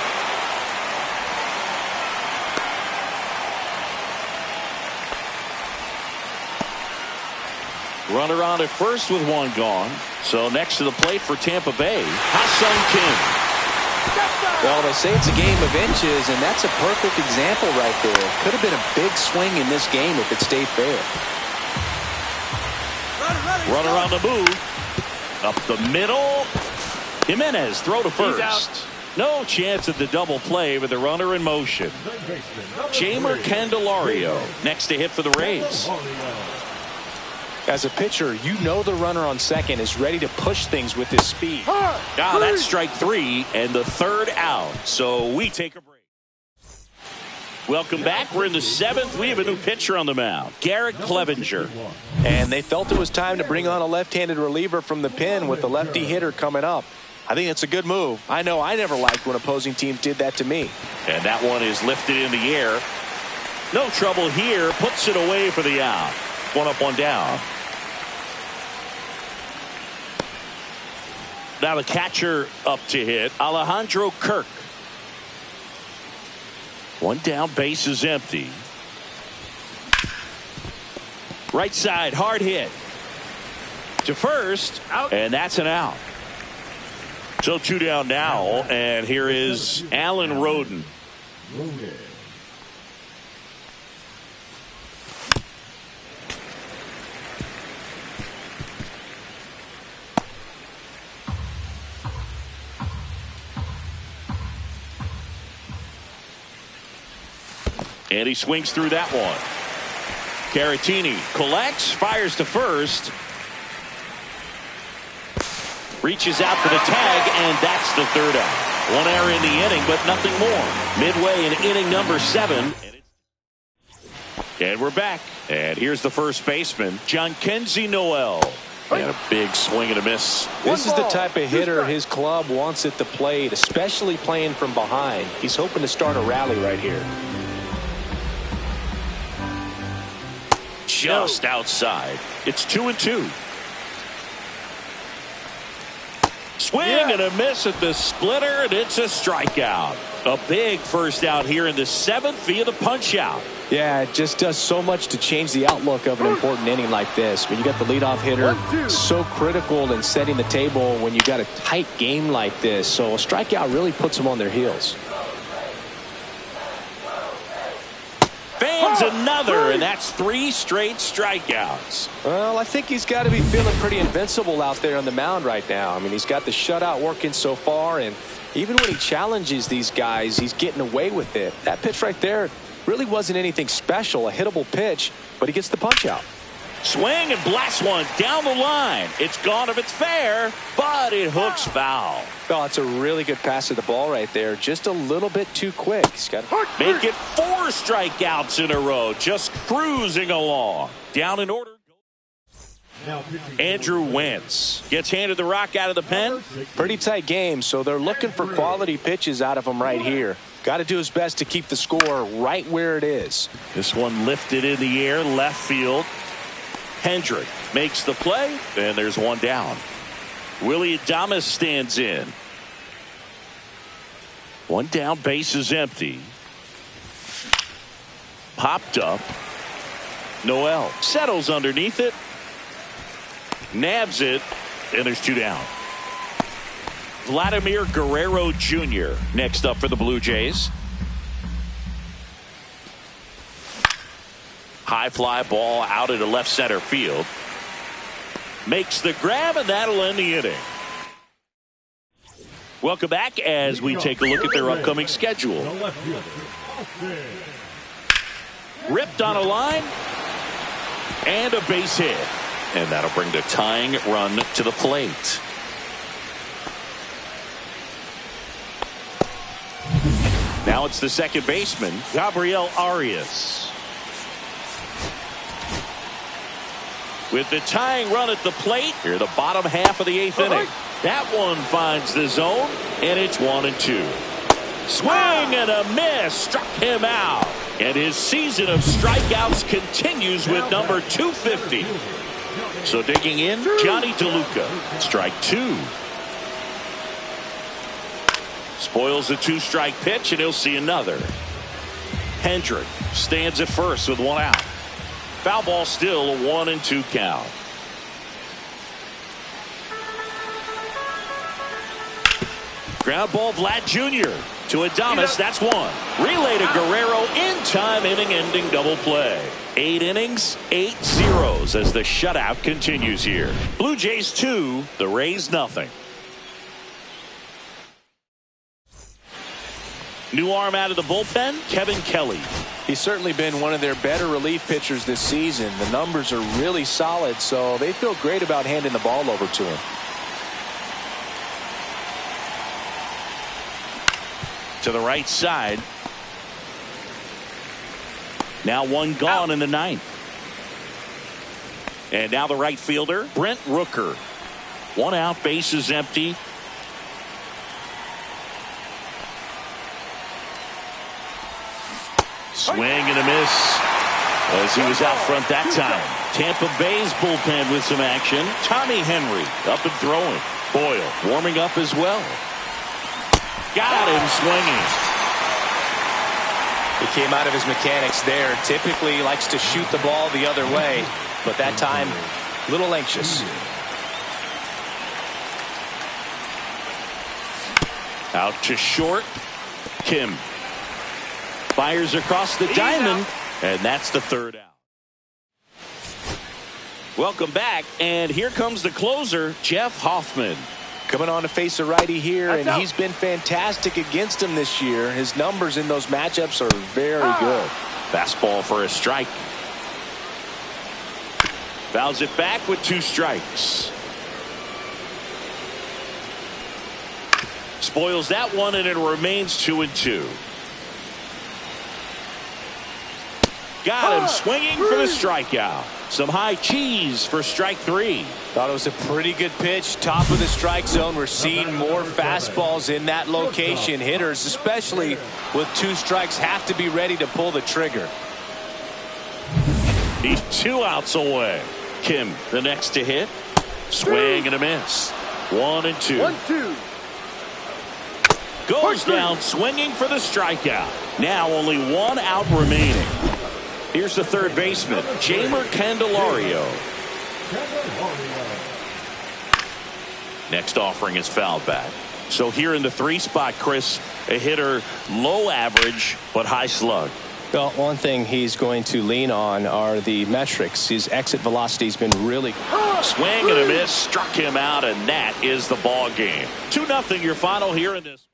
Runner on at first with 1 gone. So next to the plate for Tampa Bay, Ha-Sung Kim. Well, they say it's a game of inches, and that's a perfect example right there. Could have been a big swing in this game if it stayed fair. Runner on the move. Up the middle. Jimenez throw to first. No chance at the double play with the runner in motion. Jeimer Candelario next to hit for the Rays. As a pitcher, you know the runner on second is ready to push things with his speed. Now that's strike 3 and the 3rd out. So we take a break. Welcome back. We're in the 7th. We have a new pitcher on the mound, Garrett Clevenger. And they felt it was time to bring on a left-handed reliever from the pen with the lefty hitter coming up. I think it's a good move. I know I never liked when opposing teams did that to me. And that one is lifted in the air. No trouble here. Puts it away for the out. 1 up, 1 down. Now the catcher up to hit, Alejandro Kirk. 1 down, base is empty. Right side, hard hit. To first, out. And that's an out. So 2 down now, and here is Alan Roden. And he swings through that one. Caratini collects, fires to first. Reaches out for the tag, and that's the 3rd out. 1 error in the inning, but nothing more. Midway in inning number 7. And we're back. And here's the first baseman, Jhonkensy Noel. And a big swing and a miss. This is the type of hitter his club wants at the plate, especially playing from behind. He's hoping to start a rally right here. Just outside. It's 2-2. Swing and a miss at the splitter, and it's a strikeout. A big first out here in the 7th via the punch out. Yeah, it just does so much to change the outlook of an important inning like this. When you got the leadoff hitter, so critical in setting the table when you got a tight game like this. So a strikeout really puts them on their heels. Fans another, and that's 3 straight strikeouts. Well, I think he's got to be feeling pretty invincible out there on the mound right now. I mean, he's got the shutout working so far, and even when he challenges these guys, he's getting away with it. That pitch right there really wasn't anything special, a hittable pitch, but he gets the punch out. Swing and blast one down the line. It's gone if it's fair, but it hooks foul. Oh, it's a really good pass to the ball right there. Just a little bit too quick. He's got to make it 4 strikeouts in a row. Just cruising along. Down in order. Andrew Wentz gets handed the rock out of the pen. Pretty tight game, so they're looking for quality pitches out of him right here. Got to do his best to keep the score right where it is. This one lifted in the air, left field. Hendrick makes the play, and there's 1 down. Willie Adames stands in. 1 down, base is empty. Popped up. Noel settles underneath it. Nabs it, and there's 2 down. Vladimir Guerrero Jr. next up for the Blue Jays. High fly ball out into left center field. Makes the grab, and that'll end the inning. Welcome back as we take a look at their upcoming schedule. Ripped on a line and a base hit. And that'll bring the tying run to the plate. Now it's the second baseman, Gabriel Arias. With the tying run at the plate, here the bottom half of the eighth inning. That one finds the zone, and it's 1-2. Swing and a miss, struck him out. And his season of strikeouts continues with number 250. So digging in, Johnny DeLuca. Strike two. Spoils the two-strike pitch, and he'll see another. Hendrick stands at first with one out. Foul ball, still a 1-2 count. Ground ball, Vlad Jr. to Adames. That's one. Relay to Guerrero in time, inning-ending double play. 8 innings, 8 zeros as the shutout continues here. Blue Jays 2, the Rays nothing. New arm out of the bullpen, Kevin Kelly. He's certainly been one of their better relief pitchers this season. The numbers are really solid, so they feel great about handing the ball over to him. To the right side. Now one gone in the ninth. And now the right fielder, Brent Rooker. One out, base is empty. Swing and a miss as he was out front that time. Tampa Bay's bullpen with some action. Tommy Henry up and throwing. Boyle warming up as well. Got him swinging. He came out of his mechanics there. Typically likes to shoot the ball the other way, but that time a little anxious. Out to short. Kim fires across the diamond, and that's the third out. Welcome back, and here comes the closer, Jeff Hoffman. Coming on to face a righty here, and he's been fantastic against him this year. His numbers in those matchups are very good. Fastball for a strike. Fouls it back with 2 strikes. Spoils that one, and it remains 2-2. Got him swinging for the strikeout. Some high cheese for strike 3. Thought it was a pretty good pitch. Top of the strike zone. We're seeing more fastballs in that location. Hitters, especially with 2 strikes, have to be ready to pull the trigger. He's 2 outs away. Kim, the next to hit. Swing and a miss. 1-2. 1-2. Goes down swinging for the strikeout. Now only 1 out remaining. Here's the third baseman, Jeimer Candelario. Next offering is fouled back. So here in the 3 spot, Chris, a hitter low average but high slug. Well, one thing he's going to lean on are the metrics. His exit velocity has been really swing and a miss, struck him out, and that is the ball game. 2-0 your final here in this.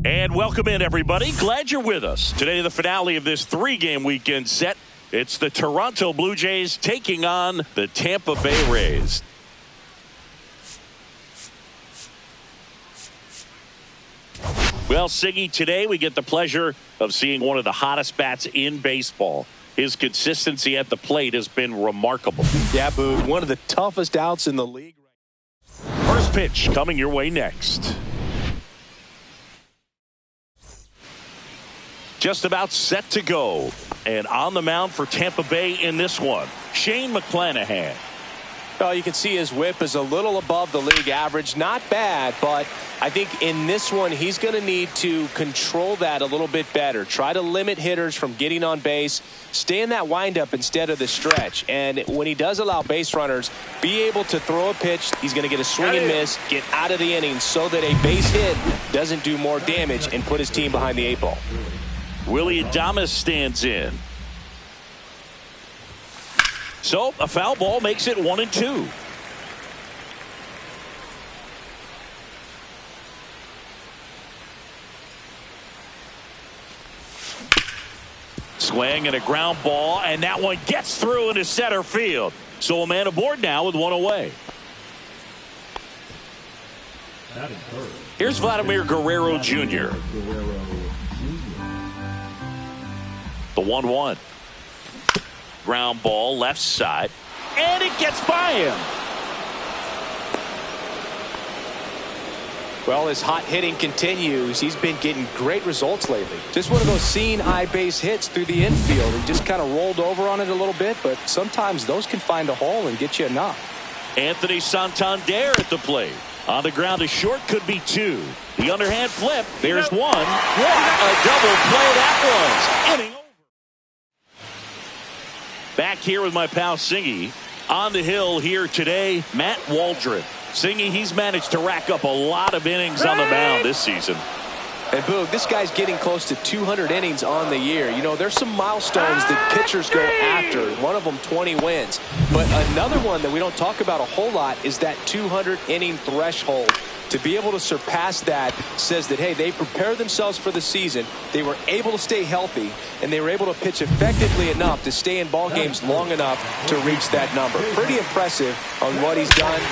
And welcome in, everybody. Glad you're with us. Today, the finale of this 3-game weekend set. It's the Toronto Blue Jays taking on the Tampa Bay Rays. Well, Siggy, today we get the pleasure of seeing one of the hottest bats in baseball. His consistency at the plate has been remarkable. Yeah, Boog, one of the toughest outs in the league. First pitch coming your way next. Just about set to go. And on the mound for Tampa Bay in this one, Shane McClanahan. Well, you can see his whip is a little above the league average. Not bad, but I think in this one, he's going to need to control that a little bit better. Try to limit hitters from getting on base. Stay in that windup instead of the stretch. And when he does allow base runners, be able to throw a pitch. He's going to get a swing and miss, get out of the inning so that a base hit doesn't do more damage and put his team behind the 8 ball. Willie Adames stands in. So a foul ball makes it 1-2. Swing and a ground ball, and that one gets through into center field. So a man aboard now with one away. Here's Vladimir Guerrero Jr. The 1-1. Ground ball left side, and it gets by him. Well, his hot hitting continues. He's been getting great results lately. Just one of those seeing eye base hits through the infield. He just kind of rolled over on it a little bit, but sometimes those can find a hole and get you a knock. Anthony Santander at the plate. On the ground to short, could be 2. The underhand flip. There's 1. What a double play that was. Inning over. Back here with my pal Singy. On the hill here today, Matt Waldron. Singy, he's managed to rack up a lot of innings on the mound this season. And Boog, this guy's getting close to 200 innings on the year. You know, there's some milestones that pitchers go after. One of them 20 wins. But another one that we don't talk about a whole lot is that 200 inning threshold. To be able to surpass that says that, hey, they prepared themselves for the season. They were able to stay healthy, and they were able to pitch effectively enough to stay in ball games long enough to reach that number. Pretty impressive on what he's done.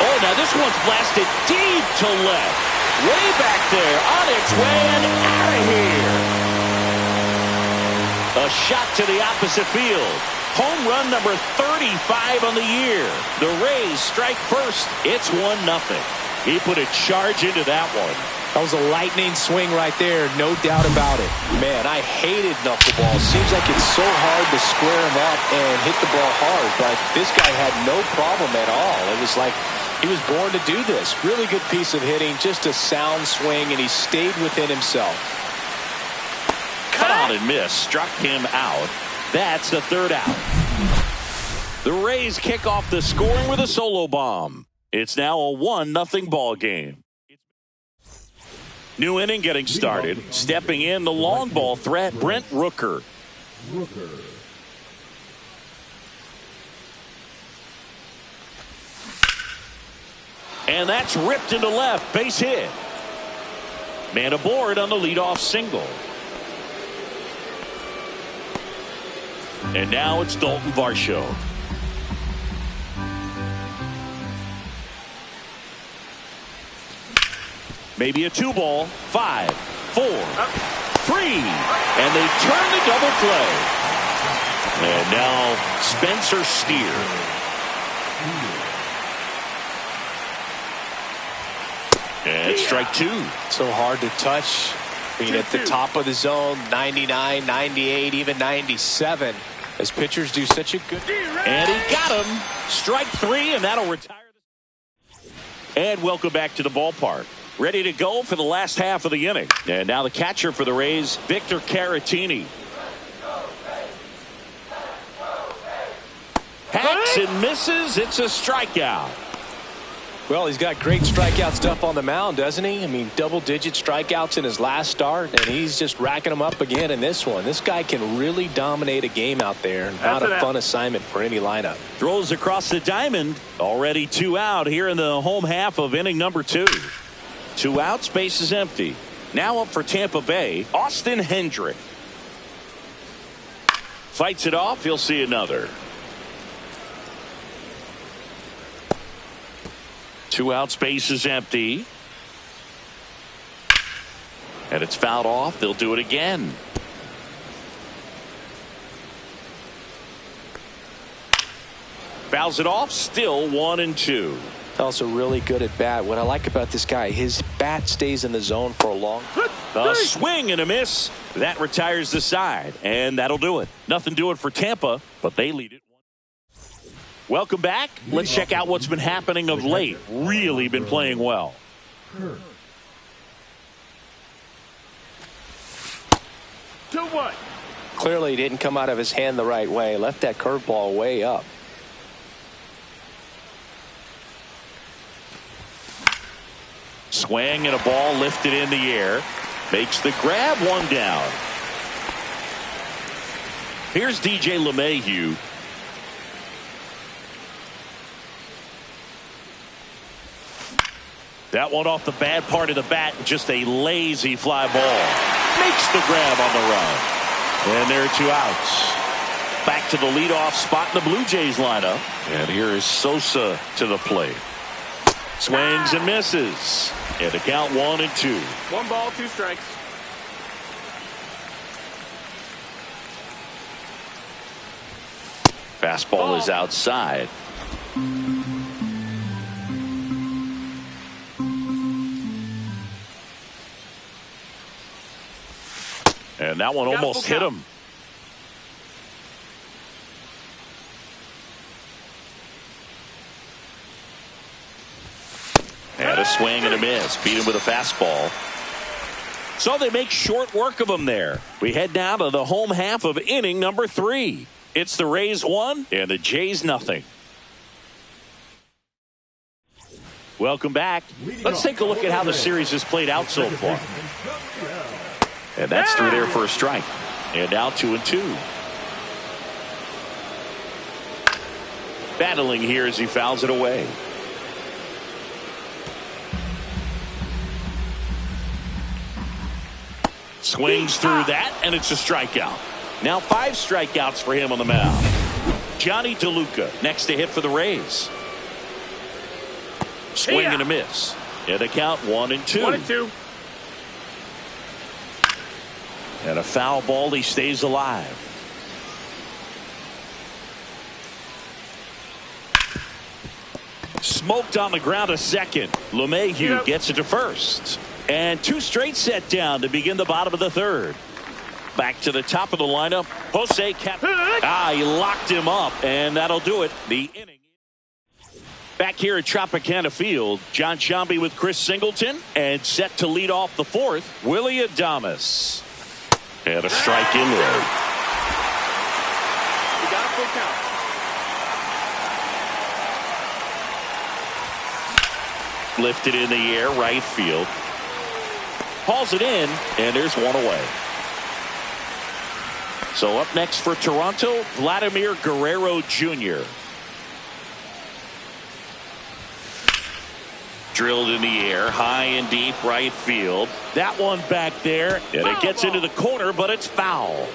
Oh, now this one's blasted deep to left. Way back there, on its way and out of here. A shot to the opposite field. Home run number 35 on the year. The Rays strike first. It's 1-0. He put a charge into that one. That was a lightning swing right there, no doubt about it. Man, I hated knuckleballs. Seems like it's so hard to square him up and hit the ball hard, but this guy had no problem at all. It was like he was born to do this. Really good piece of hitting, just a sound swing, and he stayed within himself. Cut on and miss, struck him out. That's the 3rd out. The Rays kick off the scoring with a solo bomb. It's now a 1-0 ball game. New inning getting started. Stepping in the long ball threat, Brent Rooker. And that's ripped into left. Base hit. Man aboard on the leadoff single. And now it's Dalton Varsho. Maybe a 2-ball. 5, 4, 3. And they turn the double play. And now Spencer Steer. And strike 2. So hard to touch. Being at the top of the zone, 99, 98, even 97. As pitchers do such a good. And he got him. Strike 3, and that'll retire. And welcome back to the ballpark. Ready to go for the last half of the inning. And now the catcher for the Rays, Victor Caratini. Hacks and misses. It's a strikeout. Well, he's got great strikeout stuff on the mound, doesn't he? I mean, double-digit strikeouts in his last start, and he's just racking them up again in this one. This guy can really dominate a game out there. Not a fun assignment for any lineup. Throws across the diamond. Already 2 out here in the home half of inning number 2. 2 outs, base is empty. Now up for Tampa Bay, Austin Hendrick. Fights it off. He'll see another. 2 outs, base is empty. And it's fouled off. They'll do it again. Fouls it off. Still 1-2. Also really good at bat. What I like about this guy, his bat stays in the zone for a long time. A swing and a miss. That retires the side, and that'll do it. Nothing doing for Tampa, but they lead it. Welcome back. Let's check out what's been happening of late. Really been playing well. 2-1. Clearly didn't come out of his hand the right way. Left that curveball way up. Swing and a ball lifted in the air. Makes the grab, 1 down. Here's DJ LeMahieu. That one off the bad part of the bat. Just a lazy fly ball. Makes the grab on the run. And there are 2 outs. Back to the leadoff spot in the Blue Jays lineup. And here is Sosa to the plate. Swings and misses. And the count 1-2. 1 ball, 2 strikes. Fastball is outside. And that one almost hit him. And a swing and a miss. Beat him with a fastball. So they make short work of him there. We head now to the home half of inning number 3. It's the Rays 1 and the Jays nothing. Welcome back. Let's take a look at how the series has played out so far. And that's through there for a strike. And now 2-2. Battling here as he fouls it away. Swings through that, and it's a strikeout. Now 5 strikeouts for him on the mound. Johnny DeLuca next to hit for the Rays. Swing and a miss. And the count 1-2. 1-2. And a foul ball. He stays alive. Smoked on the ground a second. LeMahieu gets it to first. And 2 straight set down to begin the bottom of the 3rd. Back to the top of the lineup. Jose Cap. He locked him up, and that'll do it. The inning. Back here at Tropicana Field, John Sciambi with Chris Singleton, and set to lead off the 4th, Willie Adames. And a strike in there. We got a full count. Lifted in the air, right field. Hauls it in, and there's 1 away. So up next for Toronto, Vladimir Guerrero Jr. Drilled in the air, high and deep right field. That one back there, and it gets into the corner, but it's foul.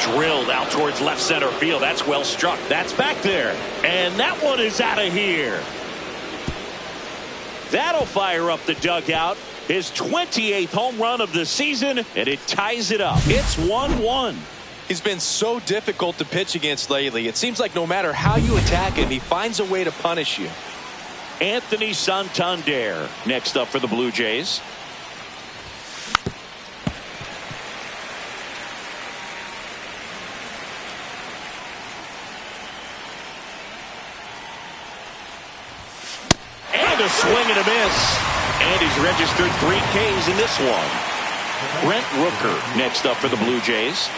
Drilled out towards left center field. That's well struck. That's back there. And that one is out of here. That'll fire up the dugout. His 28th home run of the season, and it ties it up. It's 1-1. He's been so difficult to pitch against lately. It seems like no matter how you attack him, he finds a way to punish you. Anthony Santander next up for the Blue Jays. And a swing and a miss. And he's registered 3 Ks in this one. Brent Rooker next up for the Blue Jays.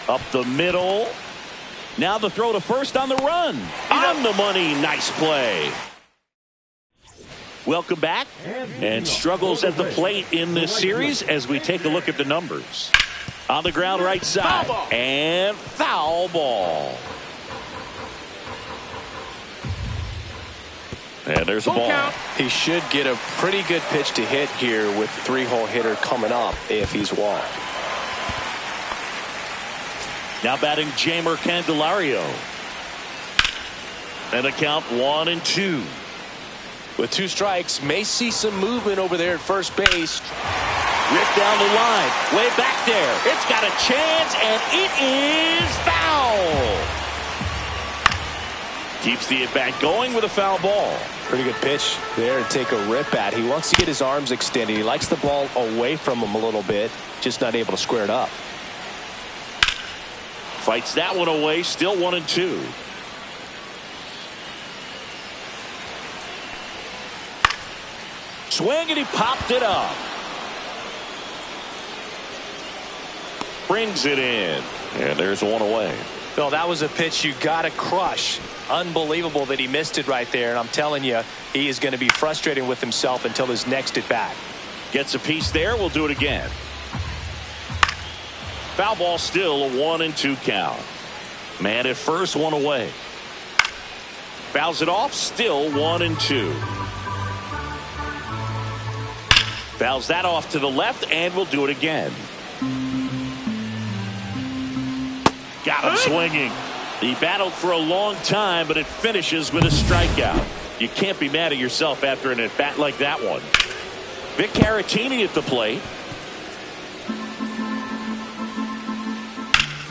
Up the middle. Now the throw to first on the run. On the money. Nice play. Welcome back. And struggles at the plate in this series as we take a look at the numbers. On the ground right side. Foul ball. And foul ball. And there's a Full ball. count. He should get a pretty good pitch to hit here with the three-hole hitter coming up if he's walked. Now batting Jamer Candelario. And a count 1-2. With 2 strikes, may see some movement over there at first base. Ripped down the line. Way back there. It's got a chance, and it is foul. Keeps the at-bat going with a foul ball. Pretty good pitch there to take a rip at. He wants to get his arms extended. He likes the ball away from him a little bit, just not able to square it up. Fights that one away, still 1-2. Swing, and he popped it up. Brings it in. And there's one away. Well, that was a pitch you got to crush. Unbelievable that he missed it right there. And I'm telling you, he is going to be frustrated with himself until his next at bat. Gets a piece there. We'll do it again. Foul ball, still a 1-2 count. Man at first, one away. Fouls it off, still 1-2. Fouls that off to the left, and we'll do it again. Got him swinging. He battled for a long time, but it finishes with a strikeout. You can't be mad at yourself after an at-bat like that one. Vic Caratini at the plate.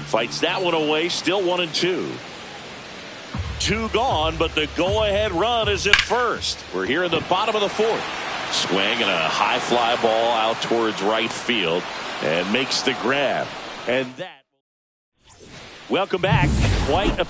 Fights that one away, still 1-2. 2 gone, but the go-ahead run is at first. We're here in the bottom of the 4th. Swing and a high fly ball out towards right field, and makes the grab. And that. Welcome back. Quite a.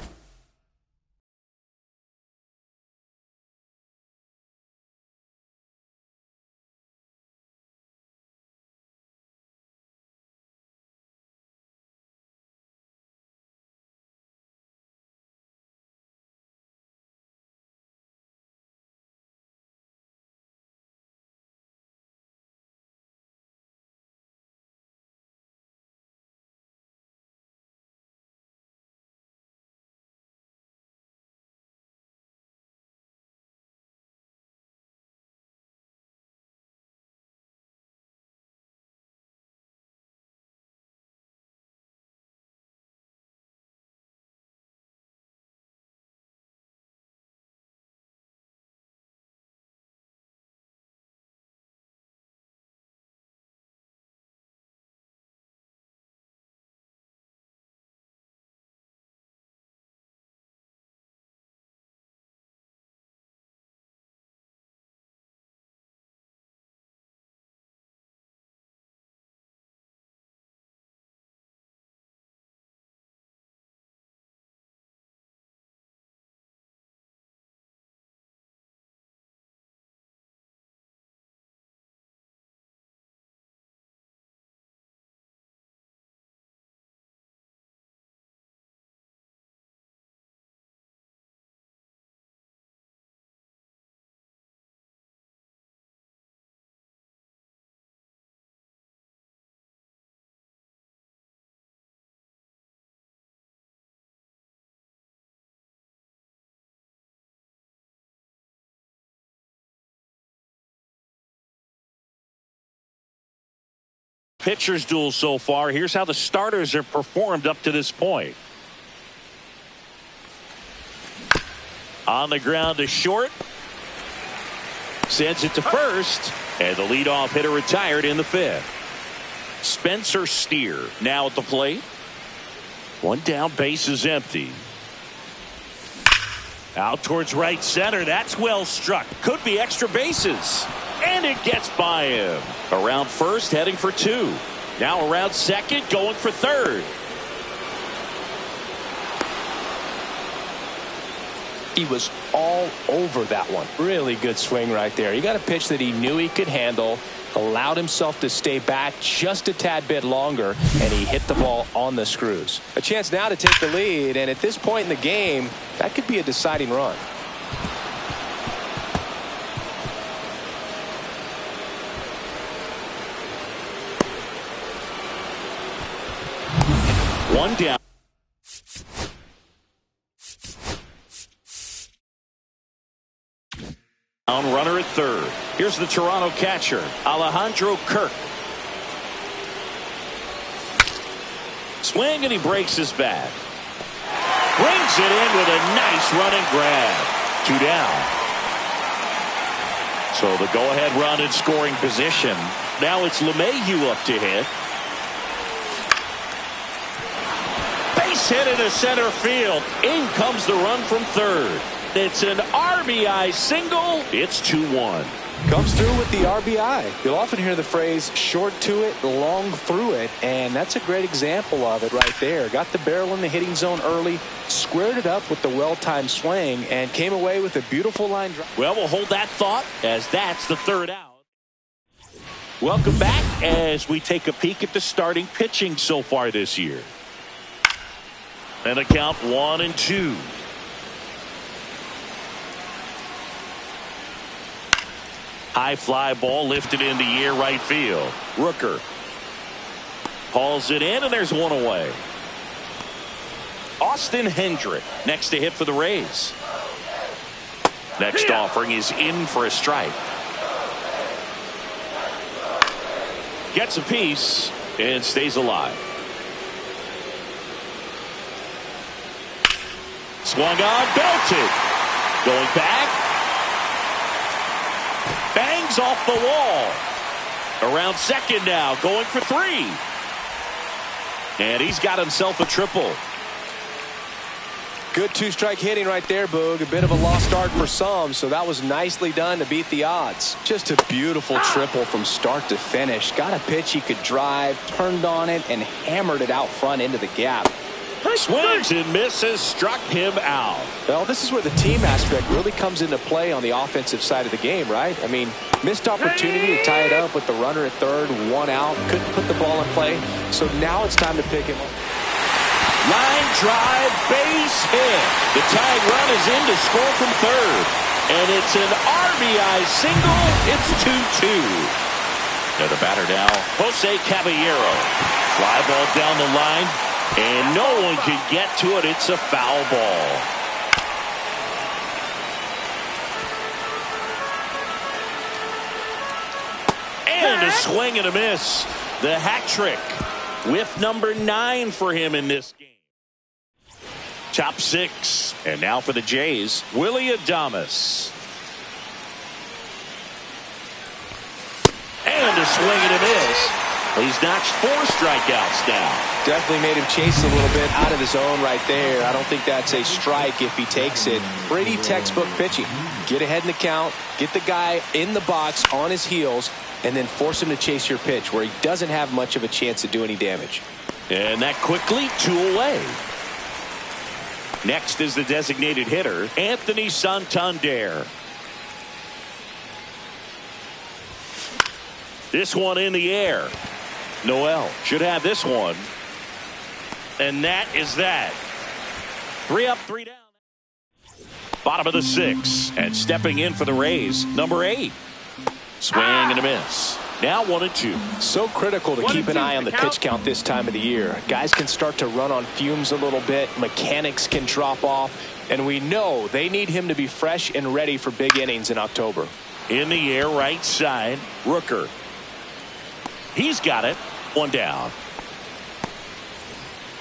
Pitchers duel so far. Here's how the starters have performed up to this point. On the ground to short. Sends it to first. And the leadoff hitter retired in the 5th. Spencer Steer now at the plate. One down, base is empty. Out towards right center. That's well struck. Could be extra bases. And it gets by him. Around first, heading for 2. Now around second, going for 3rd. He was all over that one. Really good swing right there. He got a pitch that he knew he could handle, allowed himself to stay back just a tad bit longer, and he hit the ball on the screws. A chance now to take the lead, and at this point in the game, that could be a deciding run. One down. Runner at third. Here's the Toronto catcher, Alejandro Kirk. Swing, and he breaks his bat. Brings it in with a nice running grab. 2 down. So the go-ahead run in scoring position. Now it's LeMahieu up to hit. Base hit into center field. In comes the run from third. It's an RBI single. It's 2-1. Comes through with the RBI. You'll often hear the phrase short to it, long through it, and that's a great example of it right there. Got the barrel in the hitting zone early, squared it up with the well-timed swing, and came away with a beautiful line drive. Well, we'll hold that thought as that's the third out. Welcome back as we take a peek at the starting pitching so far this year. And a count 1-2. High fly ball lifted in the air right field. Rooker hauls it in, and there's one away. Austin Hendrick next to hit for the Rays. Next offering is in for a strike. Gets a piece and stays alive. Swung on, belted. Going back. Bangs off the wall. Around second now, going for 3. And he's got himself a triple. Good 2-strike hitting right there, Boog. A bit of a lost start for some, so that was nicely done to beat the odds. Just a beautiful triple from start to finish. Got a pitch he could drive, turned on it, and hammered it out front into the gap. Swings and misses, struck him out. Well, this is where the team aspect really comes into play on the offensive side of the game, right? I mean, missed opportunity to tie it up with the runner at third, 1 out, couldn't put the ball in play. So now it's time to pick him up. Line drive, base hit. The tying run is in to score from third. And it's an RBI single. It's 2-2. Now the batter now, Jose Caballero. Fly ball down the line. And no one can get to it. It's a foul ball. And a swing and a miss. The hat trick with number 9 for him in this game. Top 6. And now for the Jays, Willy Adames. And a swing and a miss. He's notched 4 strikeouts now. Definitely made him chase a little bit out of the zone right there. I don't think that's a strike if he takes it. Pretty textbook pitching. Get ahead in the count, get the guy in the box on his heels, and then force him to chase your pitch where he doesn't have much of a chance to do any damage. And that quickly 2 away. Next is the designated hitter, Anthony Santander. This one in the air. Noel should have this one. And that is that. 3 up, 3 down. Bottom of the 6th. And stepping in for the Rays, number 8. Swing and a miss. Now 1-2. So critical to keep an eye on the pitch count this time of the year. Guys can start to run on fumes a little bit. Mechanics can drop off. And we know they need him to be fresh and ready for big innings in October. In the air, right side. Rooker. He's got it. 1 down.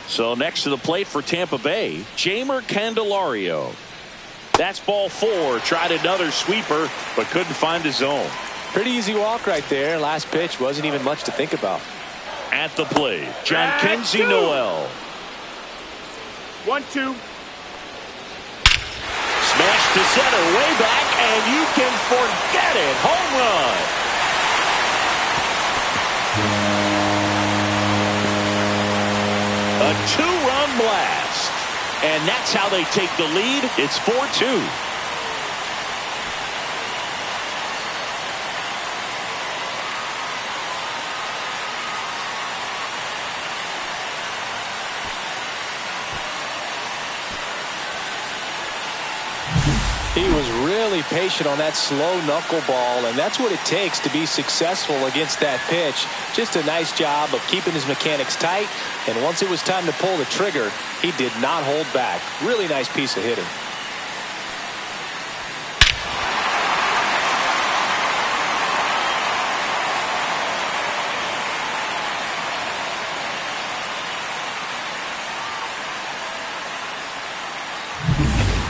So next to the plate for Tampa Bay, Jeimer Candelario. That's ball 4. Tried another sweeper, but couldn't find his zone. Pretty easy walk right there. Last pitch wasn't even much to think about. At the plate, Jhonkensy Noel. 1-2. Smash to center, way back, and you can forget it. Home run. A 2-run blast. And that's how they take the lead. It's 4-2. He was really patient on that slow knuckleball, and that's what it takes to be successful against that pitch. Just a nice job of keeping his mechanics tight, and once it was time to pull the trigger, he did not hold back. Really nice piece of hitting.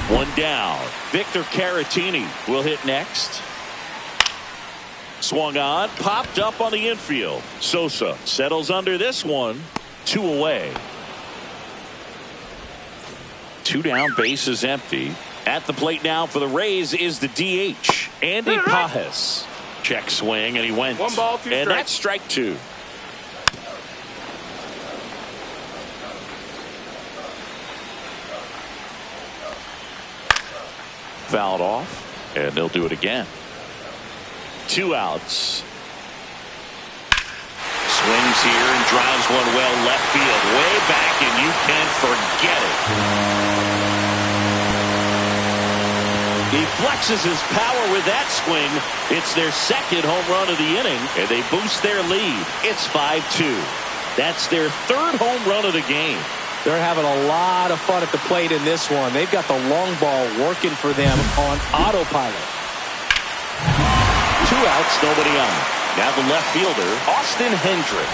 One down. Victor Caratini will hit next. Swung on, popped up on the infield. Sosa settles under this one. 2 away. 2 down, base is empty. At the plate now for the Rays is the DH, Andy Pajes. Check swing, and he went. 1 ball, 2 strikes. And that's strike 2. Fouled off, and they'll do it again. 2 outs. Swings here and drives one well left field, way back, and you can forget it. He flexes his power with that swing. It's their 2nd home run of the inning, and they boost their lead. It's 5-2. That's their 3rd home run of the game. They're having a lot of fun at the plate in this one. They've got the long ball working for them on autopilot. 2 outs, nobody on. Now the left fielder, Austin Hendrick.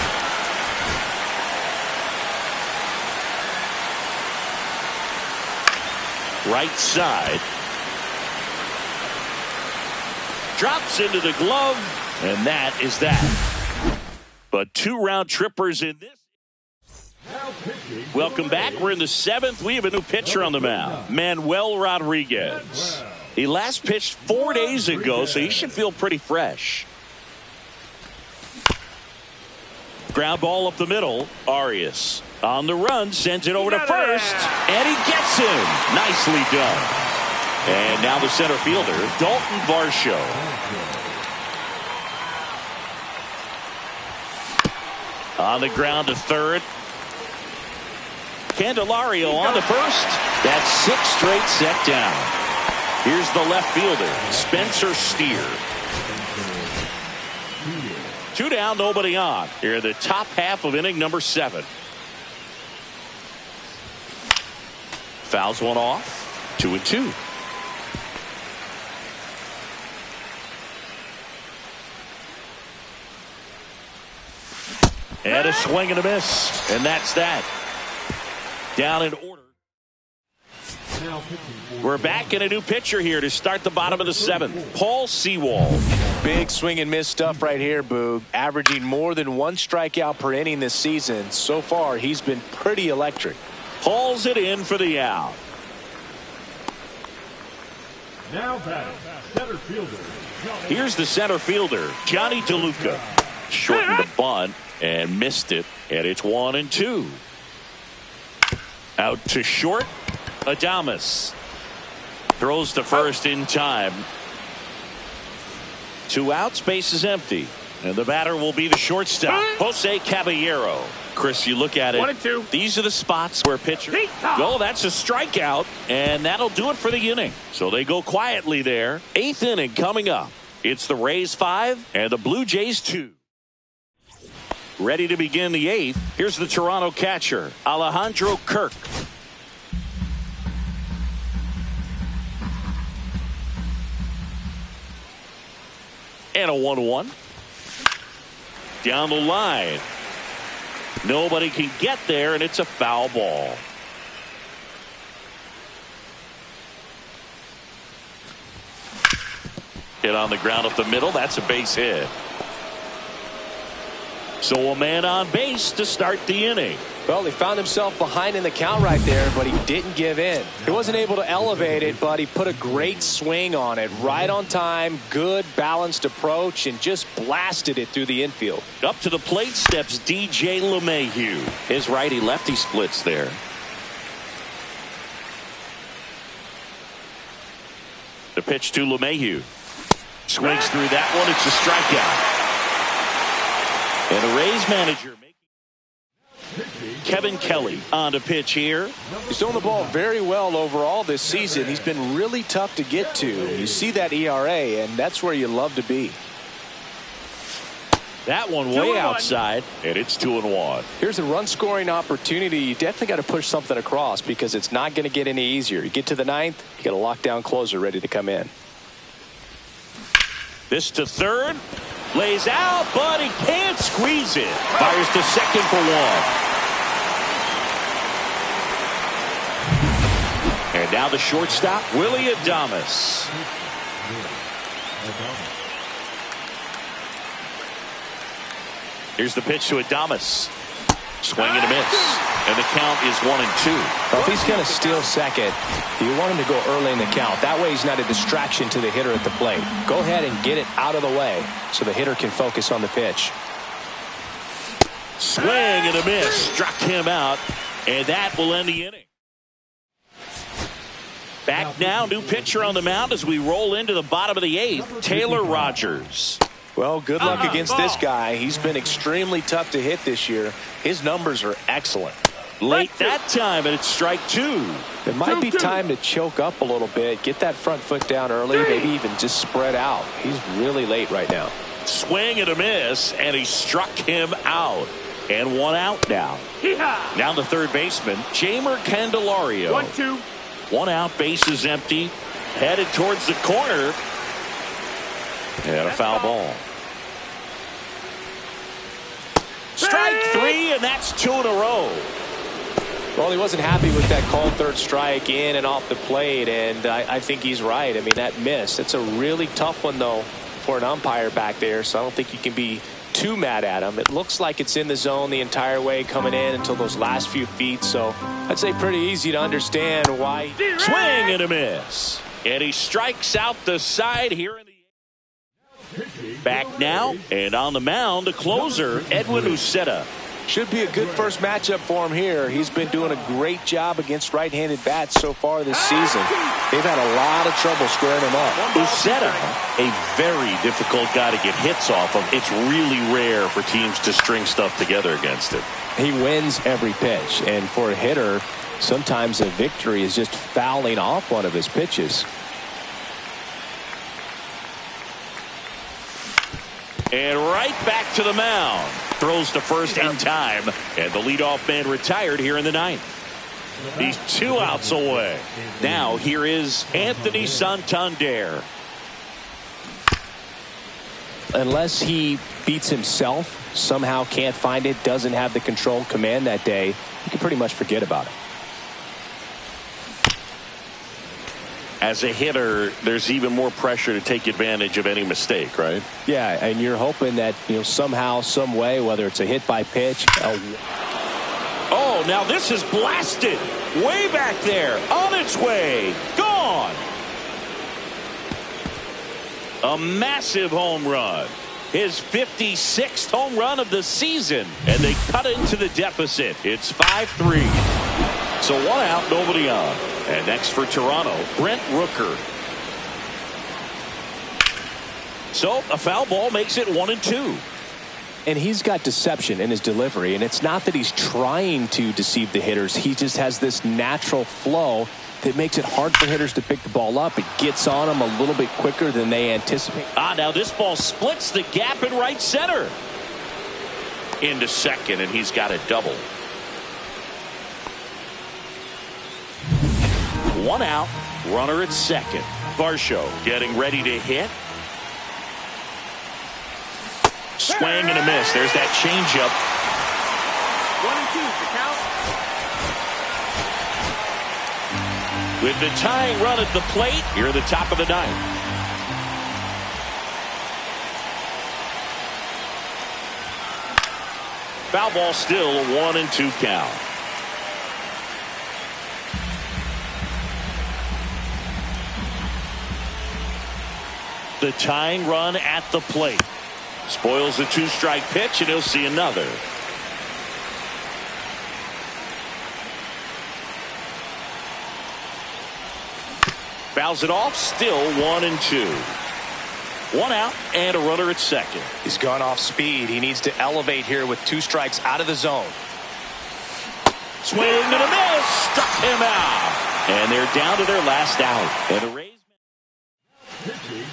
Right side. Drops into the glove, and that is that. But 2 round trippers in this. Welcome back. We're in the 7th. We have a new pitcher on the mound, Manuel Rodriguez. He last pitched 4 days ago, so he should feel pretty fresh. Ground ball up the middle. Arias on the run, sends it over to first, and he gets him. Nicely done. And now the center fielder, Dalton Varsho. On the ground to third. Candelario on the first. That's 6 straight set down. Here's the left fielder, Spencer Steer. 2 down, nobody on. Here the top half of inning number 7. Fouls one off. 2-2. And a swing and a miss. And that's that. Down in order. We're back in a new pitcher here to start the bottom of the 7th. Paul Sewald. Big swing and miss stuff right here, Boog. Averaging more than 1 strikeout per inning this season. So far, he's been pretty electric. Hauls it in for the out. Now batting, center fielder. Here's the center fielder, Johnny DeLuca. Shortened the bunt and missed it, and it's 1-2. Out to short. Adames throws to first in time. 2 outs, base is empty, and the batter will be the shortstop, Jose Caballero. Chris, you look at it. 1-2. These are the spots where pitchers go. That's a strikeout, and that'll do it for the inning. So they go quietly there. 8th inning coming up. It's the Rays 5 and the Blue Jays 2. Ready to begin the 8th. Here's the Toronto catcher, Alejandro Kirk. And a 1-1. Down the line. Nobody can get there, and it's a foul ball. Hit on the ground up the middle. That's a base hit. So a man on base to start the inning. Well, he found himself behind in the count right there, but he didn't give in. He wasn't able to elevate it, but he put a great swing on it. Right on time, good balanced approach, and just blasted it through the infield. Up to the plate steps DJ LeMahieu. His righty-lefty splits there. The pitch to LeMahieu. Swings through that one. It's a strikeout. And the Rays manager Kevin Kelly on to pitch here. He's throwing the ball very well overall this season. He's been really tough to get to. You see that ERA, and that's where you love to be. That one way outside, and it's 2-1. Here's a run-scoring opportunity. You definitely got to push something across because it's not going to get any easier. You get to the ninth, you got a lockdown closer ready to come in. This to third. Lays out, but he can't squeeze it. Fires to second for 1. And now the shortstop, Willie Adames. Here's the pitch to Adames. Swing and a miss. And the count is 1-2. Well, if he's going to steal second, you want him to go early in the count. That way he's not a distraction to the hitter at the plate. Go ahead and get it out of the way so the hitter can focus on the pitch. Swing and a miss. Struck him out. And that will end the inning. Back now, new pitcher on the mound as we roll into the bottom of the 8th, Taylor Rogers. Well, good luck against this guy. He's been extremely tough to hit this year. His numbers are excellent. Late that time, and it's strike 2. It might be time to choke up a little bit, get that front foot down early, maybe even just spread out. He's really late right now. Swing and a miss, and he struck him out. And 1 out now. Now the third baseman, Jamer Candelario. 1-2. 1 out, base is empty. Headed towards the corner. And a foul ball. Strike 3, and that's 2 in a row. Well, he wasn't happy with that called third strike in and off the plate, and I think he's right. I mean, that miss. It's a really tough one, though, for an umpire back there, so I don't think you can be too mad at him. It looks like it's in the zone the entire way coming in until those last few feet, so I'd say pretty easy to understand why. Swing and a miss. And he strikes out the side here in the back now, and on the mound, the closer, Edwin Uceta. Should be a good first matchup for him here. He's been doing a great job against right-handed bats so far this season. They've had a lot of trouble squaring him up. Uceta, a very difficult guy to get hits off of. It's really rare for teams to string stuff together against him. He wins every pitch, and for a hitter, sometimes a victory is just fouling off one of his pitches. And right back to the mound. Throws to first in time. And the leadoff man retired here in the 9th. He's 2 outs away. Now here is Anthony Santander. Unless he beats himself, somehow can't find it, doesn't have the control command that day, you can pretty much forget about it. As a hitter, there's even more pressure to take advantage of any mistake, right? Yeah, and you're hoping that, somehow, some way, whether it's a hit by pitch. Oh, now this is blasted. Way back there. On its way. Gone. A massive home run. His 56th home run of the season. And they cut into the deficit. It's 5-3. So 1 out, nobody on. And next for Toronto, Brent Rooker. So a foul ball makes it 1-2. And he's got deception in his delivery, and it's not that he's trying to deceive the hitters. He just has this natural flow that makes it hard for hitters to pick the ball up. It gets on them a little bit quicker than they anticipate. Now this ball splits the gap in right center. Into second, and he's got a double. 1 out, runner at second. Varsho getting ready to hit. Swing and a miss. There's that changeup. 1-2, the count. With the tying run at the plate, here at the top of the 9th. Foul ball still, a 1-2 count. The tying run at the plate. Spoils the 2-strike pitch, and he'll see another. Fouls it off, still 1-2. 1 out and a runner at second. He's gone off speed. He needs to elevate here with 2 strikes out of the zone. Swing and a miss. Struck him out. And they're down to their last out. And the Rays.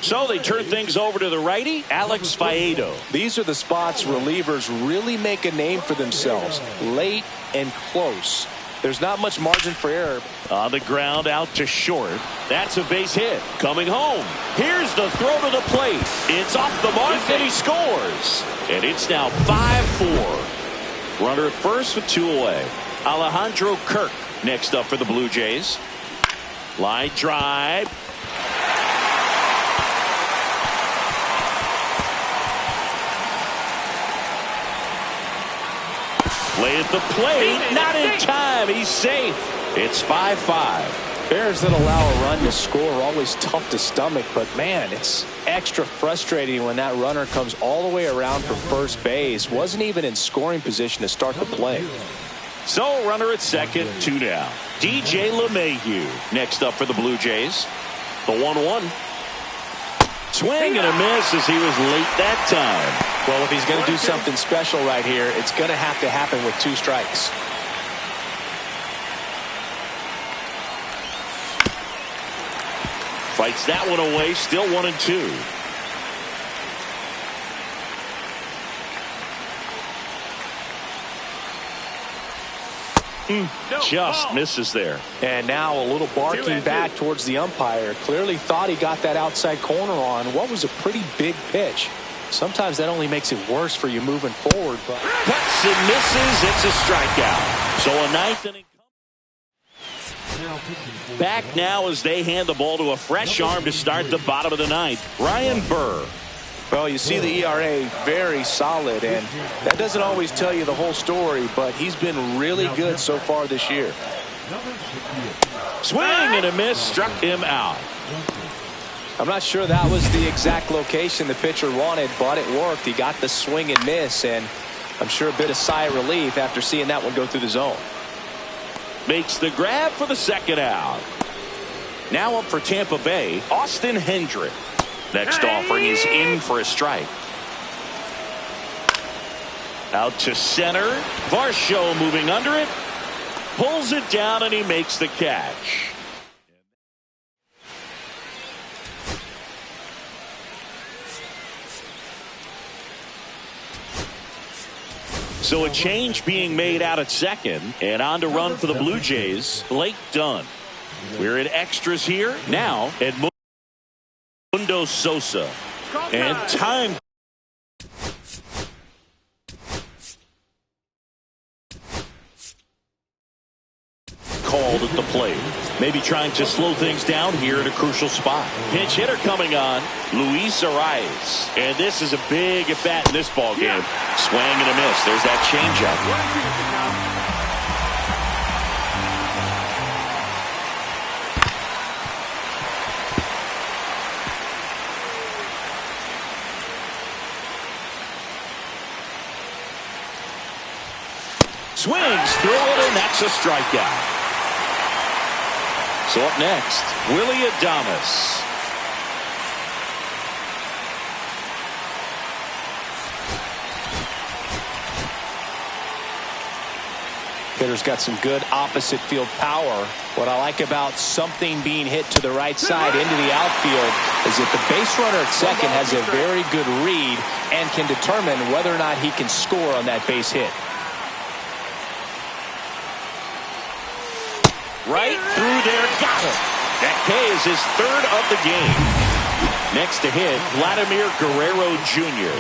So they turn things over to the righty, Alex Faedo. These are the spots relievers really make a name for themselves. Late and close. There's not much margin for error. On the ground, out to short. That's a base hit. Coming home. Here's the throw to the plate. It's off the mark, and he scores. And it's now 5-4. Runner at first with 2 away. Alejandro Kirk next up for the Blue Jays. Line drive. Play at the plate. Not in time. He's safe. It's 5-5. Errors that allow a run to score are always tough to stomach, but man, it's extra frustrating when that runner comes all the way around from first base. Wasn't even in scoring position to start the play. So runner at second, 2 down. DJ LeMahieu next up for the Blue Jays. The 1-1. Swing and a miss as he was late that time. Well, if he's going to do something special right here, it's going to have to happen with 2 strikes. Fights that one away, still 1-2. Just misses there. And now a little barking back towards the umpire. Clearly thought he got that outside corner on what was a pretty big pitch. Sometimes that only makes it worse for you moving forward. But cuts and misses. It's a strikeout. So a 9th inning. Back now as they hand the ball to a fresh arm to start the bottom of the 9th. Ryan Burr. Well, you see the ERA very solid, and that doesn't always tell you the whole story, but he's been really good so far this year. Swing and a miss, struck him out. I'm not sure that was the exact location the pitcher wanted, but it worked. He got the swing and miss, and I'm sure a bit of sigh of relief after seeing that one go through the zone. Makes the grab for the second out. Now up for Tampa Bay, Austin Hendrick. Next offering is in for a strike. Out to center. Varsho moving under it. Pulls it down and he makes the catch. So a change being made out at second, and on to run for the Blue Jays, Blake Dunn. We're at extras here now at Mundo Sosa, and time called at the plate. Maybe trying to slow things down here at a crucial spot. Pinch hitter coming on, Luis Arias. And this is a big at bat in this ball game. Swing and a miss. There's that changeup. Swings through it, and that's a strikeout. So up next, Willie Adames. Hitter's got some good opposite field power. What I like about something being hit to the right side into the outfield is that the base runner at second has a very good read and can determine whether or not he can score on that base hit. Right through there, got it. That K is his 3rd of the game. Next to hit, Vladimir Guerrero Jr.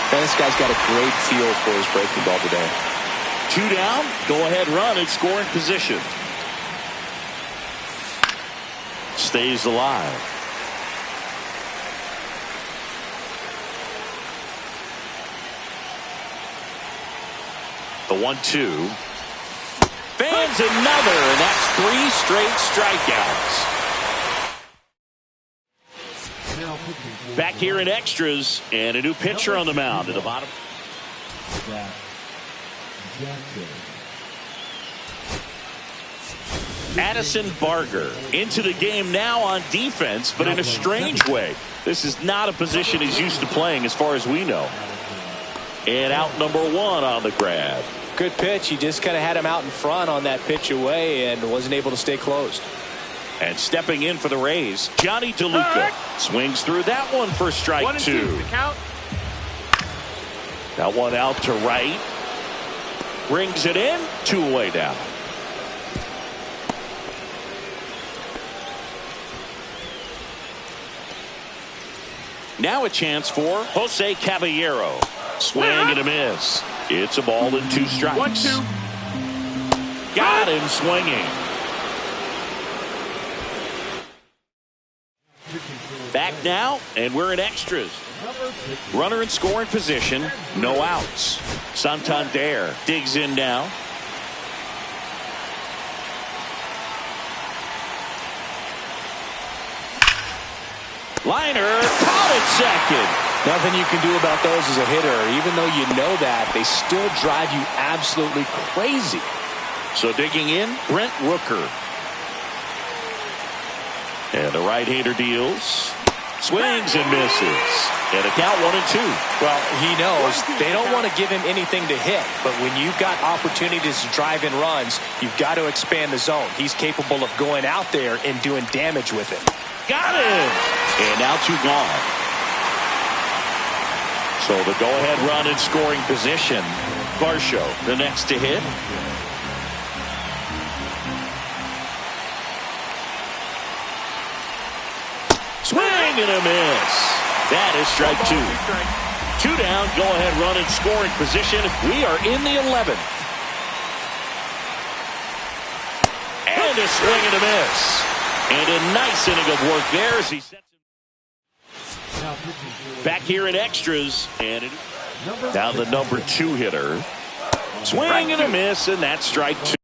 Man, this guy's got a great feel for his breaking ball today. 2 down, go ahead run and scoring position. Stays alive. The 1-2. Fans another, and that's 3 straight strikeouts. Back here in extras, and a new pitcher on the mound at the bottom. Addison Barger into the game now on defense, but in a strange way. This is not a position he's used to playing as far as we know. And out number 1 on the grab. Good pitch. He just kind of had him out in front on that pitch away and wasn't able to stay close. And stepping in for the Rays, Johnny DeLuca swings through that one for strike 2. The count. That one out to right. Brings it in. 2 away down. Now a chance for Jose Caballero. Swing and a miss. It's a ball and 2 strikes. 1-2. Got him swinging. Back now, and we're in extras. Runner in scoring position, no outs. Santander digs in now. Liner caught at second. Nothing you can do about those as a hitter. Even though you know that, they still drive you absolutely crazy. So digging in, Brent Rooker. And the right-hander deals. Swings and misses. And a count 1-2. Well, he knows they don't want to give him anything to hit. But when you've got opportunities to drive in runs, you've got to expand the zone. He's capable of going out there and doing damage with it. Got him. And now 2 gone. So the go-ahead run in scoring position. Varsho, the next to hit. Swing and a miss. That is strike 2. 2 down, go-ahead run in scoring position. We are in the 11th. And a swing and a miss. And a nice inning of work there as he sets him back here in extras. And now the number 2 hitter. Swing and a miss, and that's strike 2.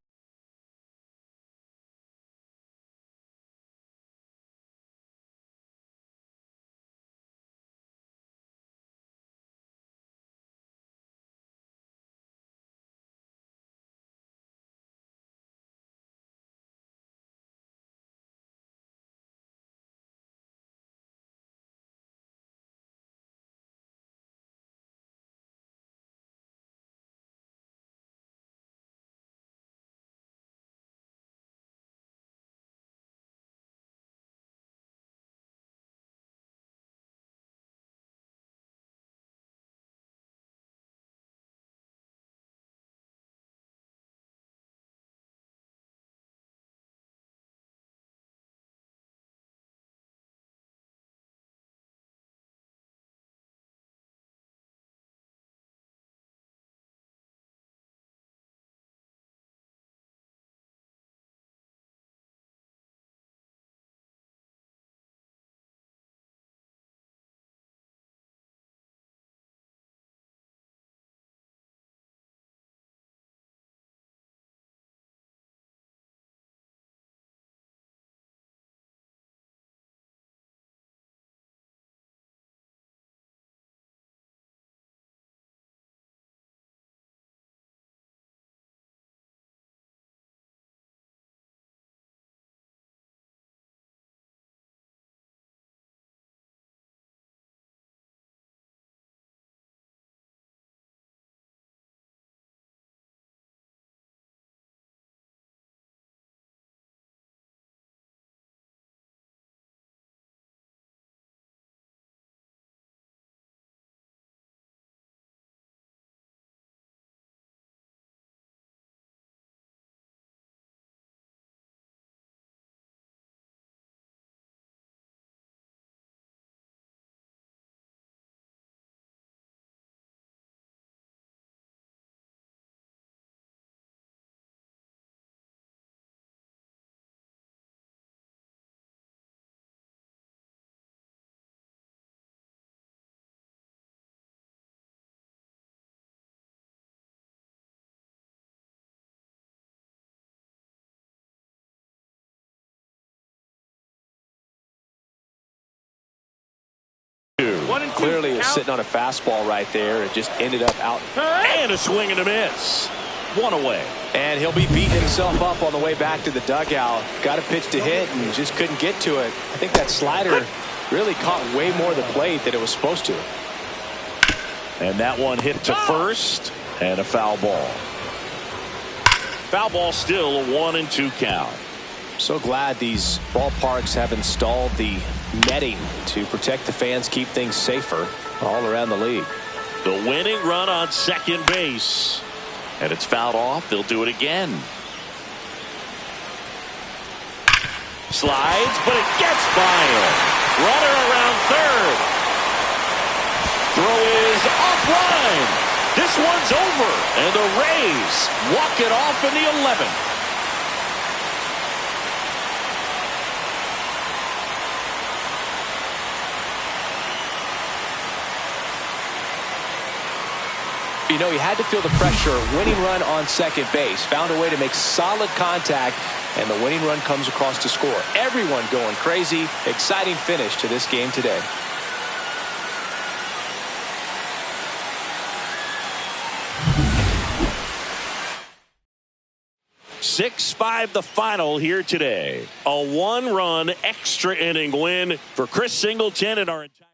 Clearly is sitting on a fastball right there. It just ended up out. And a swing and a miss. 1 away. And he'll be beating himself up on the way back to the dugout. Got a pitch to hit and just couldn't get to it. I think that slider really caught way more of the plate than it was supposed to. And that one hit to first, and a foul ball. Foul ball, still a 1-2 count. So glad these ballparks have installed the netting to protect the fans, keep things safer all around the league. The winning run on second base, and it's fouled off. They'll do it again. Slides, but it gets by him. Runner around third. Throw is offline. This one's over, and the Rays walk it off in the 11th. You know, he had to feel the pressure. Winning run on second base. Found a way to make solid contact, and the winning run comes across to score. Everyone going crazy. Exciting finish to this game today. 6-5 the final here today. A 1-run extra inning win for Chris Singleton and our entire